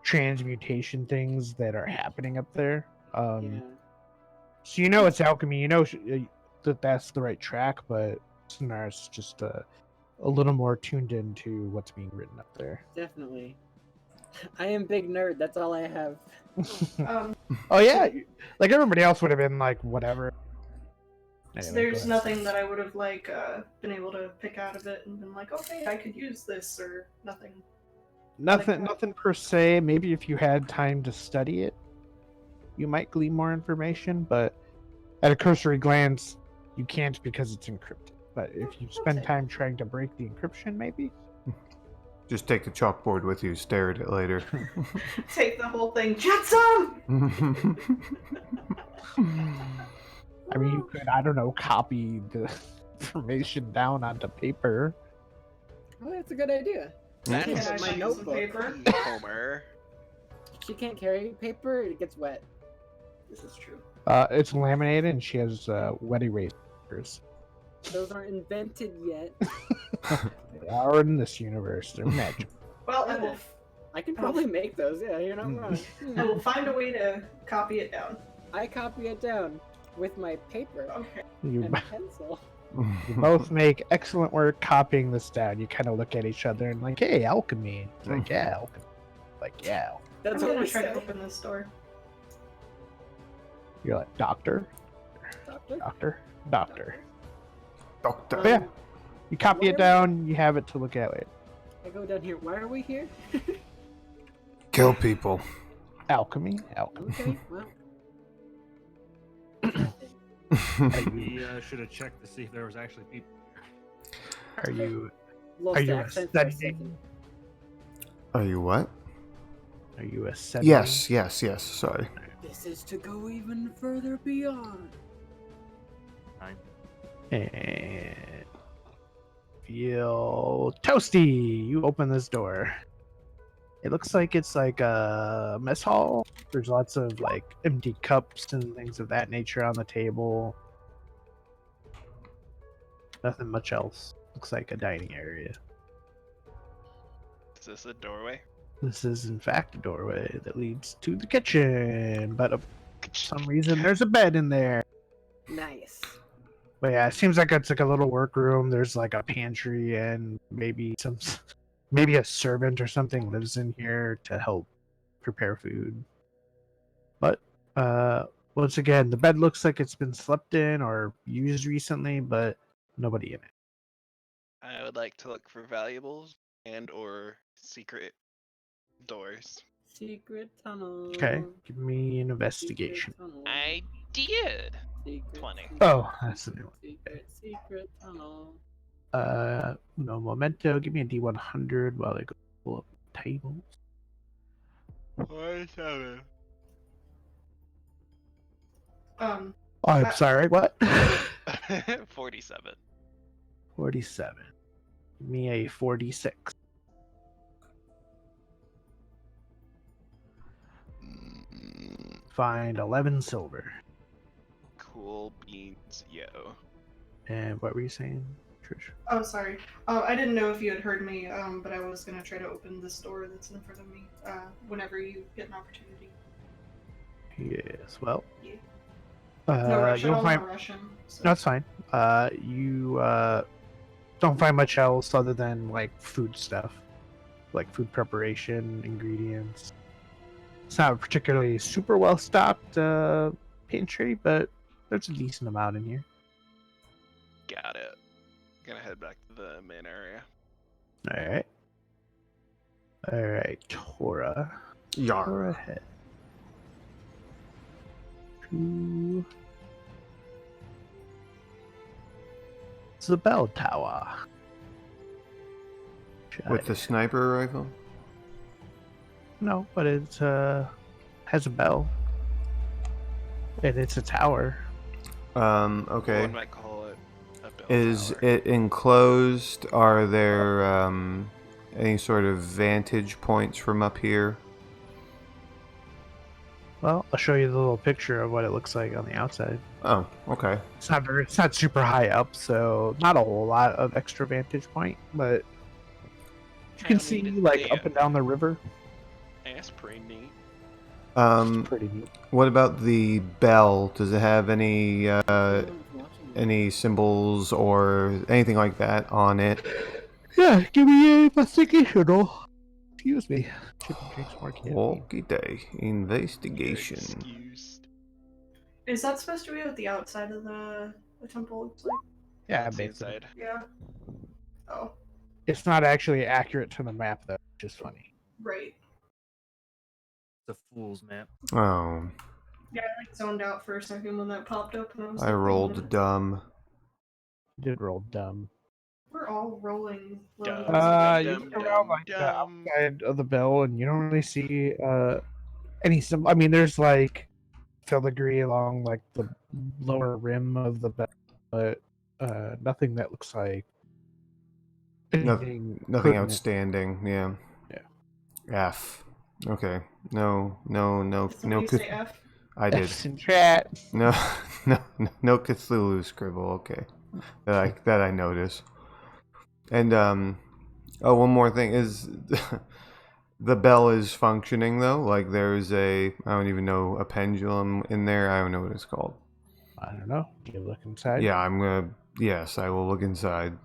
transmutation things that are happening up there. Yeah. So you know it's alchemy. You know that that's the right track, but Sonaris is just a a little more tuned into what's being written up there. Definitely. I am big nerd. That's all I have. Oh yeah, like everybody else would have been like whatever. So Anyway, there's go ahead. nothing that I would have like been able to pick out of it and been like, okay, I could use this or nothing. Nothing per se. Maybe if you had time to study it, you might glean more information. But at a cursory glance, you can't because it's encrypted. But if you spend Okay. time trying to break the encryption, maybe. Just take the chalkboard with you. Stare at it later. Take the whole thing, Jetsam! I mean, you could, I don't know, copy the information down onto paper. Oh, that's a good idea. That Can is I my use the notebook. paper? Homer. She can't carry paper. It gets wet. This is true. It's laminated, and she has wet erasers. Those aren't invented yet. They are in this universe. They're magic. Well, I can probably make those. Yeah, you're not wrong. I will find a way to copy it down. I copy it down with my paper Okay. You, and pencil. you both make excellent work copying this down. You kind of look at each other and like, "Hey, alchemy." It's like, "Yeah, alchemy." Like, "Yeah." That's I'm what gonna we try to say. open this door. You're like, "Doctor, Doctor? doctor, doctor." Doctor. But yeah, you copy it down. You have it to look at later. I go down here. Why are we here? Kill people. Alchemy, alchemy. Okay, well. We should have checked to see if there was actually people. Are you Lost Are you accent for a studying? second. Are you what? Are you ascending? Yes, yes, yes. Sorry. This is to go even further beyond. And feel toasty. You open this door. It looks like it's like a mess hall. There's lots of like empty cups and things of that nature on the table. Nothing much else. Looks like a dining area. Is this a doorway? This is in fact a doorway that leads to the kitchen, but for some reason there's a bed in there. Nice. But yeah, it seems like it's like a little workroom. There's like a pantry and maybe maybe a servant or something lives in here to help prepare food. But once again, the bed looks like it's been slept in or used recently, but nobody in it. I would like to look for valuables and or secret doors. Secret tunnel. Okay, give me an investigation. Secret tunnel. I did. Secret, 20. Oh, that's the new one. Secret tunnel. No memento. Give me a D100 while I go pull up the tables. 47. Oh, I'm sorry. What? 47. 47. Give me a 46. Find 11 silver. Cool beans, yo. And what were you saying, Trish? Oh, sorry. I didn't know if you had heard me, but I was gonna try to open this door that's in front of me whenever you get an opportunity. Yes. Well. Yeah. No rush at you'll all, find. no Russian. So. No, it's fine. You don't find much else other than like food stuff, like food preparation, ingredients. It's not a particularly super well stocked pantry, but there's a decent amount in here. Got it. Gonna head back to the main area. All right, Tora. Yar. Tora ahead. To the bell tower. With the sniper rifle? No, but it has a bell. And it's a tower. Okay. One might call it a bell Is tower. it enclosed? Are there any sort of vantage points from up here? Well, I'll show you the little picture of what it looks like on the outside. Oh, okay. It's not super high up, so not a whole lot of extra vantage point, but you can see like up and down the river. That's pretty neat. It's pretty neat. What about the bell? Does it have any Everyone's watching me. symbols or anything like that on it? Yeah, give me a investigation. Excuse me. Chicken drinks more caffeine. Okie day. Investigation. Excused. Is that supposed to be what the outside of the temple looks like? Yeah, That's the basically. inside. Yeah. Oh, It's not actually accurate to the map, though, which is funny. right. It's a fool's map. Oh, Yeah, I like zoned out for a second when that popped up, and I was I like, wait a rolled minute. dumb. Did roll dumb. We're all rolling low. Dumb. You Dum, look dum, around like the dum. outside of the bell, and you don't really see any symbol. I mean, there's like filigree along like the lower rim of the bell, but nothing that looks like anything. Nothing pertinent. outstanding. Yeah. Yeah. F. Okay. No. Did somebody say F? I did. F's in chat. No no Cthulhu scribble, okay. That I notice. And oh, one more thing is the bell is functioning though. Like there's I don't even know, a pendulum in there. I don't know what it's called. I don't know. Do you look inside? Yeah, yes, I will look inside.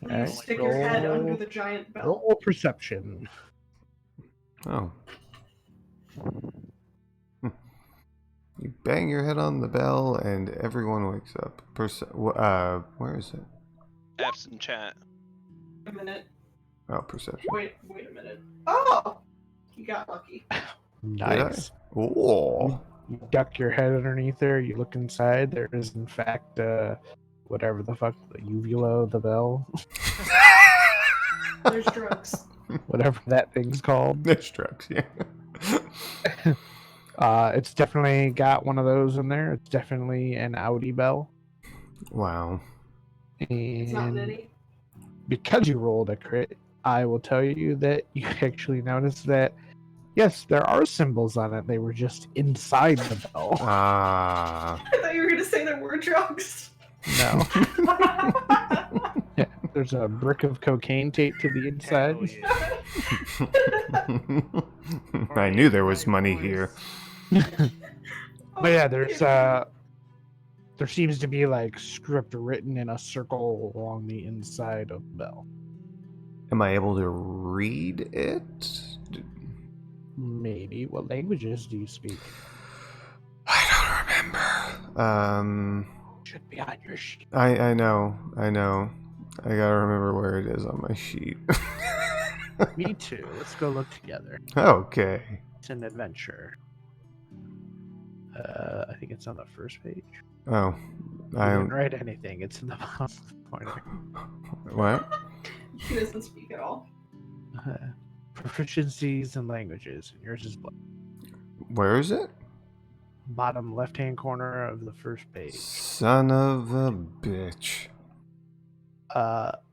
Will you Alright, stick your head roll- under the giant bell? Roll perception. Oh. You bang your head on the bell and everyone wakes up. Where is it? F's in chat. A minute. Oh, perception. Wait a minute. Oh! You got lucky. Nice. Oh. You duck your head underneath there. You look inside. There is, in fact, whatever the fuck, the uvula of the bell, There's drugs. whatever that thing's called. There's drugs, yeah. It's definitely got one of those in there. It's definitely an Audi bell. Wow. It's not And nitty. because you rolled a crit, I will tell you that you actually noticed that, yes, there are symbols on it. They were just inside the bell. Ah. I thought you were gonna say there were drugs. No. Yeah, there's a brick of cocaine taped to the inside. Hell yeah. I knew there was money here. But yeah, there seems to be like script written in a circle along the inside of the bell. Am I able to read it? Maybe. What languages do you speak? I don't remember. Should be on your sheet. I know. I gotta remember where it is on my sheet. Me too. Let's go look together. Okay. It's an adventure. I think it's on the first page. Oh. I I didn't write anything. It's in the bottom corner. What? He doesn't speak at all. Proficiencies in languages. And yours is Where is it? bottom left-hand corner of the first page. Son of a bitch.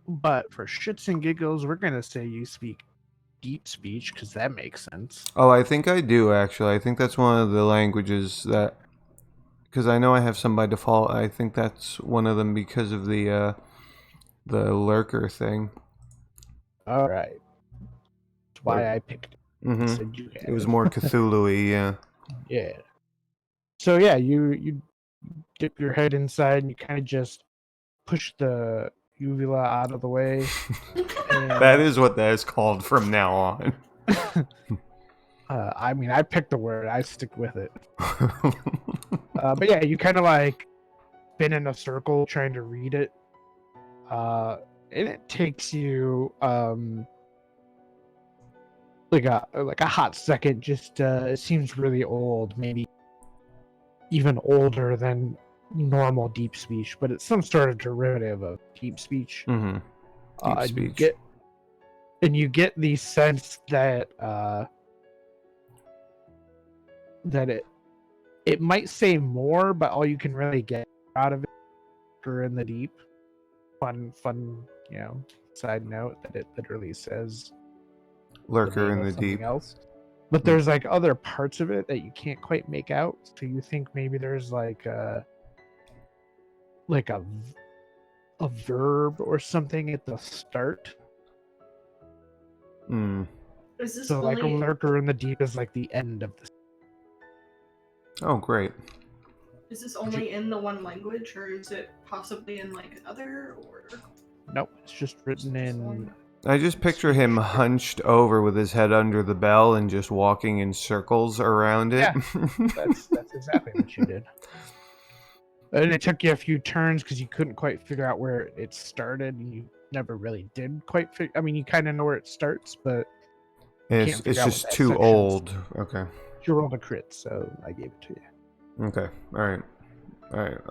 But for shits and giggles, we're gonna say you speak deep speech because that makes sense. Oh, I think I do actually. I think that's one of the languages that, because I know I have some by default. I think that's one of them because of the lurker thing. All right. That's why I picked it. I Mm-hmm. said you had It was more Cthulhu-y, yeah. Yeah. So yeah, you dip your head inside and you kind of just push the uvula out of the way. And, That is what that is called from now on. I mean, I picked the word. I stick with it. But yeah, you kind of like spin in a circle trying to read it. And it takes you like a hot second. Just it seems really old, maybe even older than normal deep speech, but it's some sort of derivative of deep speech. Mm-hmm. And speech. you get the sense that that it might say more, but all you can really get out of it are in the deep. Fun, side note that it literally says the Lurker name in of the something deep. else. But there's like other parts of it that you can't quite make out. So you think maybe there's like a verb or something at the start. Mm. Is this So like a only lurker in the deep is like the end of the. Oh, great. in the one language, or is it possibly in like another? Or Nope, it's just written in I just picture him hunched over with his head under the bell and just walking in circles around it. Yeah. That's exactly what you did. And it took you a few turns because you couldn't quite figure out where it started. And you never really did quite figure. I mean, you kind of know where it starts, but It's can't figure out just what that too section's- old. Okay. you rolled a crit, so I gave it to you. Okay. All right.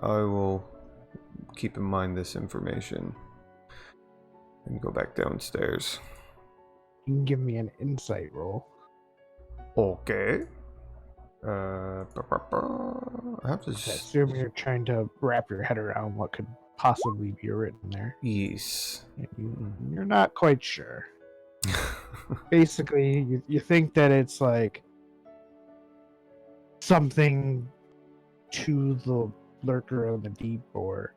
I will keep in mind this information and go back downstairs. You can give me an insight roll. Okay. I have to. I assume you're trying to wrap your head around what could possibly be written there. Yes. You're not quite sure. Basically, you think that it's like something to the lurker in the deep, or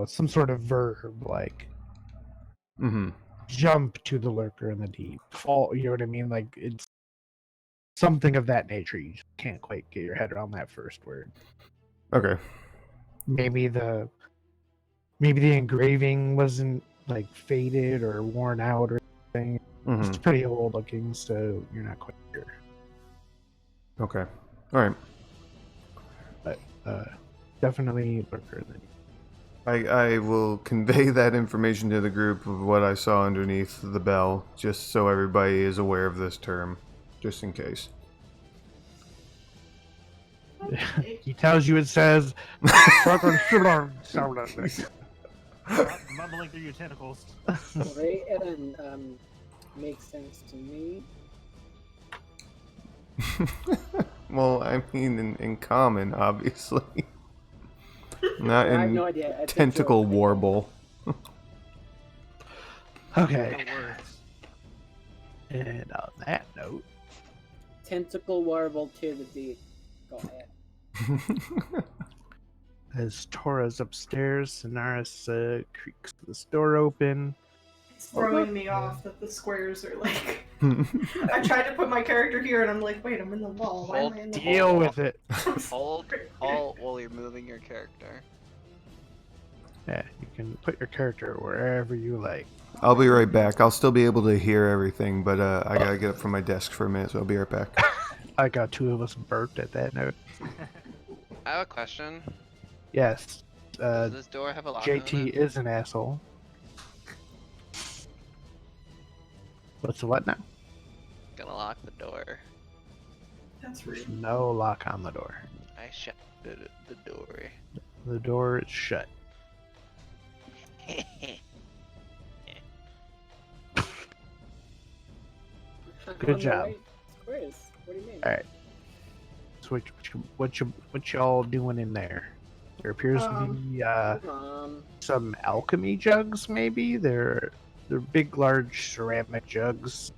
some sort of verb like Mm-hmm. jump to the lurker in the deep, fall. You know what I mean? Like it's something of that nature. You just can't quite get your head around that first word. Okay. Maybe the engraving wasn't like faded or worn out or anything. Mm-hmm. It's pretty old looking, so you're not quite sure. Okay. All right. But definitely lurker in the deep. I will convey that information to the group of what I saw underneath the bell, just so everybody is aware of this term, just in case. He tells you it says Mumbling through your tentacles. Right, and makes sense to me. Well, I mean, in common, obviously. Not I have in no idea. I think tentacle you're- warble. okay. No words. And on that note, Tentacle warble to the deep. Go ahead. as Tora's upstairs, Sonaris creaks this door open. It's throwing me off that the squares are like. I tried to put my character here, and I'm like, wait, I'm in the wall. Why am I in the Deal wall? with it. Hold alt while you're moving your character. Yeah, you can put your character wherever you like. I'll be right back. I'll still be able to hear everything, but I gotta get up from my desk for a minute, so I'll be right back. I got two of us burped at that note. I have a question. Yes, Does this door have a lock on JT it? is an asshole. What's the what now? Gonna lock the door. That's rude. No lock on the door. I shut the door. The door is shut. Good On the job. right squares. What do you mean? Alright. So what y'all doing in there? There appears to be some alchemy jugs, maybe. They're big, large ceramic jugs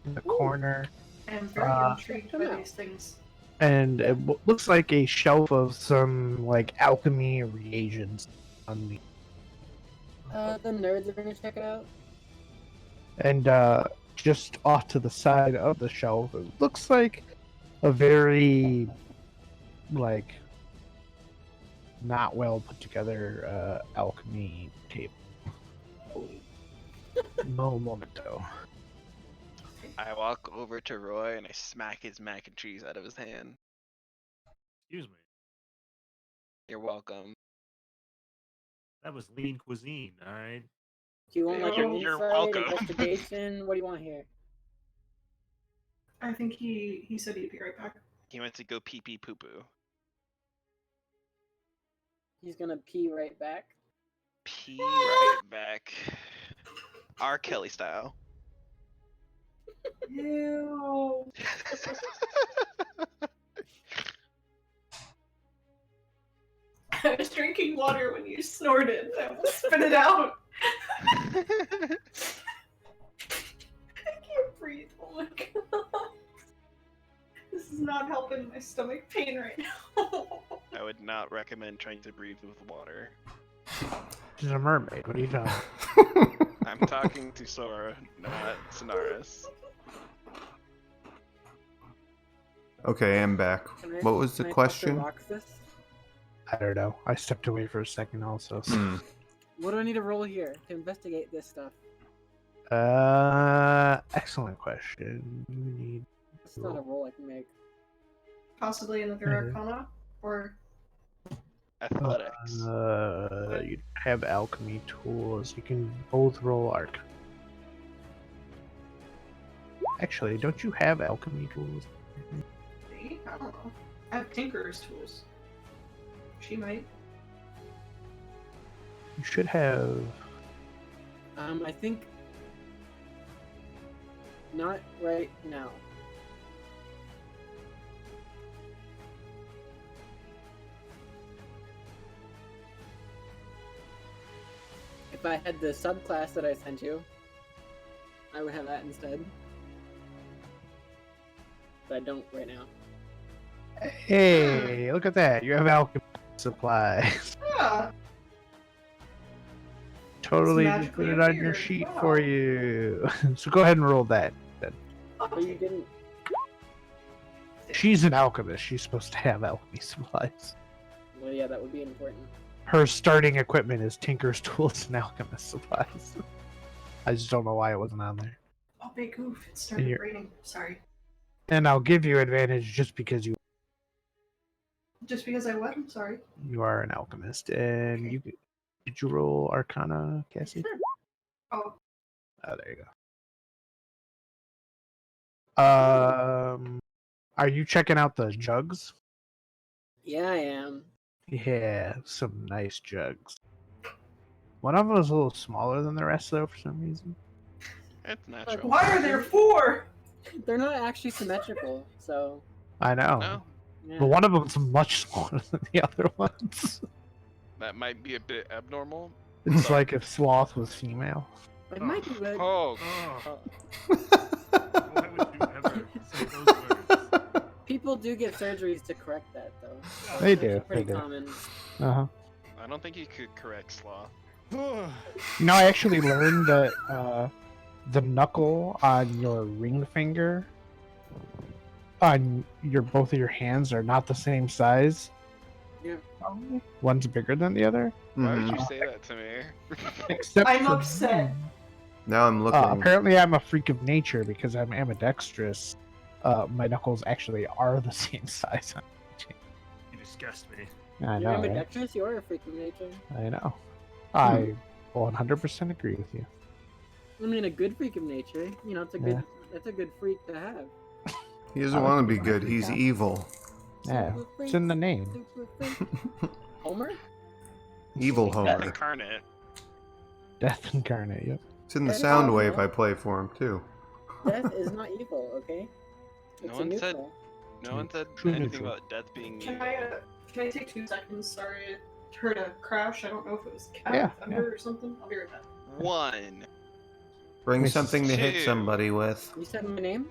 in the corner, I'm very intrigued by these things. and it looks like a shelf of some like alchemy reagents on the. The nerds are gonna check it out. And just off to the side of the shelf, it looks like a very like not well put together alchemy table. No momento. I walk over to Roy and I smack his mac and cheese out of his hand. Excuse me. You're welcome. That was lean cuisine, alright? Do you want like an You're insight, welcome. investigation? What do you want here? I think he said he'd be right back. He went to go pee pee poo poo. He's gonna pee right back. Pee right back. R. Kelly style. Ew. I was drinking water when you snorted. I almost spit it out. I can't breathe. Oh my god. This is not helping my stomach pain right now. I would not recommend trying to breathe with water. She's a mermaid. What are you doing? I'm talking to Sora, not Sonaris. Okay, I'm back. Can I- What was the can I talk to question? Roxas? I don't know. I stepped away for a second also. Hmm. What do I need to roll here to investigate this stuff? Excellent question. You need It's not a roll I can make. Possibly another Mhm. Arcana, or Athletics. you have alchemy tools. You can both roll arc. Actually, don't you have alchemy tools? maybe? I don't know. I have Tinker's tools. She might. You should have. I think not right now. If I had the subclass that I sent you, I would have that instead. But I don't right now. Hey, look at that! You have alchemy supplies. Yeah. Totally just magically put it on your appeared. sheet Wow. for you. So go ahead and roll that. But you didn't. She's an alchemist. She's supposed to have alchemy supplies. Well, yeah, that would be important. Her starting equipment is Tinker's tools and alchemist supplies. I just don't know why it wasn't on there. Oh, big oof. It started Here. raining. Sorry. And I'll give you advantage just because Just because I what? I'm sorry. you are an alchemist. And Okay. you did you roll Arcana, Cassie? Oh, Oh, there you go. Are you checking out the jugs? Yeah, I am. Yeah, some nice jugs. One of them is a little smaller than the rest, though, for some reason. It's natural. why are there 4? They're not actually symmetrical, so I know. No, yeah. But one of them's much smaller than the other ones. That might be a bit abnormal. It's like if Sloth was female. It might be good. Oh, Oh, why would you ever say those words? People do get surgeries to correct that, though. They It's do. Pretty They do. common. Uh-huh. I don't think you could correct Sloth. You know, I actually learned that the knuckle on your ring finger on your both of your hands are not the same size. Yeah. One's bigger than the other. Why would Mhm. you say that to me? Except I'm for upset. Now I'm looking. apparently, I'm a freak of nature because I'm ambidextrous. My knuckles actually are the same size. You disgust me. I You're know. Right? ambidextrous, you're a freak of nature. I know. I 100% agree with you. I mean, a good freak of nature. You know, it's a good. That's a good freak to have. He doesn't want to be good. He's evil. Yeah, Super it's in the freak, name. super freak. Homer? Evil Death Homer. incarnate. Death incarnate. Yep. It's in the Death sound is wave not- I play for him too. Death is not evil, okay? No It's a one said- neutral. No one said True anything neutral. about death being Can evil. I take 2 seconds? Sorry, I heard a crash. I don't know if it was cat Yeah, thunder or something. I'll be right back. One. Bring Mrs. something to hit Two. somebody with. You said my name?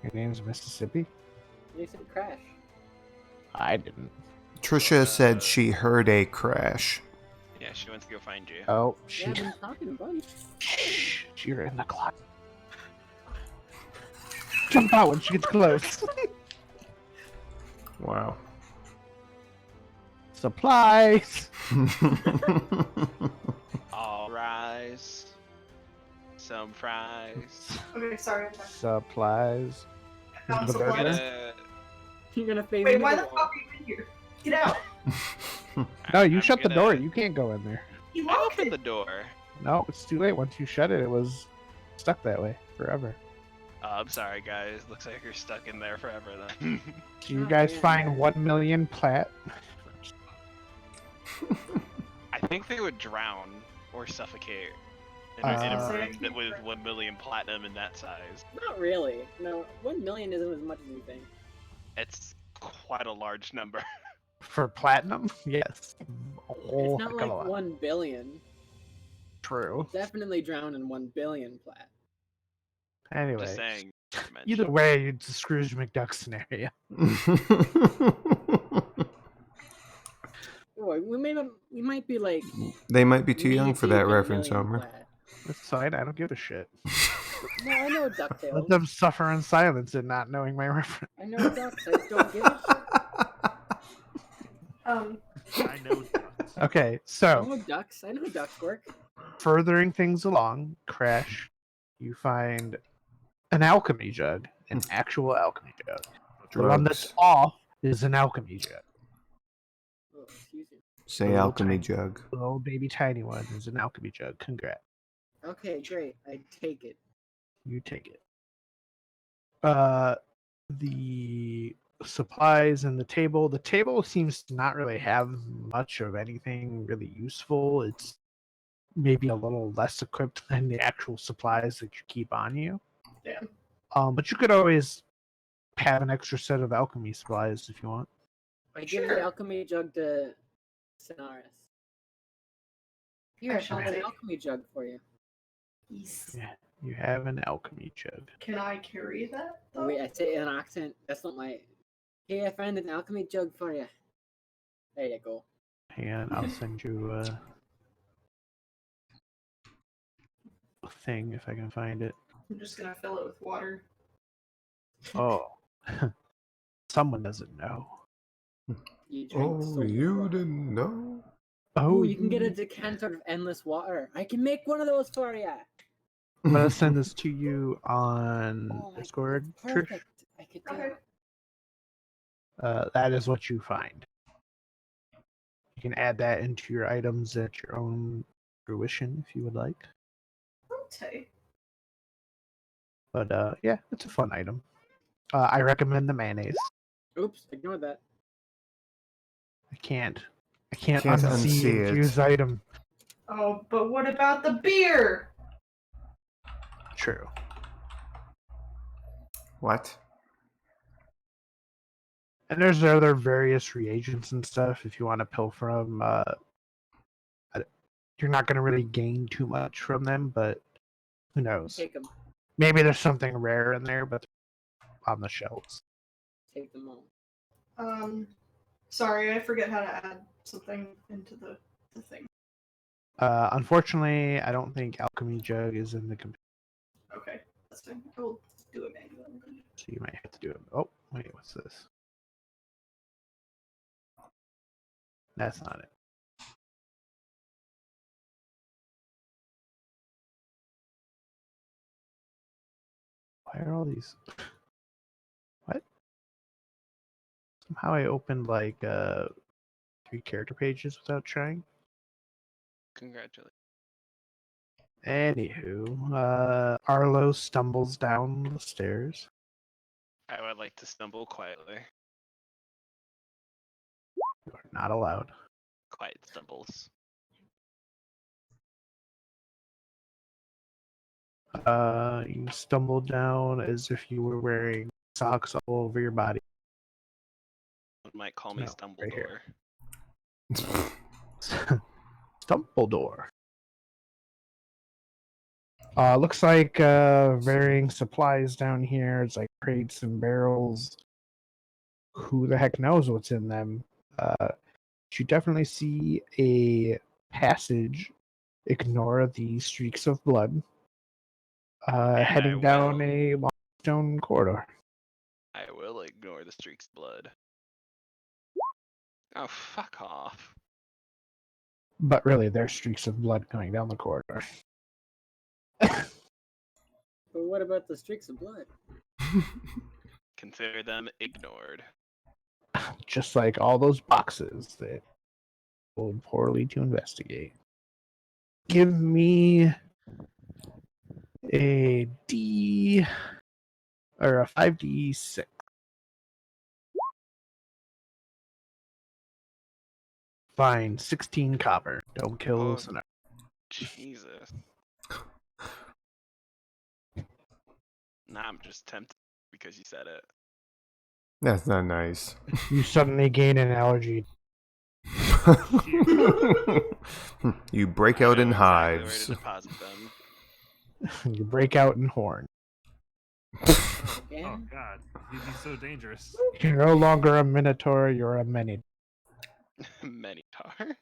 Your name's Mississippi? You said crash. I didn't. Trisha said she heard a crash. Yeah, she wants to go find you. Oh, Yeah, she. I've been talking a bunch. Shh, you're in the closet. Jump out when she gets close. Wow. Supplies. All rise. Some fries. Okay, sorry. I'm back. Supplies. Found The supplies. burger? Gonna- You're gonna phase Wait, me why to the the fuck are you in here? Get out! No, you I'm shut the gonna- door. You can't go in there. You I locked opened it! the door. No, it's too late. Once you shut it, it was stuck that way forever. Oh, I'm sorry, guys. Looks like you're stuck in there forever then. So you Oh, guys man. find 1 million plat. I think they would drown or suffocate in a Uh, room that with 1 million platinum in that size. Not really. No, 1 million isn't as much as you think. It's quite a large number. For platinum? Yes. A whole It's not heck of a like lot. 1 billion. True. Definitely drown in 1 billion plat. Anyway. Just saying. Either way, it's a Scrooge McDuck scenario. Boy, we might be like. They might be too young for knee-deep that in reference, million Homer. plat. That's fine. I don't give a shit. No, I know Let DuckTales. them suffer in silence and not knowing my reference. I know ducks. I just don't give a shit. I know ducks. Okay, I so know ducks. I know how ducks work. furthering things along, Crash, you find an alchemy jug, an actual alchemy jug. The one that's Drugs. off is an alchemy jug. Oh, excuse me. Say Little alchemy tiny- jug. The little baby tiny one is an alchemy jug. Congrats. Okay, great. I take it. You take it. The supplies and the table. The table seems to not really have much of anything really useful. It's maybe a little less equipped than the actual supplies that you keep on you. Damn. But you could always have an extra set of alchemy supplies if you want. I give Sure. the alchemy jug to Sonaris. Here, I shall found an take. alchemy jug for you. Yes. Yeah, you have an alchemy jug. Can I carry that? Oh, Though? wait, I say it in an accent. That's not my. Hey, I found an alchemy jug for you. There you go. Hang on, I'll send you a thing if I can find it. I'm just gonna fill it with water. Oh, someone doesn't know. You drink so much water. didn't know? Oh, you can get a decanter of endless water. I can make one of those for you. I'm gonna send this to you on Oh my Discord, God, Trish. perfect. I could do Okay. it. That is what you find. You can add that into your items at your own fruition if you would like. Okay. But yeah, it's a fun item. I recommend the mayonnaise. Oops, ignore that. I can't Can't unsee unsee it. infused item. Oh, but what about the beer? True. What? And there's other various reagents and stuff if you want to pill from. You're not going to really gain too much from them, but who knows? Take them. Maybe there's something rare in there, but on the shelves. Take them all. Sorry, I forget how to add something into the thing. Unfortunately, I don't think Alchemy Jug is in the computer, Okay, that's fine. I will do it manually. so you might have to do it. Oh, wait, what's this? That's not it. Why are all these? What? Somehow I opened like 3 character pages without trying. Congratulations. Anywho, Arlo stumbles down the stairs. I would like to stumble quietly. You are not allowed. Quiet stumbles. You stumble down as if you were wearing socks all over your body. One might call me No, right here. Stumbledore. Stumbledore. Looks like varying supplies down here. It's like crates and barrels. Who the heck knows what's in them? You definitely see a passage. Ignore the streaks of blood. Heading down a long stone corridor. I will ignore the streaks of blood. Oh, fuck off. But really, there's streaks of blood going down the corridor. But what about the streaks of blood? Consider them ignored. Just like all those boxes that rolled poorly to investigate. Give me a D or a 5d6. Fine, 16 copper. Don't kill Oh. Sonaris. Jesus. Nah, I'm just tempted because you said it. That's not nice. You suddenly gain an allergy. You break I out know in exactly hives. Where to deposit them. You break out in horn. Oh Again? god, you'd be so dangerous. You're no longer a minotaur, you're a many. Minotaur.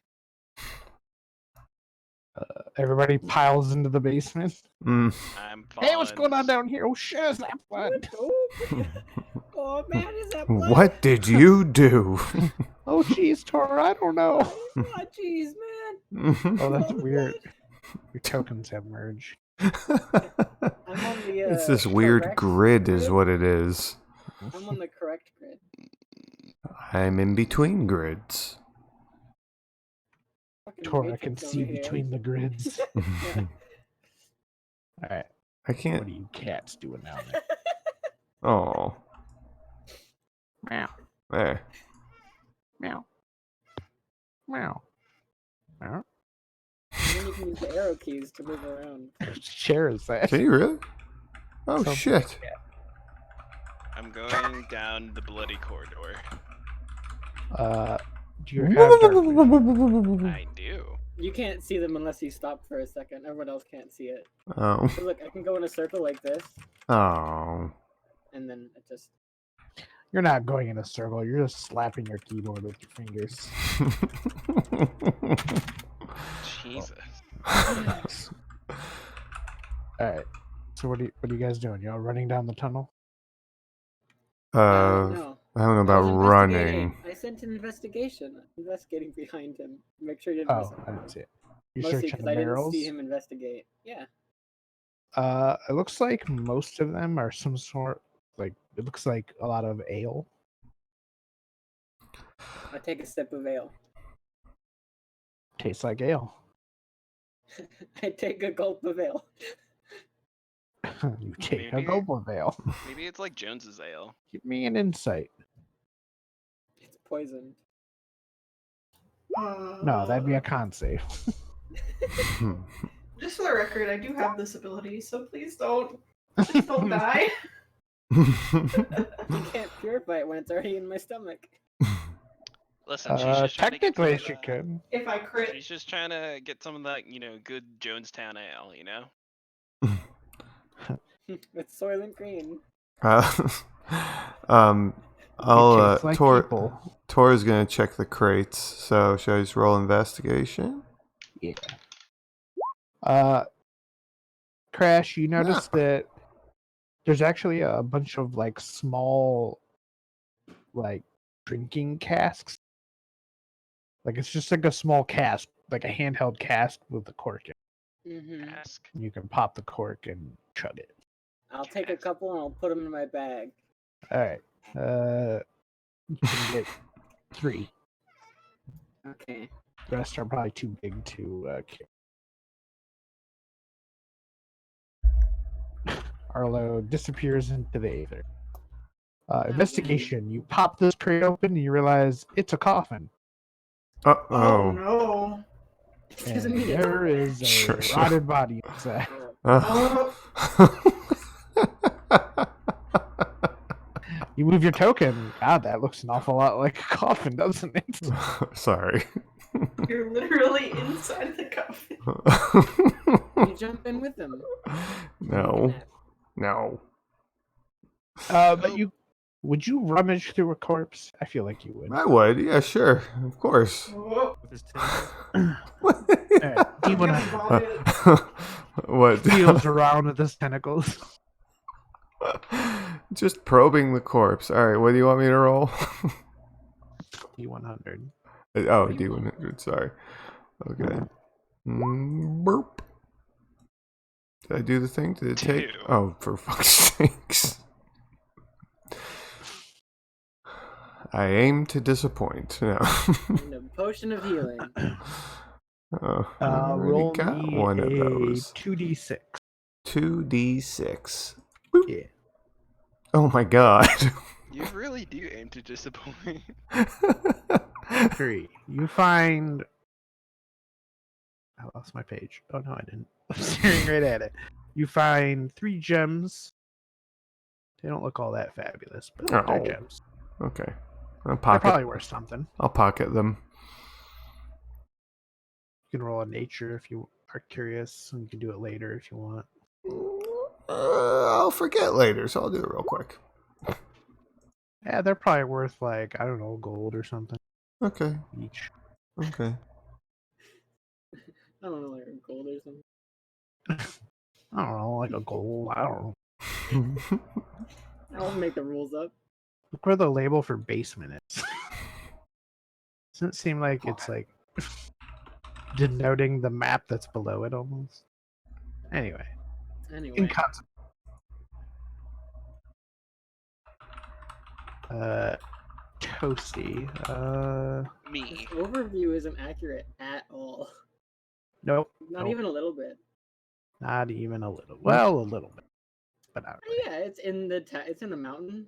Everybody piles into the basement. Mm. I'm Hey, what's falling. going on down here? Oh shit, is that blood? Oh man, is that blood? What did you do? Oh jeez, Tor, I don't know. Oh jeez, man. Oh, that's weird. Your tokens have merged. I'm on the. It's this weird correct grid, is what it is. I'm on the correct grid. I'm in between grids. Fucking Tora can Matrix over see here. between the grids. Yeah. All right. I What can't. are you cats doing down there? Oh, Meow. there. Meow. Meow. Meow. And then you can use the arrow keys to move around. Chair is that? Can you really? Oh Something shit! like that. I'm going down the bloody corridor. Do you have dark vision? I do. You can't see them unless you stop for a second. Everyone else can't see it. Oh, So look, I can go in a circle like this, oh. and then it just. You're not going in a circle. You're just slapping your keyboard with your fingers. Jesus. All right. So what are you guys doing? Y'all running down the tunnel? No. I don't know I about was running. investigating. I sent an investigation, investigating behind him. Make sure he didn't miss Oh, him. I didn't see it. You're Mostly searching because the I didn't barrels. see him investigate. Yeah. It looks like most of them are some sort like it looks like a lot of ale. I take a sip of ale. Tastes like ale. I take a gulp of ale. You take a Maybe- gulp of ale. Maybe it's like Jones's ale. Give me an insight. It's poisoned. No, that'd be a con save. Just for the record, I do have this ability, so please don't die. You can't purify it when it's already in my stomach. Listen, she's just trying to get some Technically, of she that- could. If I crit, She's just trying to get some of that, good Jonestown ale, It's Soylent Green. I'll tastes like Tor people. Tor's gonna check the crates. So should I just roll investigation? Yeah. Crash, you notice that there's actually a bunch of like small, like drinking casks. Like it's just like a small cask, like a handheld cask with a cork in it. Mm-hmm. Ask. You can pop the cork and chug it. I'll take a couple and I'll put them in my bag. All right. You can get 3. Okay. The rest are probably too big to carry. Arlo disappears into the aether. Investigation. You pop this crate open and you realize it's a coffin. oh Oh. no. Doesn't And mean it's there is a Sure. rotted body inside. Oh, You move your token. God, that looks an awful lot like a coffin, doesn't it? Sorry. you're literally inside the coffin. You jump in with them. No. No. But would you rummage through a corpse? I feel like you would. I would. Yeah, sure. Of course. Whoa. With his tentacles. Alright, I'm Demon gonna Hunter vomit. What? feels around with his tentacles. Just probing the corpse. All right. What do you want me to roll? D100. Oh, D100. Sorry. Okay. Burp. Did I do the thing? Did it take? Two. Oh, for fuck's sakes. I aim to disappoint. No. And a potion of healing. Oh, I already Roll got me one of a those. 2d6. 2d6. Yeah. Oh my god. You really do aim to disappoint. 3. You find. I lost my page. Oh no, I didn't. I'm staring right at it. You find 3 gems. They don't look all that fabulous, but Oh. they're gems. Okay. I'll They're pocket. probably worth something. I'll pocket them. You can roll a nature if you are curious, and you can do it later if you want. I'll forget later, so I'll do it real quick. Yeah, they're probably worth like, I don't know, gold or something Okay. each. Okay. I don't know, like a gold or something. I don't know, like a gold. I don't know. I'll make the rules up. Look where the label for basement is. Doesn't it seem like it's like denoting the map that's below it almost. Anyway, Anyway, inconsequential. Toasty. this Me. overview isn't accurate at all. Nope. Not nope, even a little bit. Not even a little. Well, a little bit, but not really. Yeah, it's in the it's in the mountain.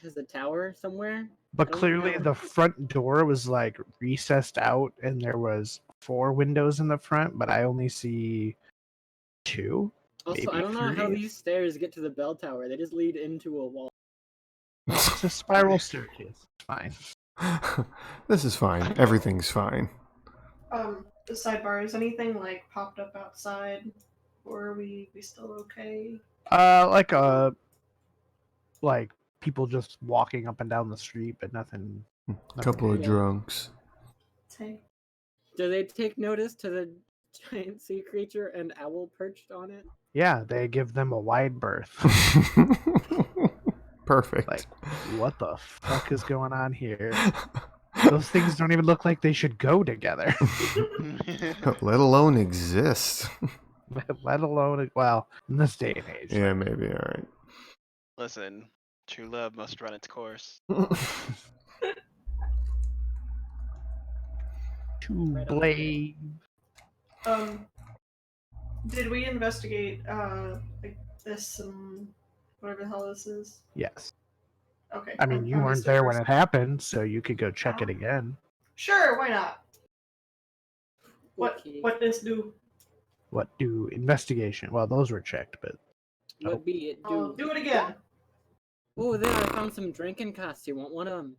Has a tower somewhere. But I don't clearly, know. the front door was like recessed out, and there was 4 windows in the front, but I only see 2. Also, I maybe don't know how 3. these stairs get to the bell tower. They just lead into a wall. It's a spiral staircase. It's fine. This is fine. Everything's fine. The sidebar, is anything like popped up outside? Or are we still okay? Like people just walking up and down the street, but nothing. A couple of Yeah. drunks. Hey. Do they take notice to the giant sea creature and owl perched on it? Yeah, they give them a wide berth. Perfect. Like, what the fuck is going on here? Those things don't even look like they should go together. Let alone exist. Let alone, well, in this day and age. Yeah, maybe. All right. Listen, true love must run its course. To Right on. blade. Did we investigate like this whatever the hell this is? Yes. Okay. I mean, you I'm weren't Mr. there when First. it happened, so you could go check it again. Sure, why not? Okay. What this do? What do investigation? Well, those were checked, but What be it I'll do? do it again. Oh, there! I found some drinking cups. You want one of them?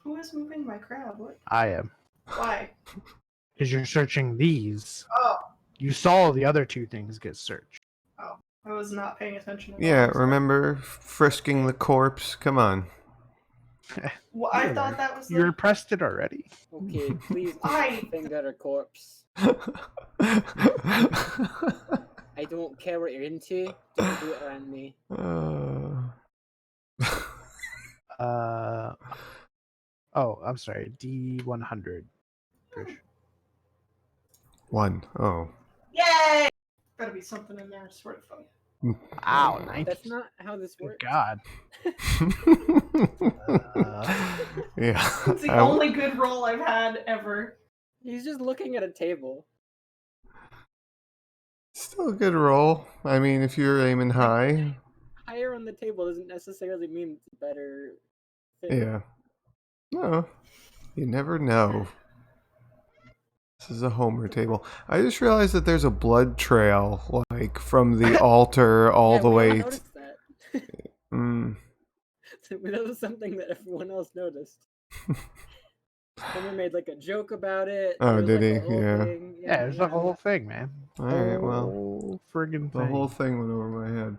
Who is moving my crab? What? I am. Why? Because you're searching these. Oh, You saw the other 2 things get searched. I was not paying attention. At Yeah, all, so- remember frisking the corpse? Come on. Well, I You thought were- that was You the. repressed it already. Okay, please I- don't finger a corpse. I don't care what you're into. Don't do it around me. Oh, I'm sorry. D100. Trish. 1. Oh. Yay! Better be something in there. I swear to fuck. Ow, 90. That's not how this Good works. God. Yeah. It's the only good roll I've had ever. He's just looking at a table. Still a good roll. I mean, if you're aiming high. Higher on the table doesn't necessarily mean it's better. Fit. Yeah. No. You never know. This is a Homer table. I just realized that there's a blood trail, like, from the altar all Yeah, the we all way. noticed that. Mm. That was something that everyone else noticed. Someone made like a joke about it. Oh, there was, did like, a he? whole Yeah. thing. Yeah, it's the whole thing, man. All right, well, Whole friggin' the thing. whole thing went over my head.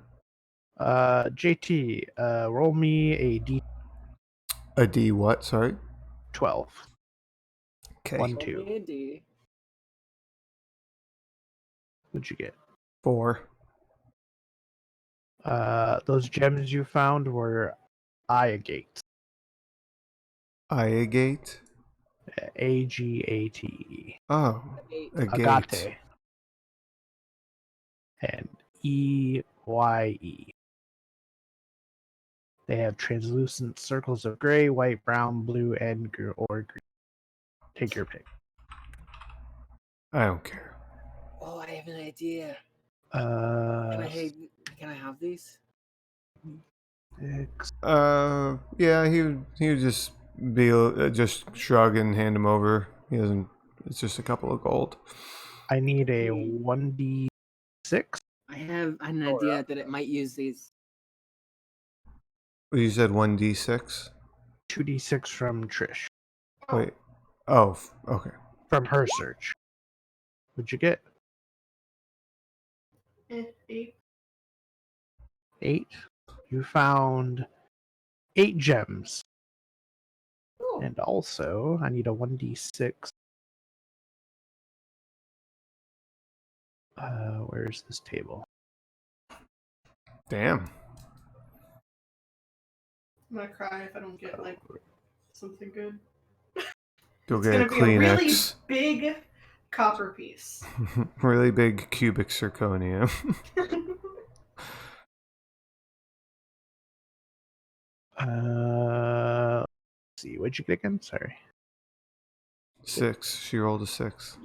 JT, roll me a A D what? Sorry? D12. Okay. 1, Roll 2. me a D. What'd you get? 4. Those gems you found were Agate. Iagate? Agate. Oh. Eight. Agate. And EYE. They have translucent circles of gray, white, brown, blue, and or green. Take your pick. I don't care. Oh, I have an idea. Uh, Can I have these? six. Yeah, he would just be just shrug and hand him over. He doesn't. It's just a couple of gold. I need a 1d6. I have an idea that it might use these. You said 1d6. 2d6 from Trish. Wait. Oh, okay. From her search. What'd you get? 8. 8. You found 8 gems. Ooh. And also, I need a 1d6. Where's this table? Damn. I'm gonna cry if I don't get like something good. Go It's get a gonna be a really Kleenex. big copper piece. Really big cubic zirconia. Let's see, what'd you get again? Sorry. 6. She rolled a 6.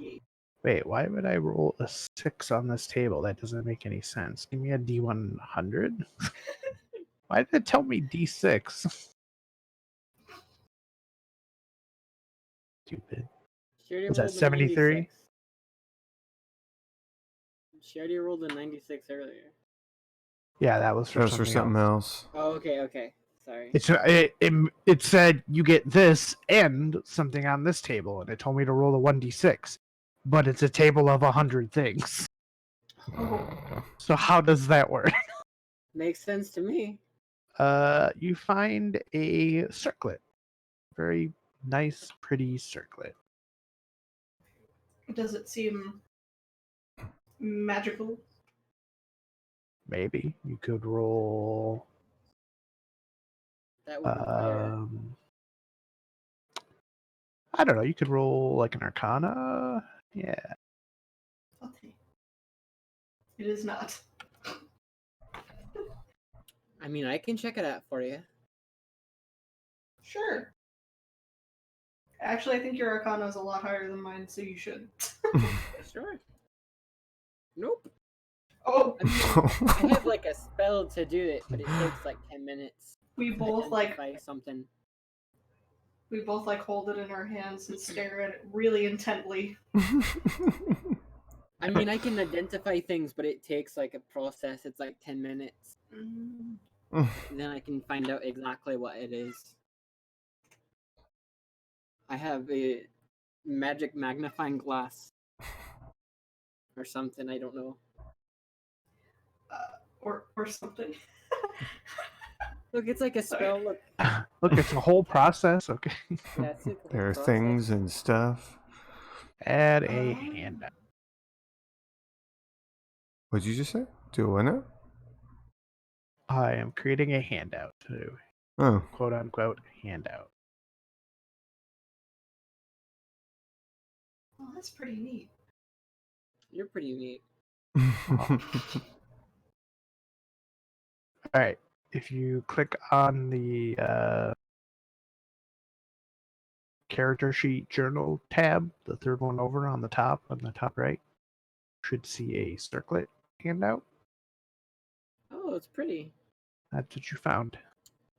Wait, why would I roll a 6 on this table? That doesn't make any sense. Give me a D100. Why did it tell me D6? Stupid. She already Was that rolled a 73? 96. She already rolled a 96 earlier. Yeah, that was for That was for something something else. else. Oh, okay. Sorry. It said you get this and something on this table, and it told me to roll a 1d6, but it's a table of 100 things. Oh, So how does that work? Makes sense to me. You find a circlet, very nice, pretty circlet. does it seem magical? Maybe you could roll. That would require. I don't know. You could roll like an Arcana. Yeah. Okay. It is not. I mean, I can check it out for you. Sure. Actually, I think your Arcana is a lot higher than mine, so you should. Sure. Nope. Oh, I have like a spell to do it, but it takes like 10 minutes. we to both identify something. we both hold it in our hands and stare at it really intently. I mean, I can identify things, but it takes like a process. It's like 10 minutes. And then I can find out exactly what it is. I have a magic magnifying glass. Or something, I don't know. Or something. Look, it's like a spell. Look, Look, it's a whole process. Okay. yeah, it's like a There are process. things and stuff. Add a handout. What'd you just say? Do what now? I am creating a handout. To Oh. quote unquote handout. Oh, that's pretty neat. You're pretty neat. All right. If you click on the character sheet journal tab, the third one over on the top right, you should see a circlet handout. Oh, it's pretty. That's what you found.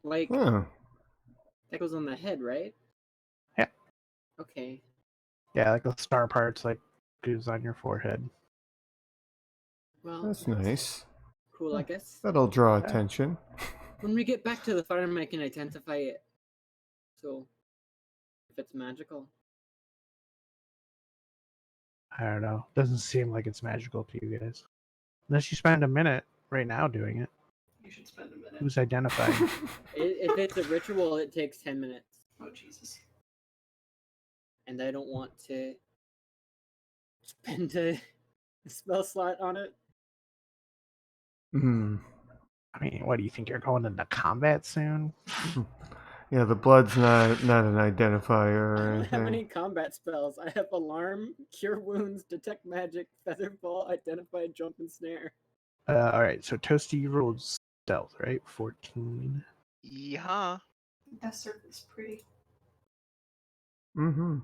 Like, Oh. that goes on the head, right? Yeah. Okay. Yeah, like the star parts like goes on your forehead. Well, That's nice. cool, I guess. That'll draw attention. When we get back to the farm, I can identify it. So, if it's magical. I don't know. Doesn't seem like it's magical to you guys. Unless you spend a minute right now doing it. You should spend a minute. Who's identifying? If it's a ritual, it takes 10 minutes. Oh, Jesus. And I don't want to spend a spell slot on it. Hmm. I mean, what do you think? You're going into combat soon? Yeah, the blood's not an identifier or I don't have any anything. combat spells. I have Alarm, Cure Wounds, Detect Magic, Featherball, Identify, Jump, and Snare. All right, so Toasty, you rolled stealth, right? 14. Yeah. That circle's pretty. Mm-hmm.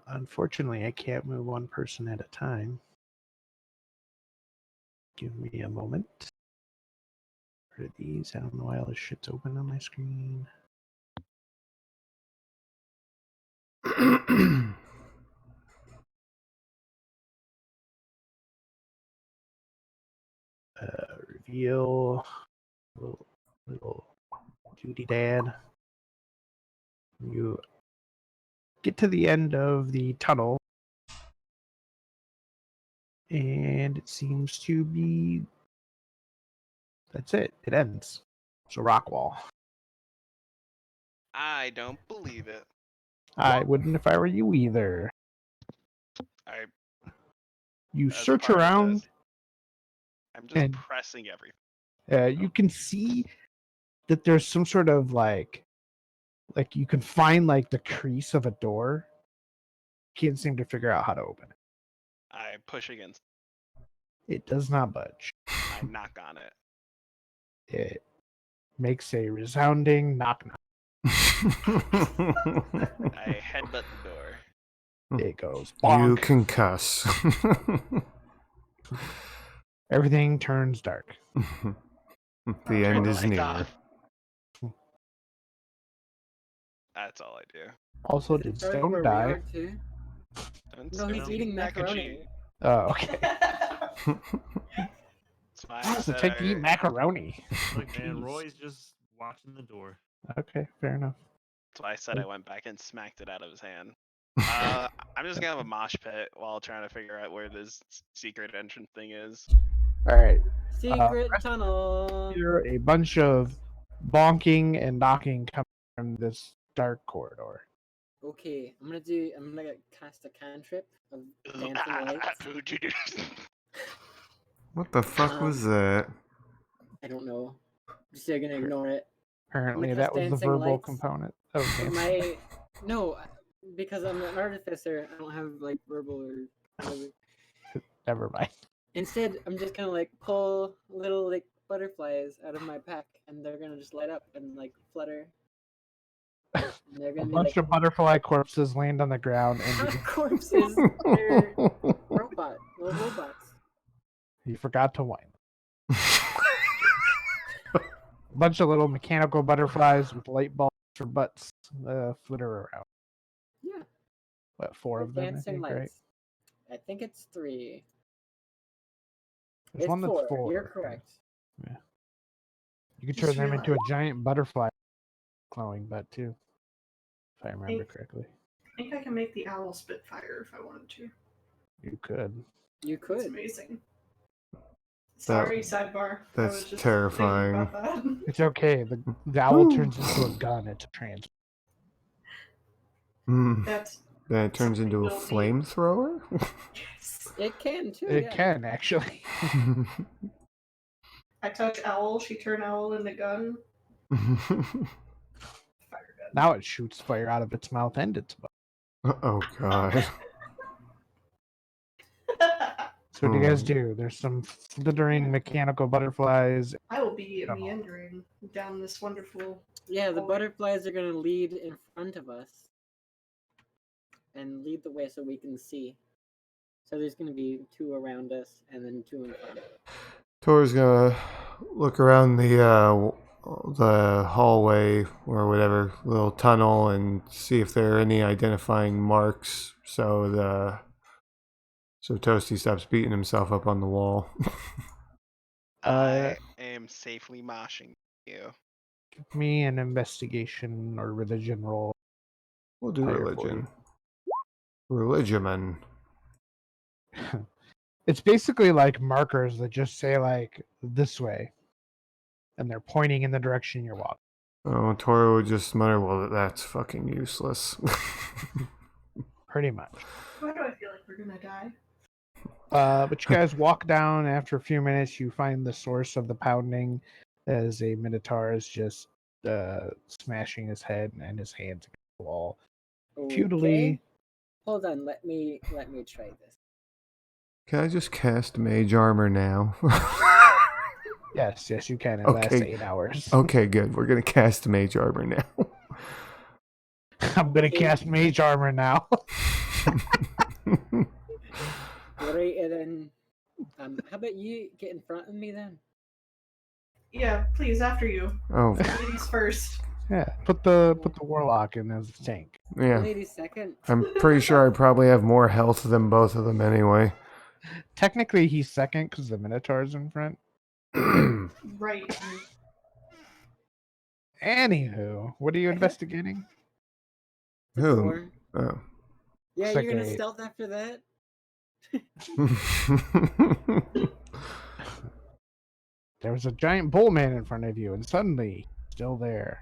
Unfortunately, I can't move one person at a time. Give me a moment. What are these? I don't know why all this shit's open on my screen. Reveal. Little duty dad. You get to the end of the tunnel, and it seems to be. That's it. It ends. It's a rock wall. I don't believe it. I wouldn't if I were you either. I You as search part of around. this, I'm just and- pressing everything. You can see that there's some sort of like Like you can find like the crease of a door. Can't seem to figure out how to open it. I push against. It does not budge. I knock on it. It makes a resounding knock knock. I headbutt the door. It goes You bonk. can cuss. Everything turns dark. The end is Lights near. off. That's all I do. Also, Is it did dark Stone where we die? are too? And No, he's Stone eating mac and macaroni. cheese. Oh, okay. That's why How I does it said take to eat macaroni? Look, man, Jeez. Roy's just watching the door. Okay, fair enough. That's why I said I went back and smacked it out of his hand. I'm just gonna have a mosh pit while trying to figure out where this secret entrance thing is. All right. Secret tunnel. Hear a bunch of bonking and knocking coming from this dark corridor. Okay, I'm gonna cast a cantrip of dancing lights. Who'd you do? What the fuck was that? I don't know. Just gonna ignore it. Apparently, cast that was the dancing verbal lights. component. Okay. No, because I'm an artificer. I don't have like verbal or whatever. Never mind. Instead, I'm just gonna like pull little like butterflies out of my pack, and they're gonna just light up and like flutter. And they're A gonna be bunch like of butterfly corpses land on the ground, and not corpses. They're little robots. you forgot to whine. A bunch of little mechanical butterflies with light bulbs for butts flitter around. Yeah. What, 4 of them? I Dancing think, lights. right? I think it's 3. There's It's one that's 4. 4. You're correct. You can Just turn them into a realized- giant butterfly glowing butt too, if I remember Hey. correctly. I think I can make the owl spit fire if I wanted to. You could. You It's could. amazing. Sorry, sidebar. I that's was just terrifying. thinking about that. It's okay. The owl turns into a gun. It's a trans. Mm. That's Then it turns into a flamethrower? yes. It can too. It yeah. can actually. I touch owl, she turn owl into gun. Fire gun. Now it shoots fire out of its mouth and its butt. Oh god. So what do you guys Hmm. do? There's some flittering mechanical butterflies. I will be Tunnel. meandering down this wonderful. Yeah, the Oh. butterflies are gonna lead in front of us and lead the way so we can see. So there's gonna be 2 around us and then 2 in front. Tor's gonna look around the hallway or whatever little tunnel and see if there are any identifying marks. So Toasty stops beating himself up on the wall. Uh, I am safely moshing you. Give me an investigation or religion roll. We'll do Higher for religion. Religioman. It's basically like markers that just say like this way, and they're pointing in the direction you're walking. Oh, Tor would just mutter, "Well, that's fucking useless." Pretty much. Why do I feel like we're gonna die? But you guys walk down. After a few minutes, you find the source of the pounding, as a minotaur is just smashing his head and his hands against the wall. Futilely. Okay. Hold on, let me try this. Can I just cast mage armor now? Yes, you can. It lasts Okay. 8 hours. Okay, good. We're gonna cast mage armor now. I'm gonna cast mage armor now. Right, and then how about you get in front of me then? Yeah, please, after you. Oh, Ladies first. Yeah, put the warlock in as the tank. yeah. Ladies second. I'm pretty sure I probably have more health than both of them anyway. Technically, he's second because the minotaur's in front. Right. Anywho, what are you investigating? The Who? door. Oh. Yeah, It's you're gonna like a- stealth after that? There was a giant bull man in front of you, and suddenly, still there.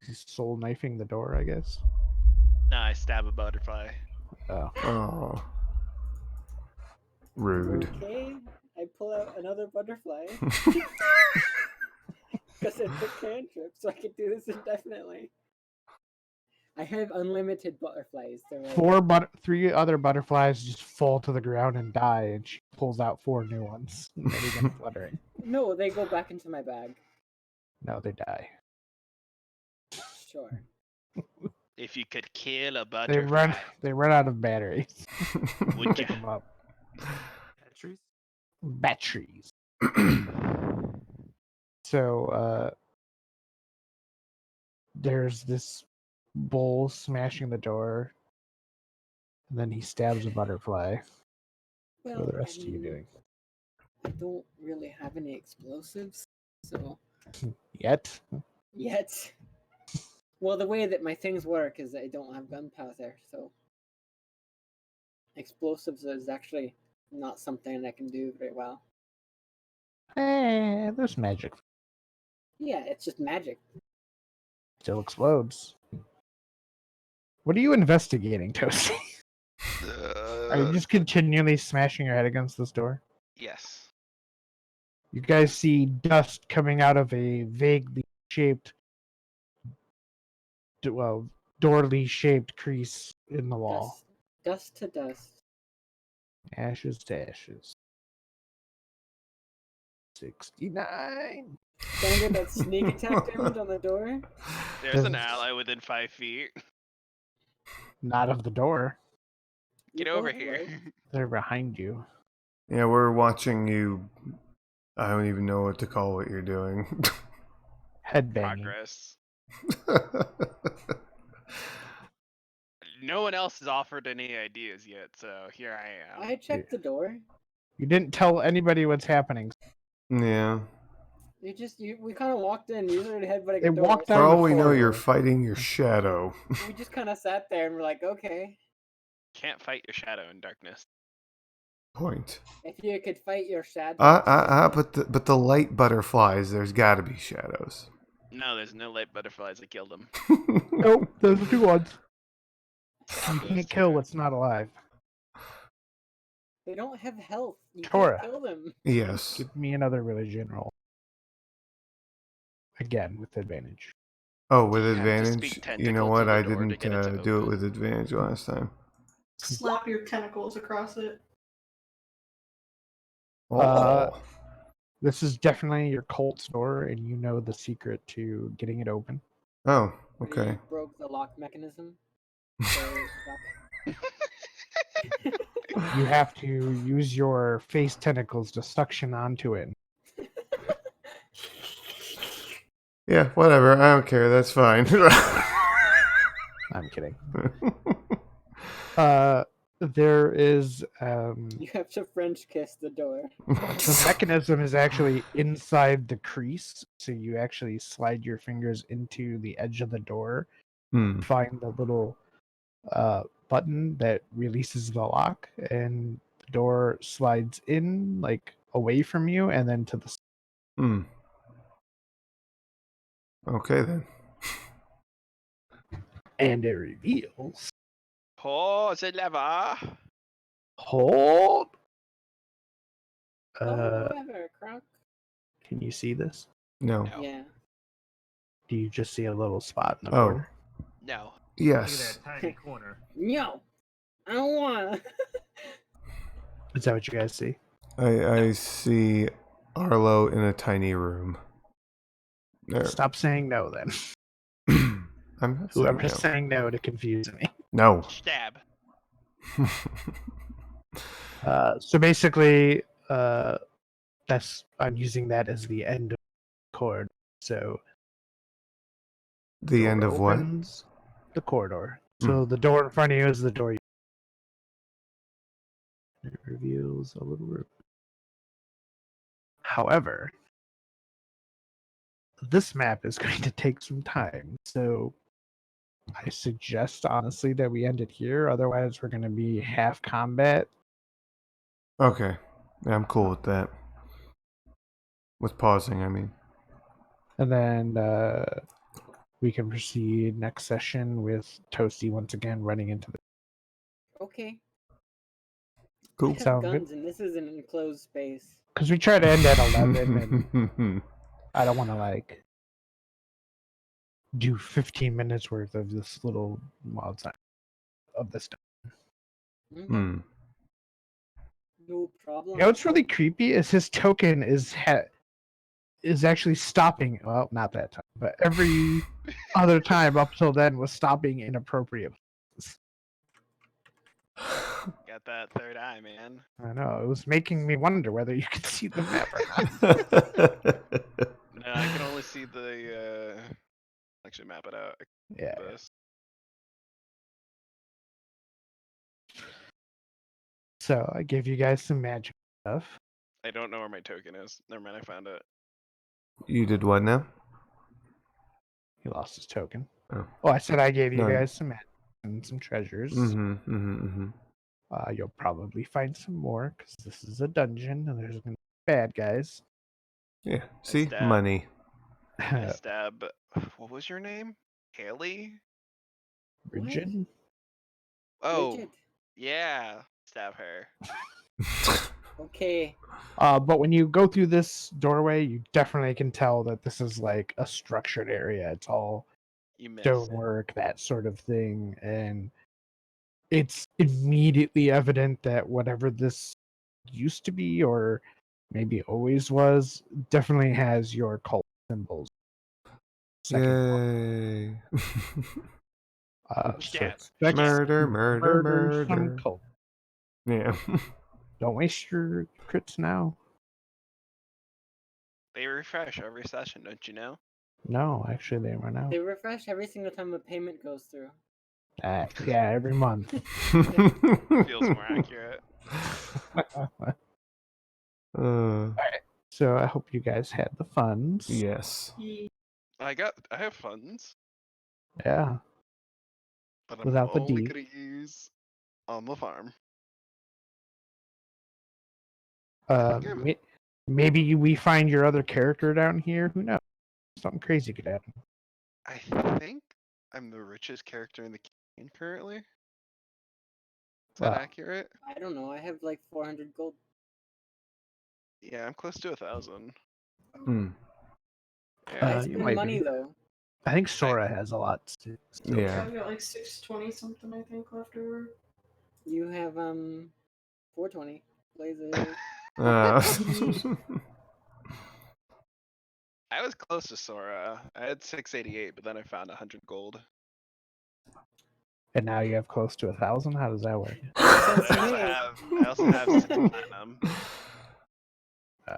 He's soul knifing the door, I guess. No, I stab a butterfly. Oh. Oh. Rude. Okay, I pull out another butterfly. Because I took cantrips. so I could do this indefinitely. I have unlimited butterflies. They're like, 3 other butterflies just fall to the ground and die, and she pulls out 4 new ones. Not even fluttering. no, they go back into my bag. No, they die. Sure. If you could kill a They butterfly, run out of batteries. would Pick you? them up. Batteries? Batteries. So there's this bull smashing the door, and then he stabs a butterfly. Well, What are the rest of you mean, doing? I don't really have any explosives, so Yet? yet. Well, the way that my things work is I don't have gunpowder, so explosives is actually not something I can do very well. There's magic. Yeah, it's just magic. Still explodes. What are you investigating, Toasty? Are you just continually smashing your head against this door? Yes. You guys see dust coming out of a vaguely shaped, doorly shaped crease in the wall. Dust to dust. Ashes to ashes. 69. Standard that sneak attack damage on the door. There's an Does- ally within 5 feet. Not of the door. Get You over both here. would. They're behind you. Yeah, we're watching you. I don't even know what to call what you're doing. Headbanging. Progress. No one else has offered any ideas yet, so here I am. I checked the door. You didn't tell anybody what's happening. Yeah. We kind of walked in. You started headbutting They the door. walked For down all the we know, you're corridor. fighting your shadow. We just kind of sat there and we're like, okay, Can't fight your shadow in darkness. Point. if you could fight your shadow. But the light butterflies, there's got to be shadows. No, there's no light butterflies. I killed them. Nope, those are 2 ones. You can't kill what's not alive. They don't have health. You Tora. can't kill them. Yes. Give me another religion roll. Again, with advantage. Oh, with You have to advantage. speak You know tentacle what? to the I door to didn't get it to do it open. with advantage last time. Slap your tentacles across it. Uh, This is definitely your cult's door, and you know the secret to getting it open. Oh, We okay. broke the lock mechanism. So You have to use your face tentacles to suction onto it. Yeah, whatever. I don't care. That's fine. I'm kidding. There is you have to French kiss the door. the mechanism is actually inside the crease, so you actually slide your fingers into the edge of the door, find the little button that releases the lock, and the door slides in, like away from you, and then to the. Okay then. And it reveals. Pull the lever. Hold. Whatever, Croc. Can you see this? No. No. Yeah. Do you just see a little spot in the Oh. border? No. Look Yes. at that tiny corner. No. I don't wanna. Is that what you guys see? I see Arlo in a tiny room. There. Stop saying no then. I'm not saying Whoever's no. saying no to confuse me. No. Stab. So basically, that's I'm using that as the end of the cord. So The end door of what? opens, the corridor. So the door in front of you is the door. It reveals a little room. However, this map is going to take some time, so I suggest honestly that we end it here. Otherwise, we're going to be half combat. Okay. Yeah, I'm cool with that. With pausing, I mean. And then we can proceed next session with Toasty once again running into the. Okay. Cool. I have Sound good? guns, and this is an enclosed space. Because we try to end at 11, and I don't want to do 15 minutes worth of this little wild side of this. Okay, Hmm. no problem. You know what's really creepy is his token is actually stopping. Well, not that time, but every other time up till then was stopping inappropriate. Got that third eye, man. I know it was making me wonder whether you could see the map or not. No, I can only see the. Actually, map it out. Yeah. This. So I gave you guys some magic stuff. I don't know where my token is. Never mind, I found it. You did what now? He lost his token. Oh. Oh, I said I gave you No. guys some magic and some treasures. You'll probably find some more because this is a dungeon and there's gonna be bad guys. Yeah. See, stab. money. I stab. What was your name? Haley? Rigid. Oh, Rigid. yeah. Stab her. Okay. But when you go through this doorway, you definitely can tell that this is like a structured area. It's all You missed. stonework, that sort of thing, and it's immediately evident that whatever this used to be, or maybe always was, definitely has your cult symbols. Yay. So Yeah. expect Murder, murder, murder from murder. cult. Yeah. Don't waste your crits now. They refresh every session, don't you know? No, actually, they run out. They refresh every single time a payment goes through. Yeah, every month. Feels more accurate. So I hope you guys had the funds. Yes. I have funds, Yeah. but I'm Without the only D. gonna use on the farm. Maybe we find your other character down here. Who knows? Something crazy could happen. I think I'm the richest character in the campaign currently. Is that Wow. accurate? I don't know. I have like 400 gold. Yeah, I'm close to 1,000. Hmm. Yeah, I you spend might money be. though. I think Sora has a lot too. Yeah. I've got like 620 something, I think, left over. You have 420. Blazer. I was close to Sora. I had 688, but then I found 100 gold. And now you have close to 1,000. How does that work? I also have 6 platinum.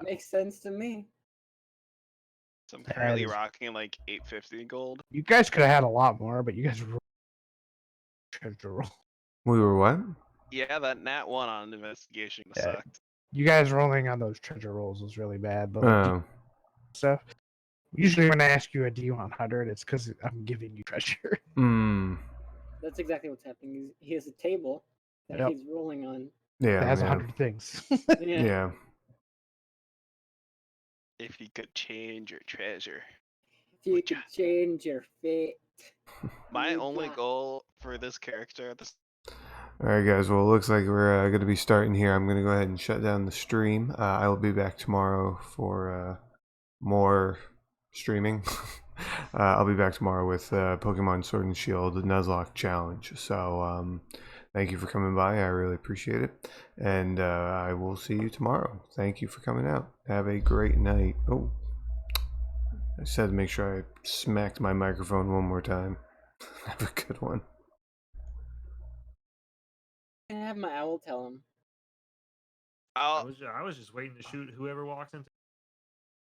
Makes sense to me. So I'm currently is- rocking like 850 gold. You guys could have had a lot more, but you guys treasure roll. We were what? Yeah, that nat 1 on investigation Yeah. sucked. You guys rolling on those treasure rolls was really bad. But like, Oh. stuff. Usually when I ask you a D100, it's because I'm giving you treasure. Hmm. That's exactly what's happening. He has a table that Yep. he's rolling on. Yeah. It has yeah. 100 things. Yeah. Yeah. If you could change your treasure. If you Would could ya? change your fate. My you only got- goal for this character at this All right, guys. Well, it looks like we're going to be starting here. I'm going to go ahead and shut down the stream. I will be back tomorrow for more streaming. I'll be back tomorrow with Pokemon Sword and Shield, the Nuzlocke Challenge. So thank you for coming by. I really appreciate it. And I will see you tomorrow. Thank you for coming out. Have a great night. Oh, I said to make sure I smacked my microphone one more time. Have a good one. Can I have my owl tell him? I was just waiting to shoot whoever walks into